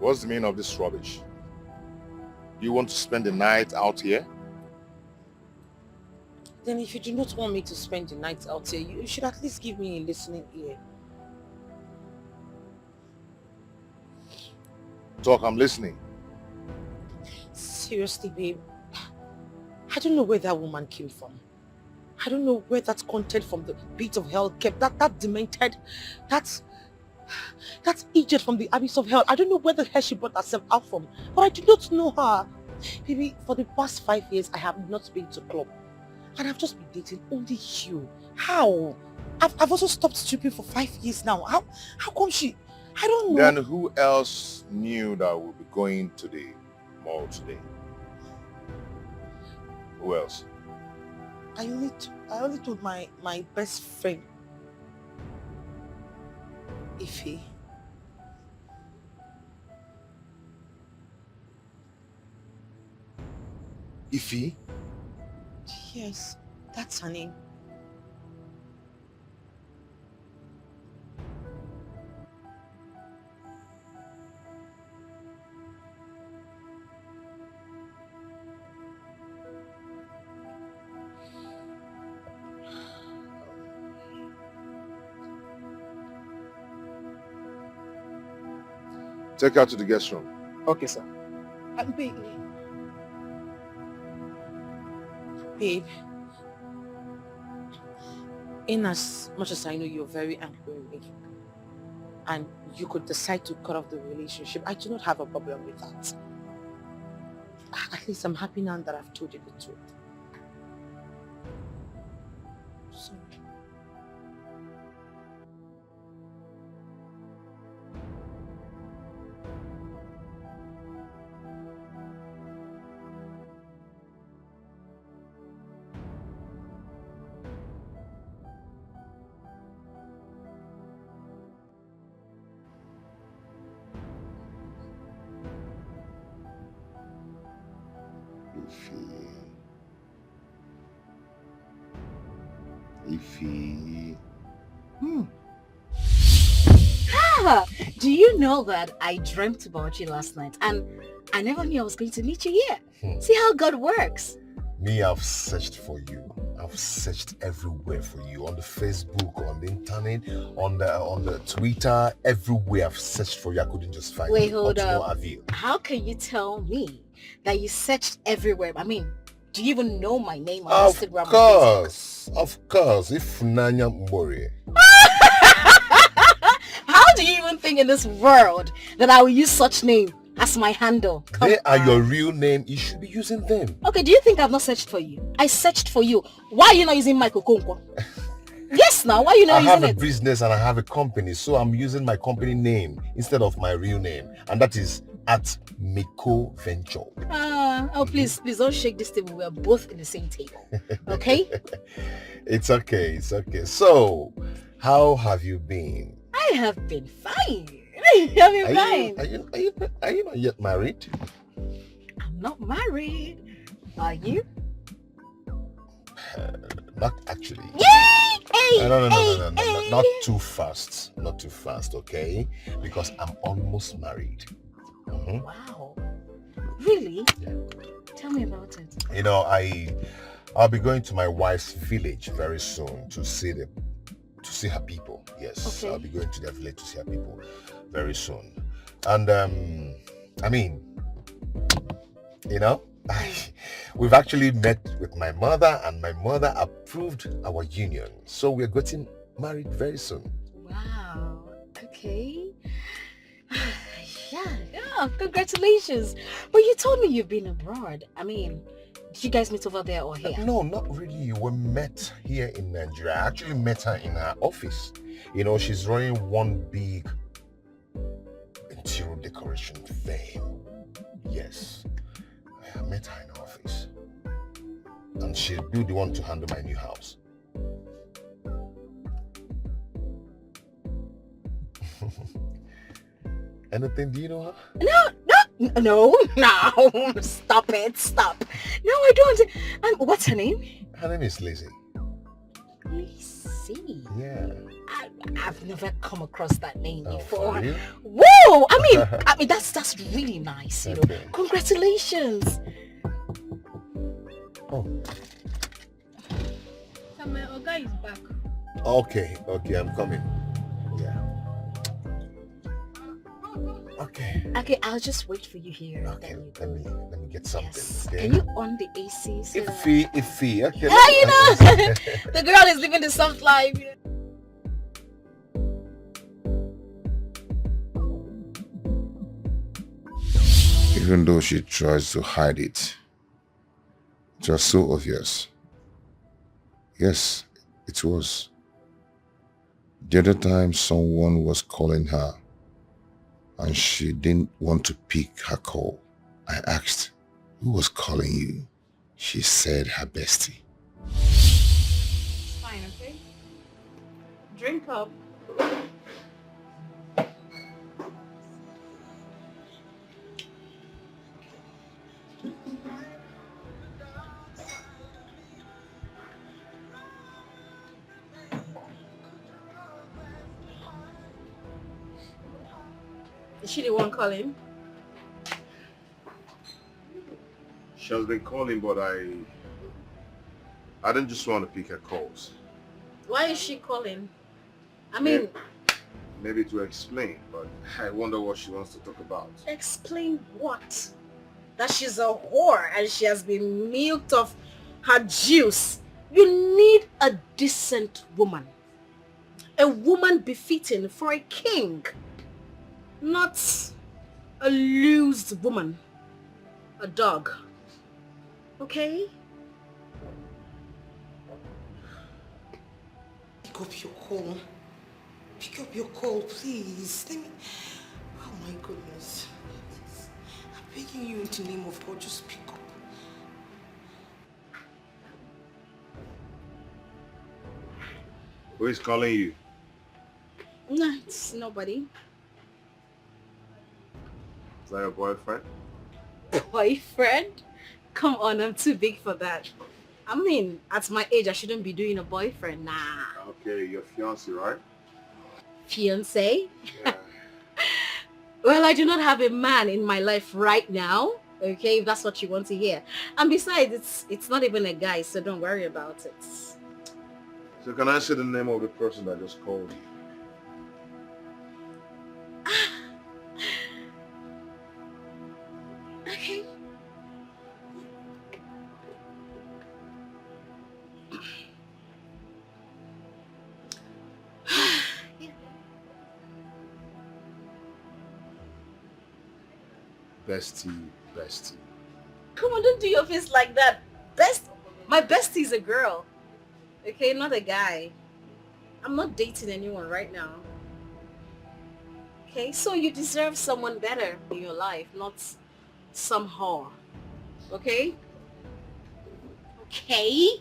What's the meaning of this rubbish? You want to spend the night out here? Then if you do not want me to spend the night out here, you should at least give me a listening ear. Talk, I'm listening. Seriously, babe. I don't know where that woman came from. I don't know where that content from the pit of hell kept. That demented, that idiot from the abyss of hell. I don't know where the hell she brought herself out from. But I do not know her. Baby, for the past 5 years, I have not been to club. And I've just been dating only you. How? I've also stopped stripping for 5 years now. How come she... I don't know. Then who else knew that we'll be going to the mall today? Who else? I only told my best friend, Ife. Ife? Yes, that's her name. Take her to the guest room. Okay, sir. Babe, in as much as I know you're very angry with me and you could decide to cut off the relationship, I do not have a problem with that. At least I'm happy now that I've told you the truth. Sorry. Ify. Ah, do you know that I dreamt about you last night and I never knew I was going to meet you here? See how God works. Me, I've searched for you. I've searched everywhere for you. On the Facebook, on the internet, on the Twitter, everywhere I've searched for you. I couldn't just find you. Wait, hold Up to no up. avail. How can you tell me that you searched everywhere? I mean, do you even know my name on Instagram? Of course. If Nanya Mbori. How do you even think in this world that I will use such name as my handle? They are your real name. You should be using them. Okay, do you think I've not searched for you? I searched for you. Why are you not using Michael Konkwo? Yes, now, why are you not I have using a it? business and I have a company, so I'm using my company name instead of my real name. And that is at Miko Venture. Please don't shake this table. We're both in the same table. Okay? It's okay. So, how have you been? I have been fine. I've been fine. Are you not yet married? I'm not married. Are you? Not actually. Yay! Hey, No. hey. Not too fast. Not too fast, okay? Because I'm almost married. Wow. Really? Yeah. Tell me about it. You know, I'll be going to my wife's village very soon to see her people. Yes, okay. I'll be going to their village to see her people very soon. And I mean, you know, we've actually met with my mother, and my mother approved our union. So we're getting married very soon. Wow. Okay. Yeah, congratulations. But you told me you've been abroad. I mean, did you guys meet over there or here? No, not really. We met here in Nigeria. I actually met her in her office. You know, she's running one big interior decoration firm. Yes. I met her in her office. And she'll be the one to handle my new house. Anything, do you know her? No. Stop it. No, I don't. What's her name? Her name is Lizzie. Lizzie? Yeah. I've never come across that name before. For you? Whoa! I mean, that's really nice. You know. Okay. Congratulations. Oh. My Oga is back. Okay, I'm coming. Yeah. Okay, I'll just wait for you here. Okay, let me get something. Yes. Okay? Can you on the AC? So Iffy. Okay. Hey, you know, the girl is living the soft life. Even though she tries to hide it, it was so obvious. Yes, it was. The other time someone was calling her and she didn't want to pick her call. I asked, who was calling you? She said her bestie. It's fine, okay? Drink up. Is she the one calling? She has been calling, but I don't just want to pick her calls. Why is she calling? I mean... Maybe to explain, but I wonder what she wants to talk about. Explain what? That she's a whore and she has been milked of her juice. You need a decent woman. A woman befitting for a king. Not a loose woman. A dog. Okay? Pick up your call. Pick up your call, please. Let me... Oh my goodness. I'm begging you in the name of God, just pick up. Who is calling you? No, it's nobody. Is that your boyfriend? Boyfriend? Come on, I'm too big for that. I mean, at my age, I shouldn't be doing a boyfriend. Nah. Okay, your fiance, right? Fiance? Well, I do not have a man in my life right now. Okay, if that's what you want to hear. And besides, it's not even a guy, so don't worry about it. So can I say the name of the person that just called you? Okay. Bestie. Come on, don't do your face like that. My bestie is a girl. Okay, not a guy. I'm not dating anyone right now. Okay, so you deserve someone better in your life, not some whore. Okay? Okay?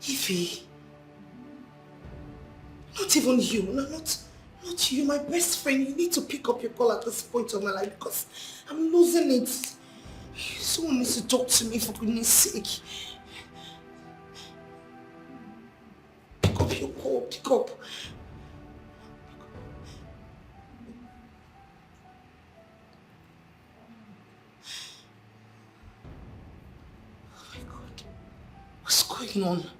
Ify, not even you, not you, my best friend. You need to pick up your call at this point of my life because I'm losing it. Someone needs to talk to me for goodness sake. Pick up your call, pick up. Oh my God, what's going on?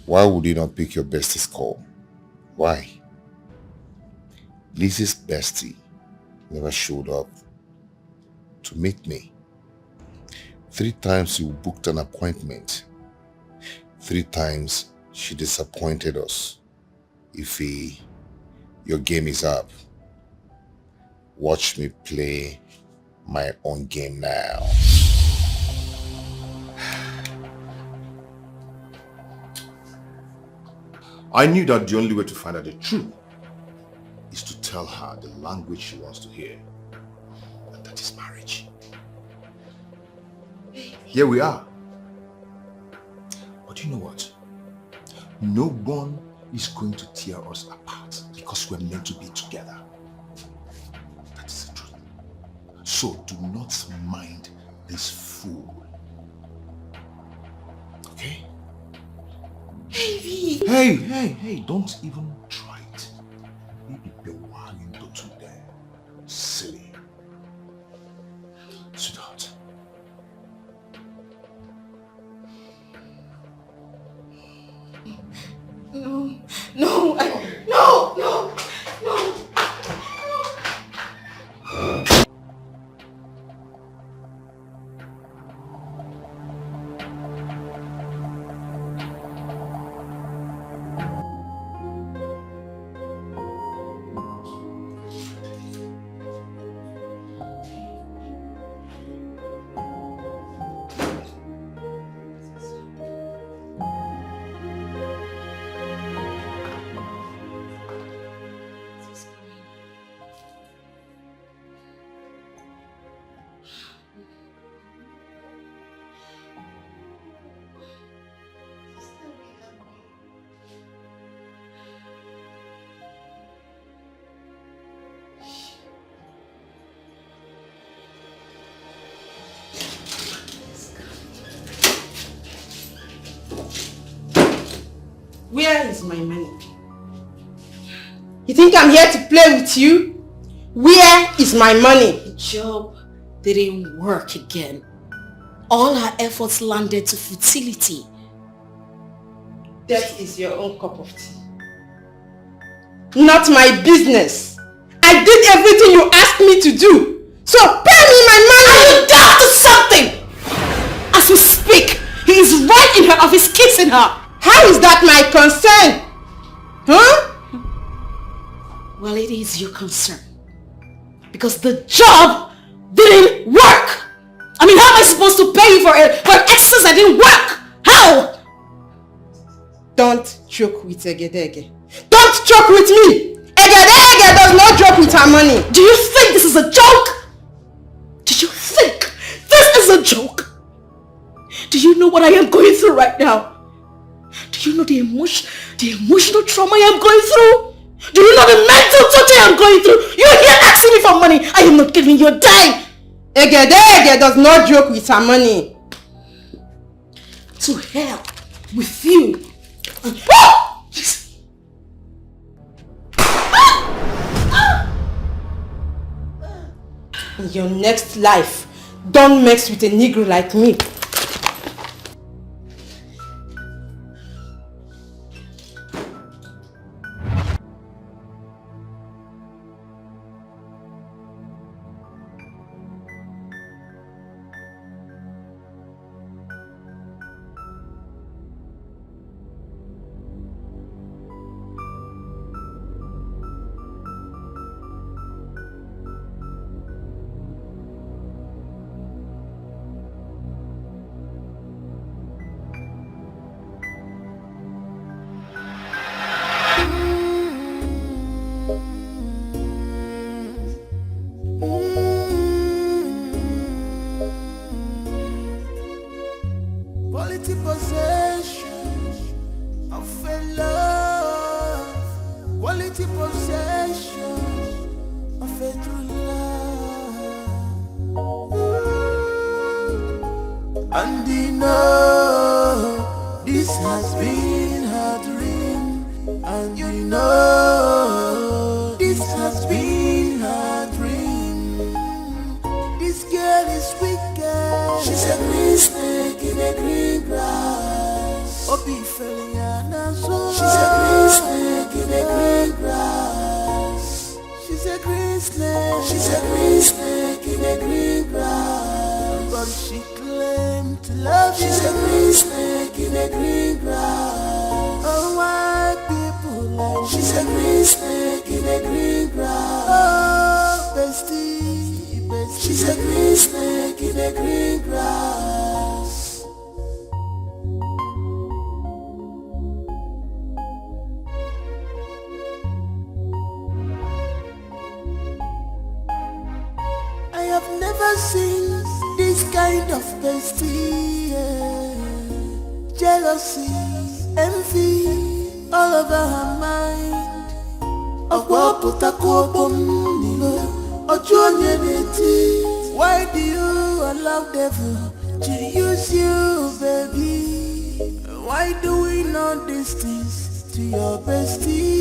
Why would you not pick your bestie's call? Why? Lizzie's bestie never showed up to meet me. 3 times you booked an appointment. 3 times she disappointed us. Ify, your game is up. Watch me play my own game now. I knew that the only way to find out the truth is to tell her the language she wants to hear. And that is marriage. Here we are. But you know what? No one is going to tear us apart because we're meant to be together. That is the truth. So do not mind this fool. Okay? Hey, don't even try it. Maybe be whining to there. Silly. Sweetheart. No. Where is my money? You think I'm here to play with you? Where is my money? The job didn't work again. All her efforts landed to futility. That is your own cup of tea. Not my business. I did everything you asked me to do. So pay me my money! Are you down to something? As we speak, he is right in her office kissing her. How is that my concern? Huh? Well, it is your concern. Because the job didn't work. I mean, how am I supposed to pay you for an exercise that didn't work. How? Don't joke with Egedege. Don't joke with me. Egedege does not joke with her money. Do you think this is a joke? Do you think this is a joke? Do you know what I am going through right now? Do you know the emotional trauma I am going through? Do you know the mental torture I am going through? You're here asking me for money. I am not giving you a dime. Egedege does not joke with her money. To hell with you. In your next life, don't mix with a Negro like me. Quality possession of a love. Quality possession of a true love. And you know this has been her dream. And you know this has been her dream. This girl is wicked. She's a green snake in a green grass. Ophelia, so she's a green snake in a green grass. She's a green snake. She's a green snake in a green grass. But she claimed to love you. She's a green snake in a green grass. Oh, why people like she's a green snake in a green grass. Oh, bestie, bestie. She's a green snake in a green grass. I have never seen this kind of bestie, yeah. Jealousy, envy, all over her mind. Why do you allow devil to use you, baby? Why do we know these things to your bestie?